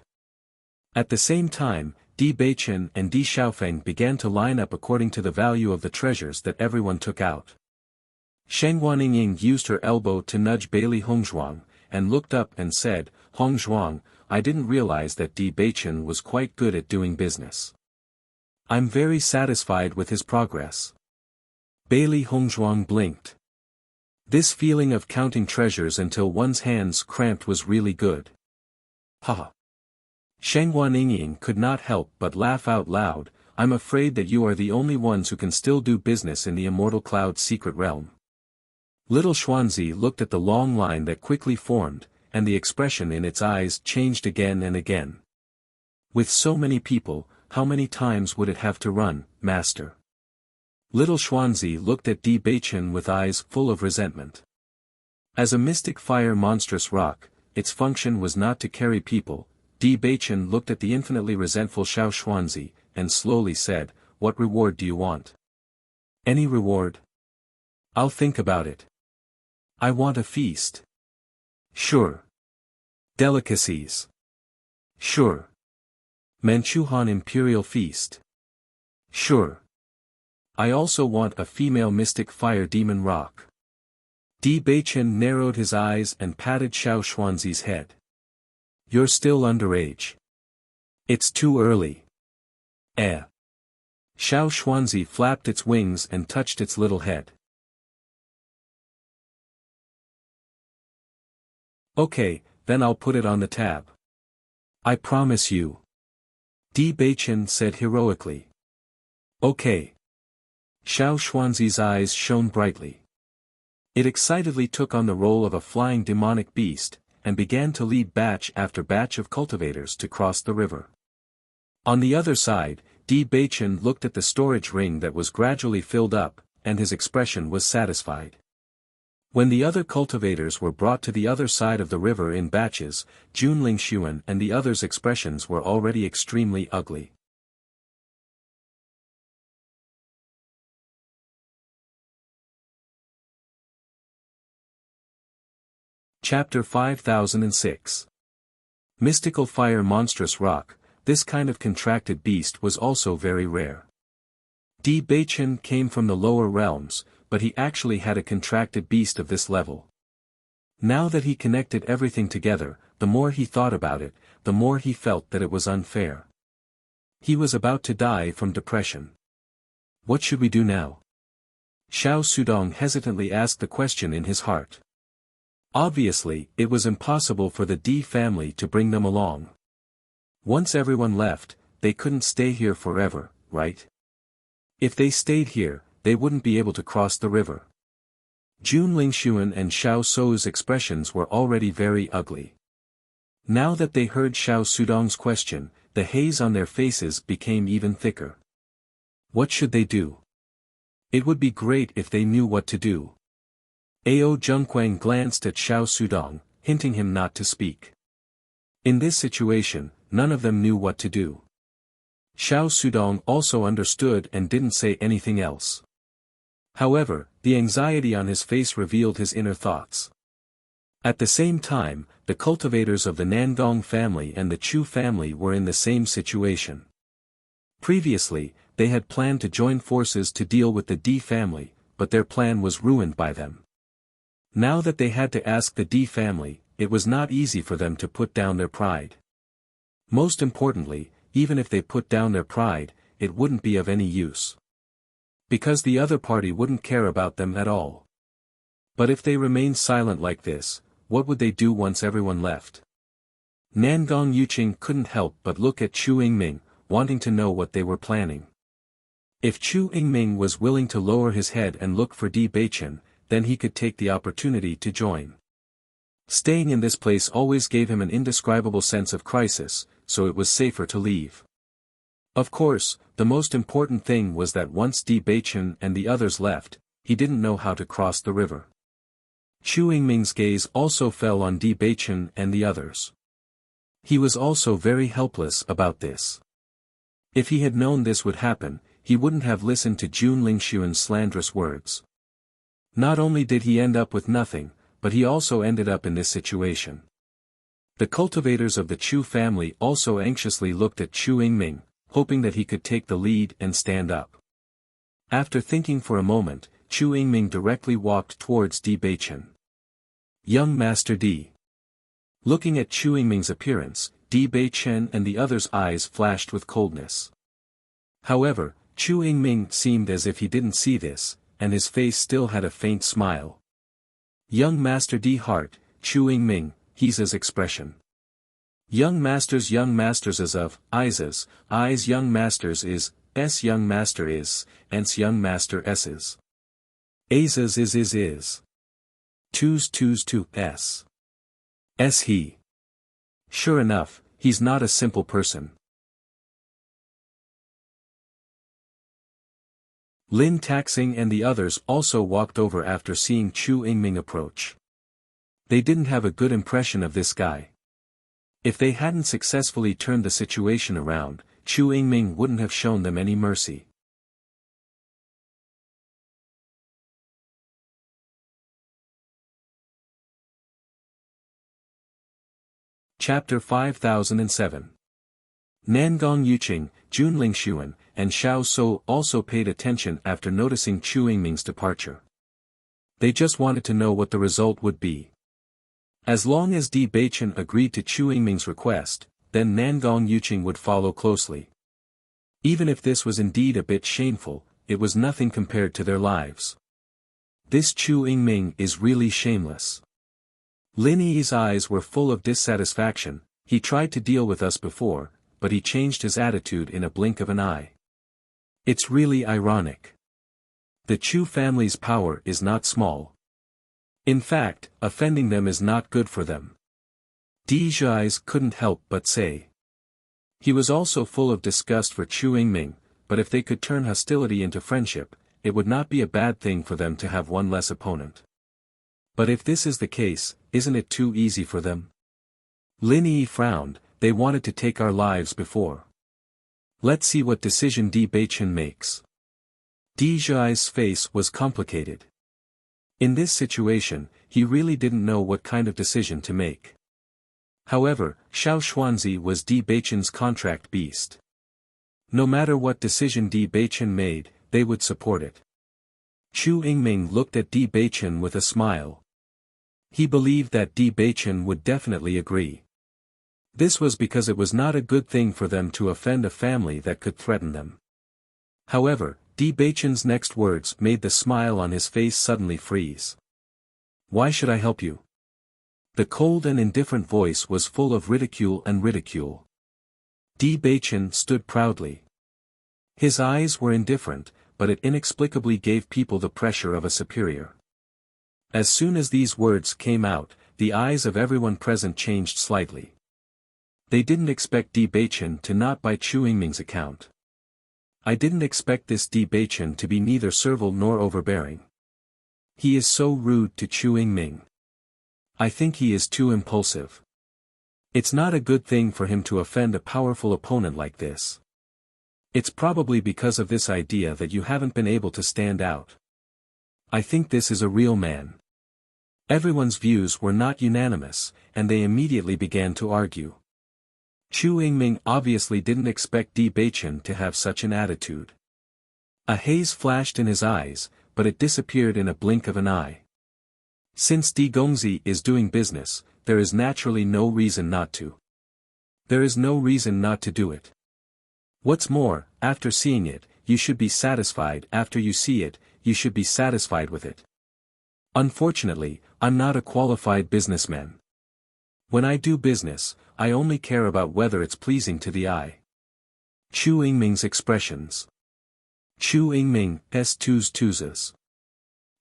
At the same time, Di Beichen and Di Xiaofeng began to line up according to the value of the treasures that everyone took out. Sheng Huanying used her elbow to nudge Bailey Hongzhuang, and looked up and said, "Hongzhuang, I didn't realize that Di Beichen was quite good at doing business. I'm very satisfied with his progress." Bailey Hongzhuang blinked. This feeling of counting treasures until one's hands cramped was really good. Haha. Sheng Huanying could not help but laugh out loud. "I'm afraid that you are the only ones who can still do business in the Immortal Cloud's secret realm." Little Xuanzi looked at the long line that quickly formed, and the expression in its eyes changed again and again. "With so many people, how many times would it have to run, master?" Little Xuanzi looked at Di Beichen with eyes full of resentment. As a mystic fire monstrous rock, its function was not to carry people. Di Beichen looked at the infinitely resentful Xiao Xuanzi, and slowly said, "What reward do you want?" "Any reward? I'll think about it. I want a feast." "Sure." "Delicacies?" "Sure." "Manchuhan Imperial Feast?" "Sure." "I also want a female mystic fire demon rock." Di Beichen narrowed his eyes and patted Xiao Xuanzi's head. "You're still underage. It's too early." "Eh." Xiao Xuanzi flapped its wings and touched its little head. "Okay, then I'll put it on the tab. I promise you." Di Beichen said heroically. "Okay." Xiao Xuanzi's eyes shone brightly. It excitedly took on the role of a flying demonic beast, and began to lead batch after batch of cultivators to cross the river. On the other side, Di Beichen looked at the storage ring that was gradually filled up, and his expression was satisfied. When the other cultivators were brought to the other side of the river in batches, Jun Lingxuan and the others' expressions were already extremely ugly. Chapter 5006. Mystical Fire Monstrous Rock. This kind of contracted beast was also very rare. Di Beichen came from the lower realms, but he actually had a contracted beast of this level. Now that he connected everything together, the more he thought about it, the more he felt that it was unfair. He was about to die from depression. What should we do now? Xiao Sudong hesitantly asked the question in his heart. Obviously, it was impossible for the Di family to bring them along. Once everyone left, they couldn't stay here forever, right? If they stayed here, they wouldn't be able to cross the river. Jun Lingxuan and Xiao Sou's expressions were already very ugly. Now that they heard Xiao Sudong's question, the haze on their faces became even thicker. What should they do? It would be great if they knew what to do. Ao Zhengquang glanced at Xiao Sudong, hinting him not to speak. In this situation, none of them knew what to do. Xiao Sudong also understood and didn't say anything else. However, the anxiety on his face revealed his inner thoughts. At the same time, the cultivators of the Nangong family and the Chu family were in the same situation. Previously, they had planned to join forces to deal with the Di family, but their plan was ruined by them. Now that they had to ask the Di family, it was not easy for them to put down their pride. Most importantly, even if they put down their pride, it wouldn't be of any use. Because the other party wouldn't care about them at all. But if they remained silent like this, what would they do once everyone left? Nangong Yuqing couldn't help but look at Chu Yingming, wanting to know what they were planning. If Chu Yingming was willing to lower his head and look for Di Beichen, then he could take the opportunity to join. Staying in this place always gave him an indescribable sense of crisis, so it was safer to leave. Of course, the most important thing was that once Di Beichen and the others left, he didn't know how to cross the river. Chu Yingming's gaze also fell on Di Beichen and the others. He was also very helpless about this. If he had known this would happen, he wouldn't have listened to Jun Lingxuan's slanderous words. Not only did he end up with nothing, but he also ended up in this situation. The cultivators of the Chu family also anxiously looked at Chu Yingming, hoping that he could take the lead and stand up. After thinking for a moment, Chu Yingming directly walked towards Di Beichen. Young Master Di. Looking at Chu Yingming's appearance, Di Beichen and the others' eyes flashed with coldness. However, Chu Yingming seemed as if he didn't see this, and his face still had a faint smile. Young Master Di Heart, Chu Yingming, he's his expression. Young masters as of, eyes young masters is, s young master is, ence young master s's. Azes is. Twos to s. S he. Sure enough, he's not a simple person. Lin Taxing and the others also walked over after seeing Chu Yingming approach. They didn't have a good impression of this guy. If they hadn't successfully turned the situation around, Chu Yingming wouldn't have shown them any mercy. Chapter 5007. Nangong Yuqing, Jun Lingxuan, and Xiao Souo also paid attention after noticing Chu Yingming's departure. They just wanted to know what the result would be. As long as Di Beichen agreed to Chu Yingming's request, then Nangong Yuqing would follow closely. Even if this was indeed a bit shameful, it was nothing compared to their lives. This Chu Yingming is really shameless. Lin Yi's eyes were full of dissatisfaction. He tried to deal with us before, but he changed his attitude in a blink of an eye. It's really ironic. The Chu family's power is not small. In fact, offending them is not good for them. Di Zhai's couldn't help but say. He was also full of disgust for Chu Yingming, but if they could turn hostility into friendship, it would not be a bad thing for them to have one less opponent. But if this is the case, isn't it too easy for them? Lin Yi frowned. They wanted to take our lives before. Let's see what decision Di Beichen makes. Di Zhai's face was complicated. In this situation, he really didn't know what kind of decision to make. However, Xiao Xuanzi was Di Beichen's contract beast. No matter what decision Di Beichen made, they would support it. Chu Yingming looked at Di Beichen with a smile. He believed that Di Beichen would definitely agree. This was because it was not a good thing for them to offend a family that could threaten them. However, Di Beichen's next words made the smile on his face suddenly freeze. Why should I help you? The cold and indifferent voice was full of ridicule and ridicule. Di Beichen stood proudly. His eyes were indifferent, but it inexplicably gave people the pressure of a superior. As soon as these words came out, the eyes of everyone present changed slightly. They didn't expect Di Beichen to not buy Chu Yingming's account. I didn't expect this Di Beichen to be neither servile nor overbearing. He is so rude to Chu Yingming. I think he is too impulsive. It's not a good thing for him to offend a powerful opponent like this. It's probably because of this idea that you haven't been able to stand out. I think this is a real man. Everyone's views were not unanimous, and they immediately began to argue. Chu Yingming obviously didn't expect Di Beichen to have such an attitude. A haze flashed in his eyes, but it disappeared in a blink of an eye. Since Di Gongzi is doing business, there is naturally no reason not to. There is no reason not to do it. What's more, after seeing it, you should be satisfied. After you see it, you should be satisfied with it. Unfortunately, I'm not a qualified businessman. When I do business, I only care about whether it's pleasing to the eye. Chu Yingming's expressions. Chu Yingming, s twos twoses.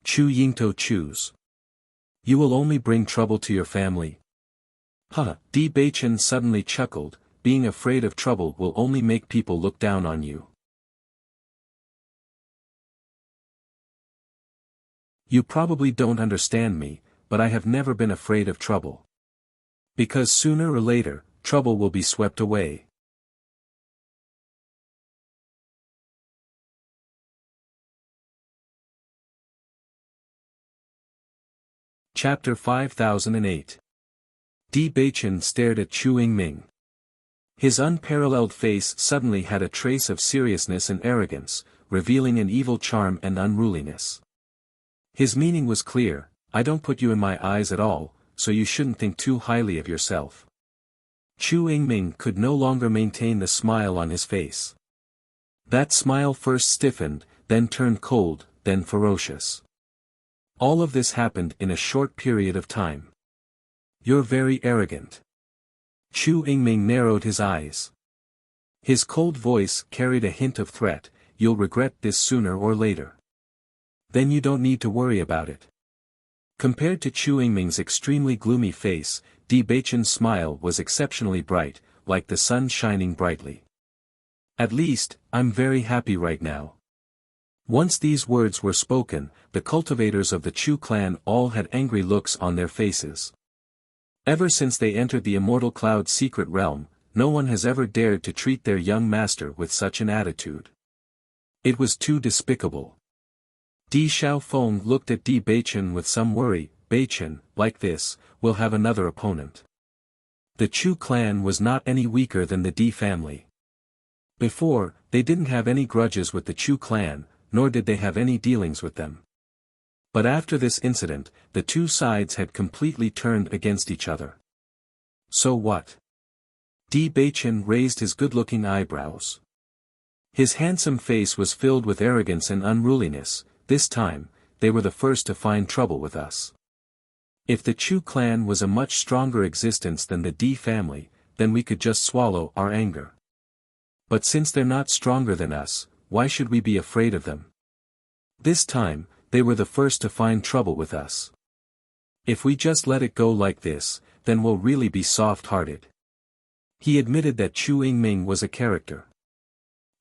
Chu Yingto choose. You will only bring trouble to your family. Huh, Di Beichen suddenly chuckled, being afraid of trouble will only make people look down on you. You probably don't understand me, but I have never been afraid of trouble. Because sooner or later, trouble will be swept away. Chapter 5008. Di Beichen stared at Chu Yingming. His unparalleled face suddenly had a trace of seriousness and arrogance, revealing an evil charm and unruliness. His meaning was clear: I don't put you in my eyes at all, so you shouldn't think too highly of yourself. Chu Yingming could no longer maintain the smile on his face. That smile first stiffened, then turned cold, then ferocious. All of this happened in a short period of time. You're very arrogant. Chu Yingming narrowed his eyes. His cold voice carried a hint of threat: you'll regret this sooner or later. Then you don't need to worry about it. Compared to Chu Yingming's extremely gloomy face, Di Beichen's smile was exceptionally bright, like the sun shining brightly. At least, I'm very happy right now. Once these words were spoken, the cultivators of the Chu clan all had angry looks on their faces. Ever since they entered the Immortal Cloud's secret realm, no one has ever dared to treat their young master with such an attitude. It was too despicable. Di Xiaofeng looked at Di Beichen with some worry. Beichen, like this, will have another opponent. The Chu clan was not any weaker than the Di family. Before, they didn't have any grudges with the Chu clan, nor did they have any dealings with them. But after this incident, the two sides had completely turned against each other. So what? Di Beichen raised his good-looking eyebrows. His handsome face was filled with arrogance and unruliness. This time, they were the first to find trouble with us. If the Chu clan was a much stronger existence than the Di family, then we could just swallow our anger. But since they're not stronger than us, why should we be afraid of them? This time, they were the first to find trouble with us. If we just let it go like this, then we'll really be soft-hearted. He admitted that Chu Yingming was a character.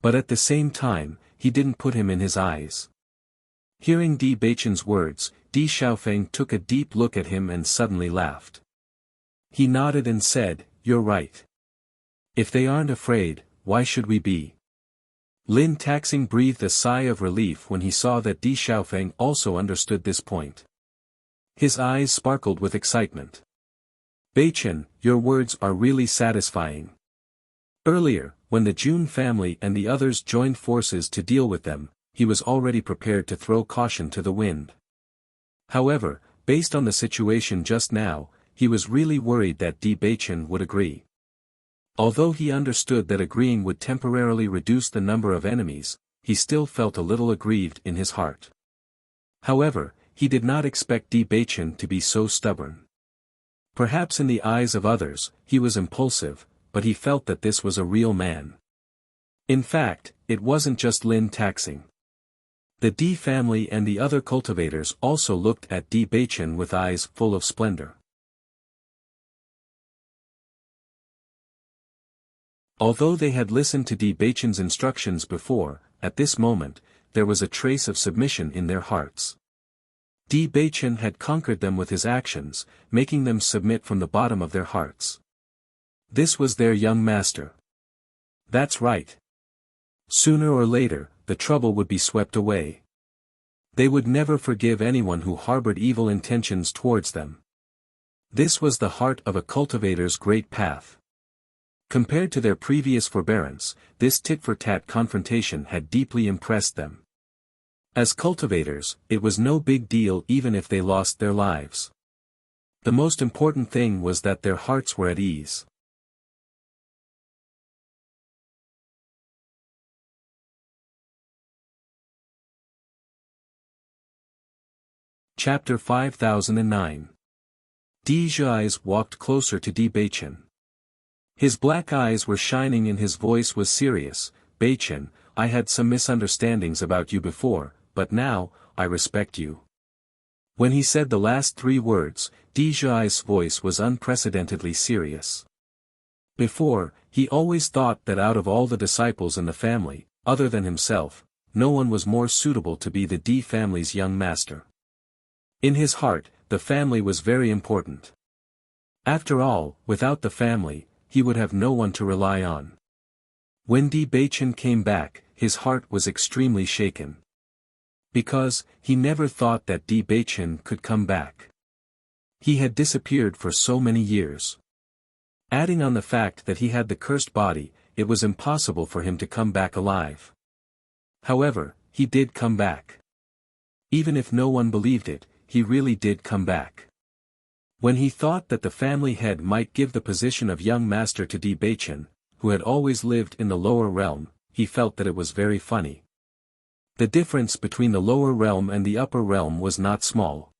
But at the same time, he didn't put him in his eyes. Hearing Di Beichen's words, Di Xiaofeng took a deep look at him and suddenly laughed. He nodded and said, "You're right. If they aren't afraid, why should we be?" Lin Taxing breathed a sigh of relief when he saw that Di Xiaofeng also understood this point. His eyes sparkled with excitement. "Beichen, your words are really satisfying." Earlier, when the Jun family and the others joined forces to deal with them, he was already prepared to throw caution to the wind. However, based on the situation just now, he was really worried that Di Beichen would agree. Although he understood that agreeing would temporarily reduce the number of enemies, he still felt a little aggrieved in his heart. However, he did not expect Di Beichen to be so stubborn. Perhaps in the eyes of others, he was impulsive, but he felt that this was a real man. In fact, it wasn't just Lin Taxing. The Di family and the other cultivators also looked at Di Beichen with eyes full of splendor. Although they had listened to Di Beichen's instructions before, at this moment, there was a trace of submission in their hearts. Di Beichen had conquered them with his actions, making them submit from the bottom of their hearts. This was their young master. That's right. Sooner or later, the trouble would be swept away. They would never forgive anyone who harbored evil intentions towards them. This was the heart of a cultivator's great path. Compared to their previous forbearance, this tit-for-tat confrontation had deeply impressed them. As cultivators, it was no big deal even if they lost their lives. The most important thing was that their hearts were at ease. Chapter 5009. Di Zhais walked closer to Di Beichen. His black eyes were shining and his voice was serious. Beichen, I had some misunderstandings about you before, but now, I respect you. When he said the last three words, Di Zhais' voice was unprecedentedly serious. Before, he always thought that out of all the disciples in the family, other than himself, no one was more suitable to be the Di family's young master. In his heart, the family was very important. After all, without the family, he would have no one to rely on. When Di Beichen came back, his heart was extremely shaken. Because, he never thought that Di Beichen could come back. He had disappeared for so many years. Adding on the fact that he had the cursed body, it was impossible for him to come back alive. However, he did come back. Even if no one believed it, he really did come back. When he thought that the family head might give the position of young master to Di Beichen, who had always lived in the lower realm, he felt that it was very funny. The difference between the lower realm and the upper realm was not small.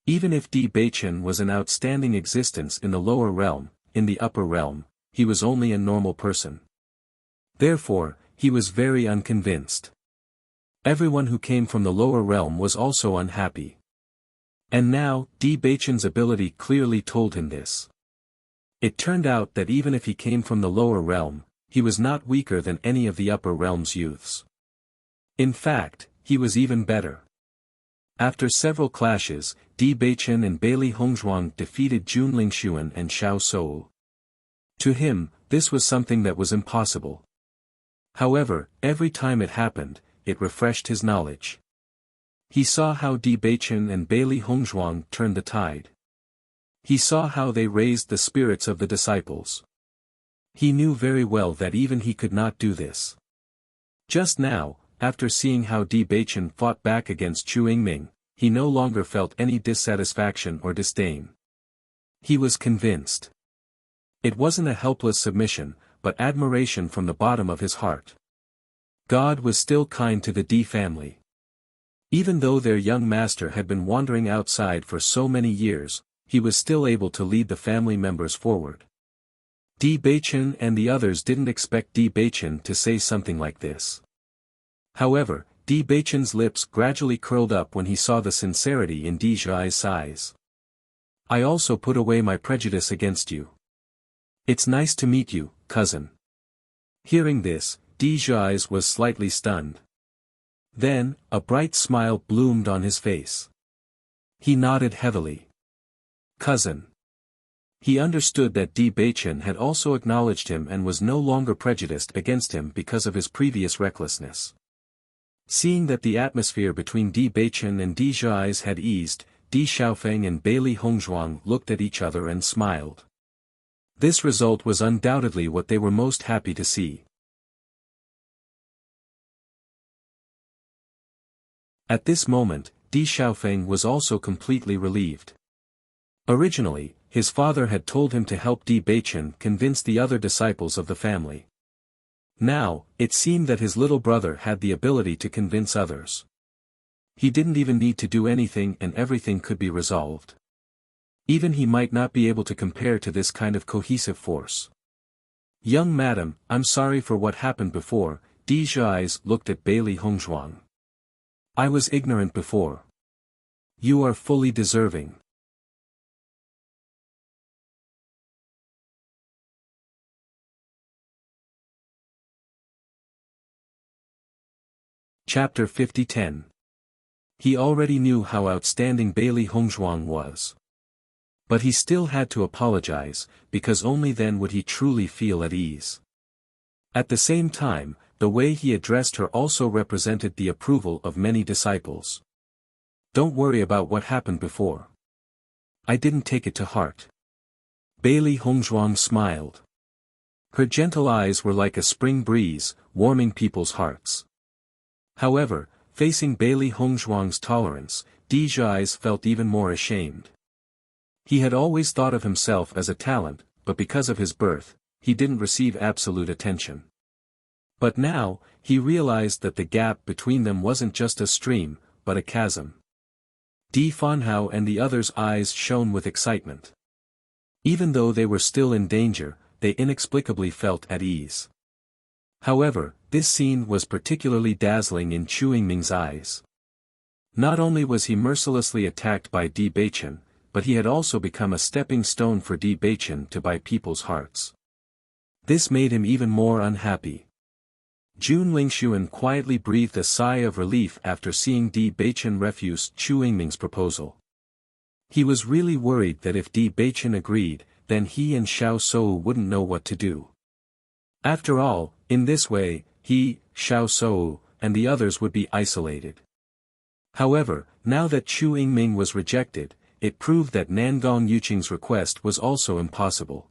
Even if Di Beichen was an outstanding existence in the lower realm, in the upper realm, he was only a normal person. Therefore, he was very unconvinced. Everyone who came from the lower realm was also unhappy. And now, Di Beichen's ability clearly told him this. It turned out that even if he came from the lower realm, he was not weaker than any of the upper realm's youths. In fact, he was even better. After several clashes, Di Beichen and Bailey Hongzhuang defeated Jun Lingxuan and Xiao Soul. To him, this was something that was impossible. However, every time it happened, it refreshed his knowledge. He saw how Di Beichen and Bailey Hongzhuang turned the tide. He saw how they raised the spirits of the disciples. He knew very well that even he could not do this. Just now, after seeing how Di Beichen fought back against Chu Yingming, he no longer felt any dissatisfaction or disdain. He was convinced. It wasn't a helpless submission, but admiration from the bottom of his heart. God was still kind to the Di family. Even though their young master had been wandering outside for so many years, he was still able to lead the family members forward. Di Beichen and the others didn't expect Di Beichen to say something like this. However, Di Beichen's lips gradually curled up when he saw the sincerity in Di Zhai's eyes. I also put away my prejudice against you. It's nice to meet you, cousin. Hearing this, Di Zhai was slightly stunned. Then, a bright smile bloomed on his face. He nodded heavily. Cousin. He understood that Di Beichen had also acknowledged him and was no longer prejudiced against him because of his previous recklessness. Seeing that the atmosphere between Di Beichen and Di Zhai had eased, Di Xiaofeng and Bailey Hongzhuang looked at each other and smiled. This result was undoubtedly what they were most happy to see. At this moment, Di Xiaofeng was also completely relieved. Originally, his father had told him to help Di Beichen convince the other disciples of the family. Now, it seemed that his little brother had the ability to convince others. He didn't even need to do anything and everything could be resolved. Even he might not be able to compare to this kind of cohesive force. Young madam, I'm sorry for what happened before. Di Zhai looked at Bailey Hongzhuang. I was ignorant before. You are fully deserving. Chapter 50-10. He already knew how outstanding Bailey Hongzhuang was. But he still had to apologize, because only then would he truly feel at ease. At the same time, the way he addressed her also represented the approval of many disciples. Don't worry about what happened before. I didn't take it to heart. Bailey Hongzhuang smiled. Her gentle eyes were like a spring breeze, warming people's hearts. However, facing Bailey Hongzhuang's tolerance, Di Zhai felt even more ashamed. He had always thought of himself as a talent, but because of his birth, he didn't receive absolute attention. But now, he realized that the gap between them wasn't just a stream, but a chasm. Di Fanhao and the others' eyes shone with excitement. Even though they were still in danger, they inexplicably felt at ease. However, this scene was particularly dazzling in Chu Yingming's eyes. Not only was he mercilessly attacked by Di Beichen, but he had also become a stepping stone for Di Beichen to buy people's hearts. This made him even more unhappy. Jun Lingxuan quietly breathed a sigh of relief after seeing Di Beichen refuse Chu Yingming's proposal. He was really worried that if Di Beichen agreed, then he and Xiao Shou wouldn't know what to do. After all, in this way, he, Xiao Shou, and the others would be isolated. However, now that Chu Yingming was rejected, it proved that Nangong Yuqing's request was also impossible.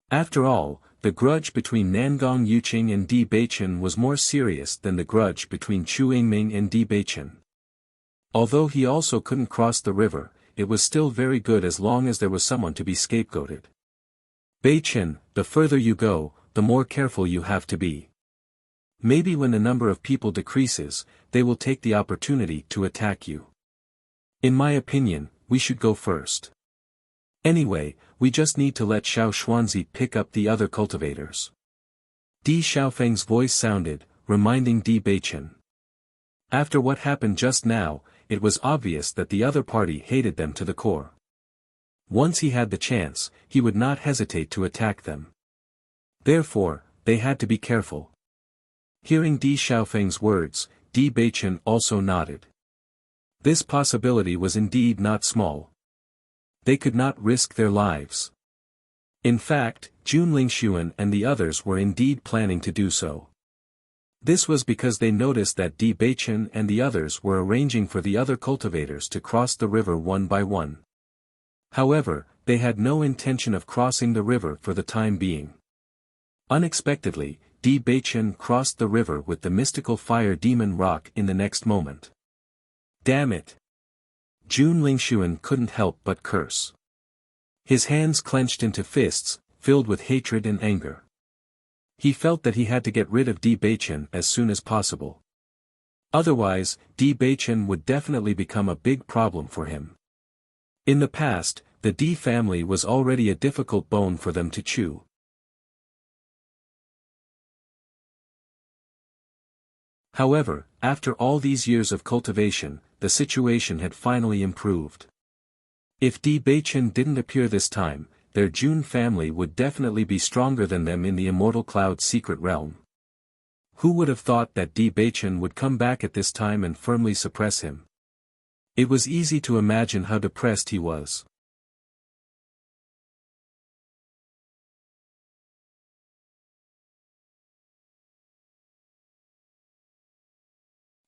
After all, the grudge between Nangong Yuqing and Di Beichen was more serious than the grudge between Chu Yingming and Di Beichen. Although he also couldn't cross the river, it was still very good as long as there was someone to be scapegoated. Beichen, the further you go, the more careful you have to be. Maybe when the number of people decreases, they will take the opportunity to attack you. In my opinion, we should go first. Anyway, we just need to let Xiao Xuanzi pick up the other cultivators. Di Xiaofeng's voice sounded, reminding Di Beichen. After what happened just now, it was obvious that the other party hated them to the core. Once he had the chance, he would not hesitate to attack them. Therefore, they had to be careful. Hearing Di Xiaofeng's words, Di Beichen also nodded. This possibility was indeed not small. They could not risk their lives. In fact, Jun Lingxuan and the others were indeed planning to do so. This was because they noticed that Di Beichen and the others were arranging for the other cultivators to cross the river one by one. However, they had no intention of crossing the river for the time being. Unexpectedly, Di Beichen crossed the river with the mystical fire demon rock in the next moment. Damn it! Jun Lingxuan couldn't help but curse. His hands clenched into fists, filled with hatred and anger. He felt that he had to get rid of Di Beichen as soon as possible. Otherwise, Di Beichen would definitely become a big problem for him. In the past, the Di family was already a difficult bone for them to chew. However, after all these years of cultivation, the situation had finally improved. If Di Beichen didn't appear this time, their Jun family would definitely be stronger than them in the Immortal Cloud's secret realm. Who would have thought that Di Beichen would come back at this time and firmly suppress him? It was easy to imagine how depressed he was.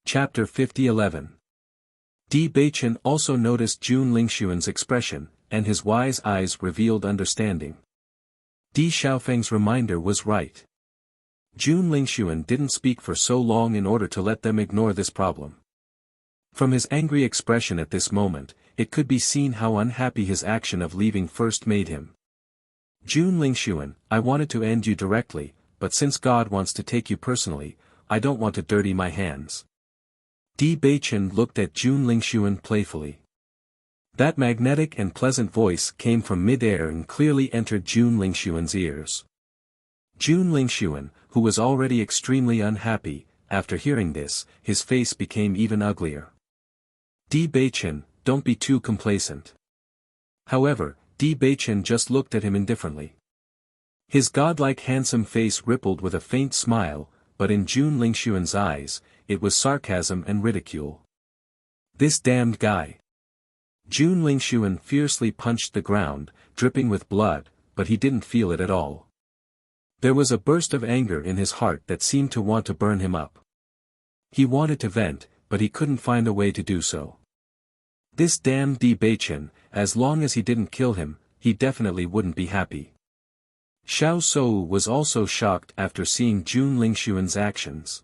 Chapter 50:11. Di Beichen also noticed Jun Lingxuan's expression, and his wise eyes revealed understanding. Di Xiaofeng's reminder was right. Jun Lingxuan didn't speak for so long in order to let them ignore this problem. From his angry expression at this moment, it could be seen how unhappy his action of leaving first made him. Jun Lingxuan, I wanted to end you directly, but since God wants to take you personally, I don't want to dirty my hands. Di Beichen looked at Jun Lingxuan playfully. That magnetic and pleasant voice came from mid-air and clearly entered Jun Lingxuan's ears. Jun Lingxuan, who was already extremely unhappy, after hearing this, his face became even uglier. Di Beichen, don't be too complacent. However, Di Beichen just looked at him indifferently. His godlike handsome face rippled with a faint smile, but in Jun Lingxuan's eyes, it was sarcasm and ridicule. This damned guy. Jun Lingxuan fiercely punched the ground, dripping with blood, but he didn't feel it at all. There was a burst of anger in his heart that seemed to want to burn him up. He wanted to vent, but he couldn't find a way to do so. This damned Di Beichen, as long as he didn't kill him, he definitely wouldn't be happy. Xiao Shou was also shocked after seeing Jun Lingxuan's actions.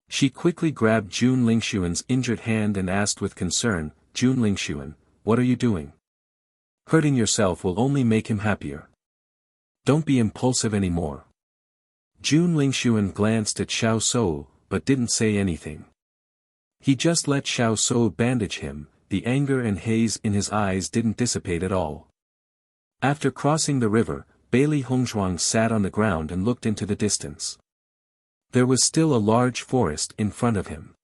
She quickly grabbed Jun Lingxuan's injured hand and asked with concern, Jun Lingxuan, what are you doing? Hurting yourself will only make him happier. Don't be impulsive anymore. Jun Lingxuan glanced at Xiao Shou, but didn't say anything. He just let Xiao Shou bandage him, the anger and haze in his eyes didn't dissipate at all. After crossing the river, Bailey Hongzhuang sat on the ground and looked into the distance. There was still a large forest in front of him.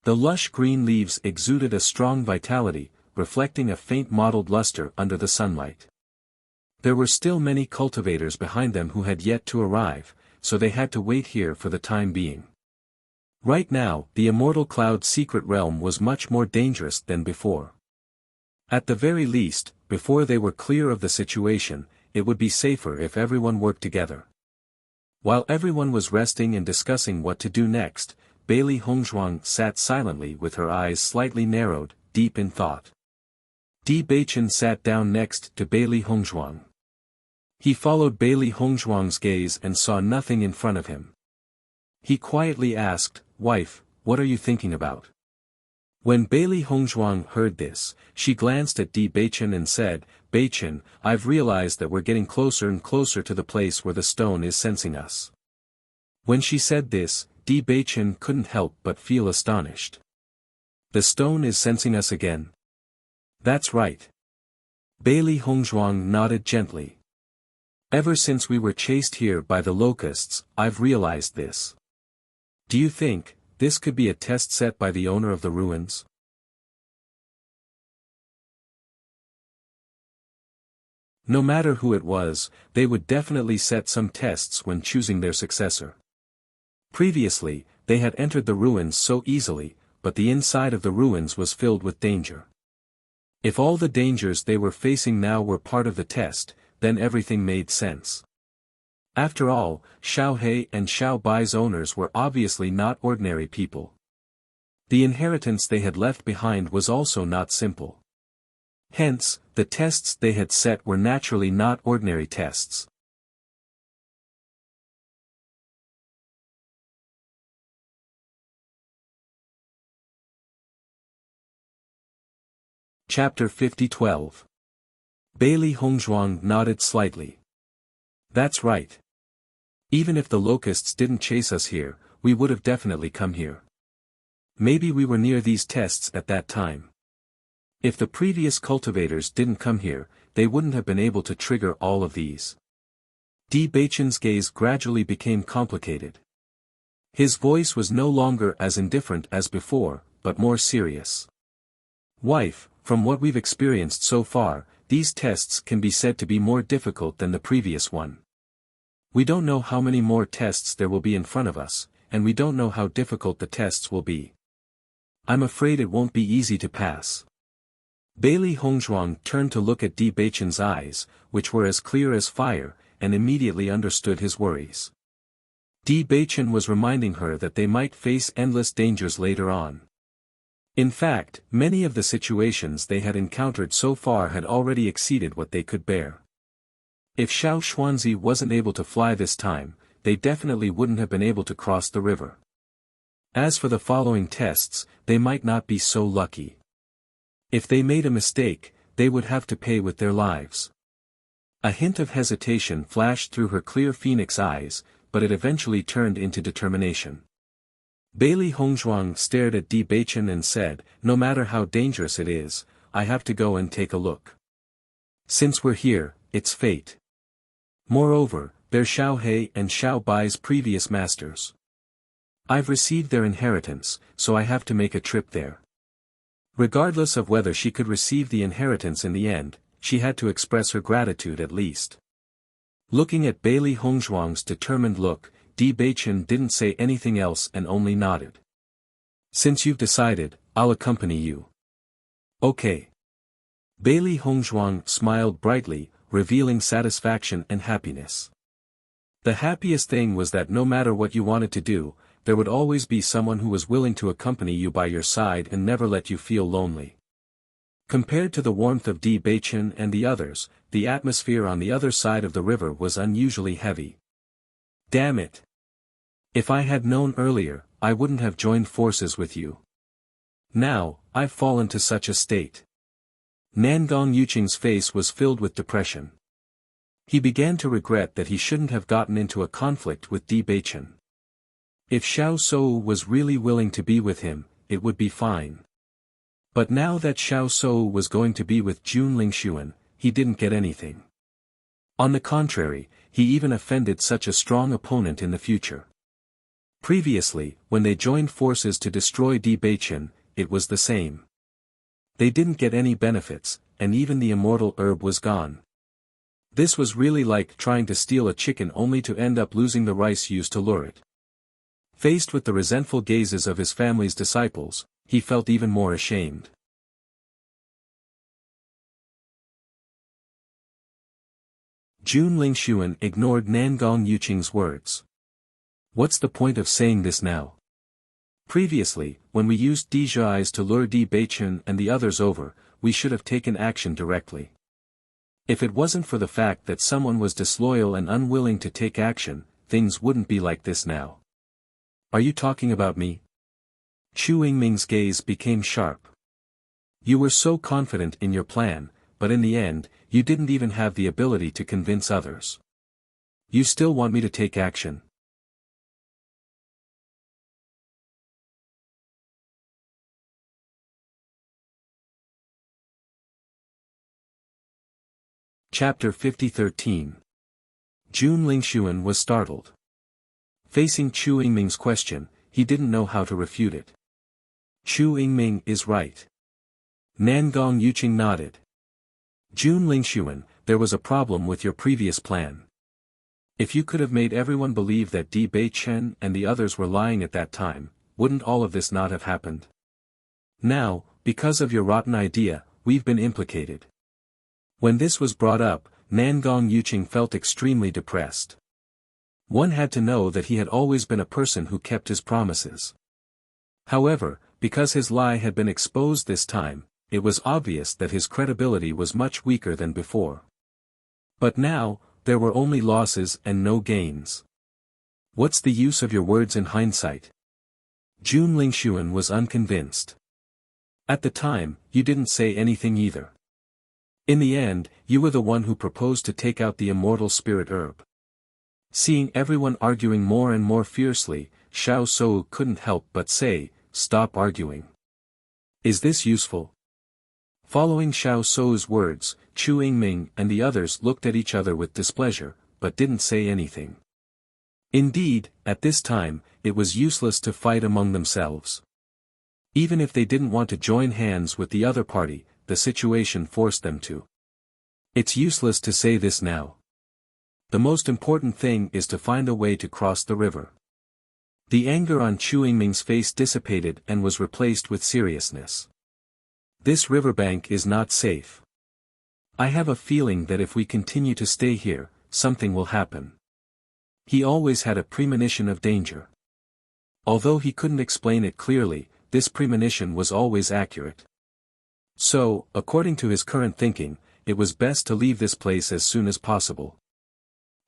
The lush green leaves exuded a strong vitality, reflecting a faint mottled luster under the sunlight. There were still many cultivators behind them who had yet to arrive, so they had to wait here for the time being. Right now, the Immortal Cloud's secret realm was much more dangerous than before. At the very least, before they were clear of the situation, it would be safer if everyone worked together. While everyone was resting and discussing what to do next, Bailey Hongzhuang sat silently with her eyes slightly narrowed, deep in thought. Di Beichen sat down next to Bailey Hongzhuang. He followed Bailey Hongzhuang's gaze and saw nothing in front of him. He quietly asked, "Wife, what are you thinking about?" When Bailey Hongzhuang heard this, she glanced at Di Beichen and said, "Beichen, I've realized that we're getting closer and closer to the place where the stone is sensing us." When she said this, Di Beichen couldn't help but feel astonished. "The stone is sensing us again?" "That's right." Bailey Hongzhuang nodded gently. "Ever since we were chased here by the locusts, I've realized this. Do you think this could be a test set by the owner of the ruins?" No matter who it was, they would definitely set some tests when choosing their successor. Previously, they had entered the ruins so easily, but the inside of the ruins was filled with danger. If all the dangers they were facing now were part of the test, then everything made sense. After all, Xiao He and Xiao Bai's owners were obviously not ordinary people. The inheritance they had left behind was also not simple. Hence, the tests they had set were naturally not ordinary tests. Chapter 50-12. Bailey Hongzhuang nodded slightly. "That's right. Even if the locusts didn't chase us here, we would have definitely come here. Maybe we were near these tests at that time. If the previous cultivators didn't come here, they wouldn't have been able to trigger all of these." Di Beichen's gaze gradually became complicated. His voice was no longer as indifferent as before, but more serious. "Wife, from what we've experienced so far, these tests can be said to be more difficult than the previous one. We don't know how many more tests there will be in front of us, and we don't know how difficult the tests will be. I'm afraid it won't be easy to pass." Bailey Hongzhuang turned to look at Di Beichen's eyes, which were as clear as fire, and immediately understood his worries. Di Beichen was reminding her that they might face endless dangers later on. In fact, many of the situations they had encountered so far had already exceeded what they could bear. If Xiao Xuanzi wasn't able to fly this time, they definitely wouldn't have been able to cross the river. As for the following tests, they might not be so lucky. If they made a mistake, they would have to pay with their lives. A hint of hesitation flashed through her clear phoenix eyes, but it eventually turned into determination. Bailey Hongzhuang stared at Di Beichen and said, "No matter how dangerous it is, I have to go and take a look. Since we're here, it's fate. Moreover, they're Xiao He and Xiao Bai's previous masters. I've received their inheritance, so I have to make a trip there." Regardless of whether she could receive the inheritance in the end, she had to express her gratitude at least. Looking at Bailey Hongzhuang's determined look, Di Beichen didn't say anything else and only nodded. "Since you've decided, I'll accompany you." "Okay." Bailey Hongzhuang smiled brightly, revealing satisfaction and happiness. The happiest thing was that no matter what you wanted to do, there would always be someone who was willing to accompany you by your side and never let you feel lonely. Compared to the warmth of Di Beichen and the others, the atmosphere on the other side of the river was unusually heavy. "Damn it! If I had known earlier, I wouldn't have joined forces with you. Now, I've fallen to such a state." Nangong Yuqing's face was filled with depression. He began to regret that he shouldn't have gotten into a conflict with Di Beichen. If Xiao Shou was really willing to be with him, it would be fine. But now that Xiao Shou was going to be with Jun Lingxuan, he didn't get anything. On the contrary, he even offended such a strong opponent in the future. Previously, when they joined forces to destroy Di Beichen, it was the same. They didn't get any benefits, and even the immortal herb was gone. This was really like trying to steal a chicken only to end up losing the rice used to lure it. Faced with the resentful gazes of his family's disciples, he felt even more ashamed. Jun Lingxuan ignored Nangong Yuqing's words. What's the point of saying this now? Previously, when we used Di Zhai's to lure Di Beichen and the others over, we should have taken action directly. If it wasn't for the fact that someone was disloyal and unwilling to take action, things wouldn't be like this now. Are you talking about me? Chu Yingming's gaze became sharp. You were so confident in your plan, but in the end, you didn't even have the ability to convince others. You still want me to take action? Chapter 50-13. Jun Lingxuan was startled. Facing Chu Yingming's question, he didn't know how to refute it. Chu Yingming is right. Nangong Yuqing nodded. Jun Lingxuan, there was a problem with your previous plan. If you could have made everyone believe that Di Beichen and the others were lying at that time, wouldn't all of this not have happened? Now, because of your rotten idea, we've been implicated. When this was brought up, Nangong Yuqing felt extremely depressed. One had to know that he had always been a person who kept his promises. However, because his lie had been exposed this time, it was obvious that his credibility was much weaker than before. But now, there were only losses and no gains. What's the use of your words in hindsight? Jun Lingxuan was unconvinced. At the time, you didn't say anything either. In the end, you were the one who proposed to take out the immortal spirit herb. Seeing everyone arguing more and more fiercely, Xiao Shou couldn't help but say, "Stop arguing." Is this useful? Following Xiao Shou's words, Chu Yingming and the others looked at each other with displeasure, but didn't say anything. Indeed, at this time, it was useless to fight among themselves. Even if they didn't want to join hands with the other party, the situation forced them to. It's useless to say this now. The most important thing is to find a way to cross the river. The anger on Chu Yingming's face dissipated and was replaced with seriousness. This riverbank is not safe. I have a feeling that if we continue to stay here, something will happen. He always had a premonition of danger. Although he couldn't explain it clearly, this premonition was always accurate. So, according to his current thinking, it was best to leave this place as soon as possible.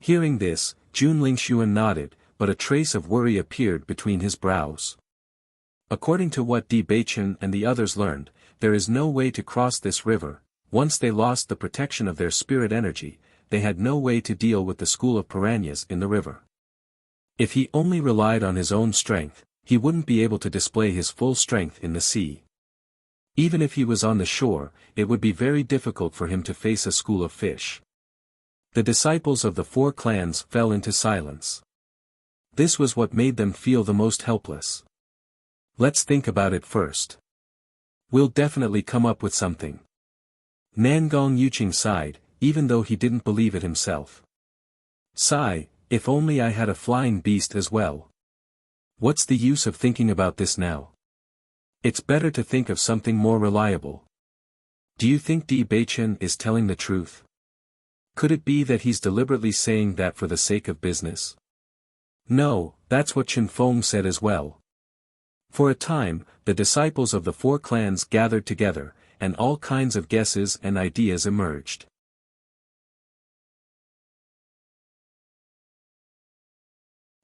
Hearing this, Jun Lingxuan nodded, but a trace of worry appeared between his brows. According to what Di Beichen and the others learned, there is no way to cross this river. Once they lost the protection of their spirit energy, they had no way to deal with the school of piranhas in the river. If he only relied on his own strength, he wouldn't be able to display his full strength in the sea. Even if he was on the shore, it would be very difficult for him to face a school of fish. The disciples of the four clans fell into silence. This was what made them feel the most helpless. Let's think about it first. We'll definitely come up with something. Nangong Yuqing sighed, even though he didn't believe it himself. Sigh, if only I had a flying beast as well. What's the use of thinking about this now? It's better to think of something more reliable. Do you think Di Beichen is telling the truth? Could it be that he's deliberately saying that for the sake of business? No, that's what Chen Feng said as well. For a time, the disciples of the four clans gathered together, and all kinds of guesses and ideas emerged.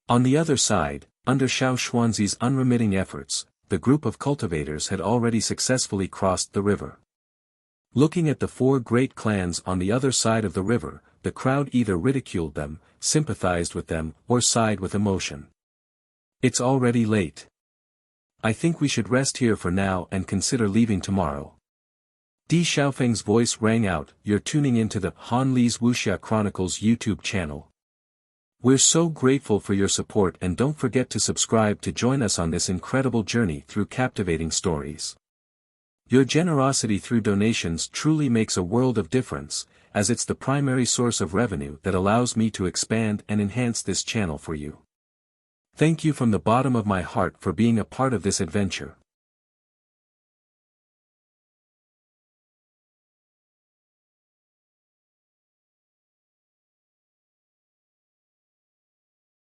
On the other side, under Xiao Xuanzi's unremitting efforts, the group of cultivators had already successfully crossed the river. Looking at the four great clans on the other side of the river, the crowd either ridiculed them, sympathized with them, or sighed with emotion. It's already late. I think we should rest here for now and consider leaving tomorrow. Di Xiaofeng's voice rang out, "You're tuning into the Han Li's Wuxia Chronicles YouTube channel. We're so grateful for your support, and don't forget to subscribe to join us on this incredible journey through captivating stories. Your generosity through donations truly makes a world of difference, as it's the primary source of revenue that allows me to expand and enhance this channel for you. Thank you from the bottom of my heart for being a part of this adventure."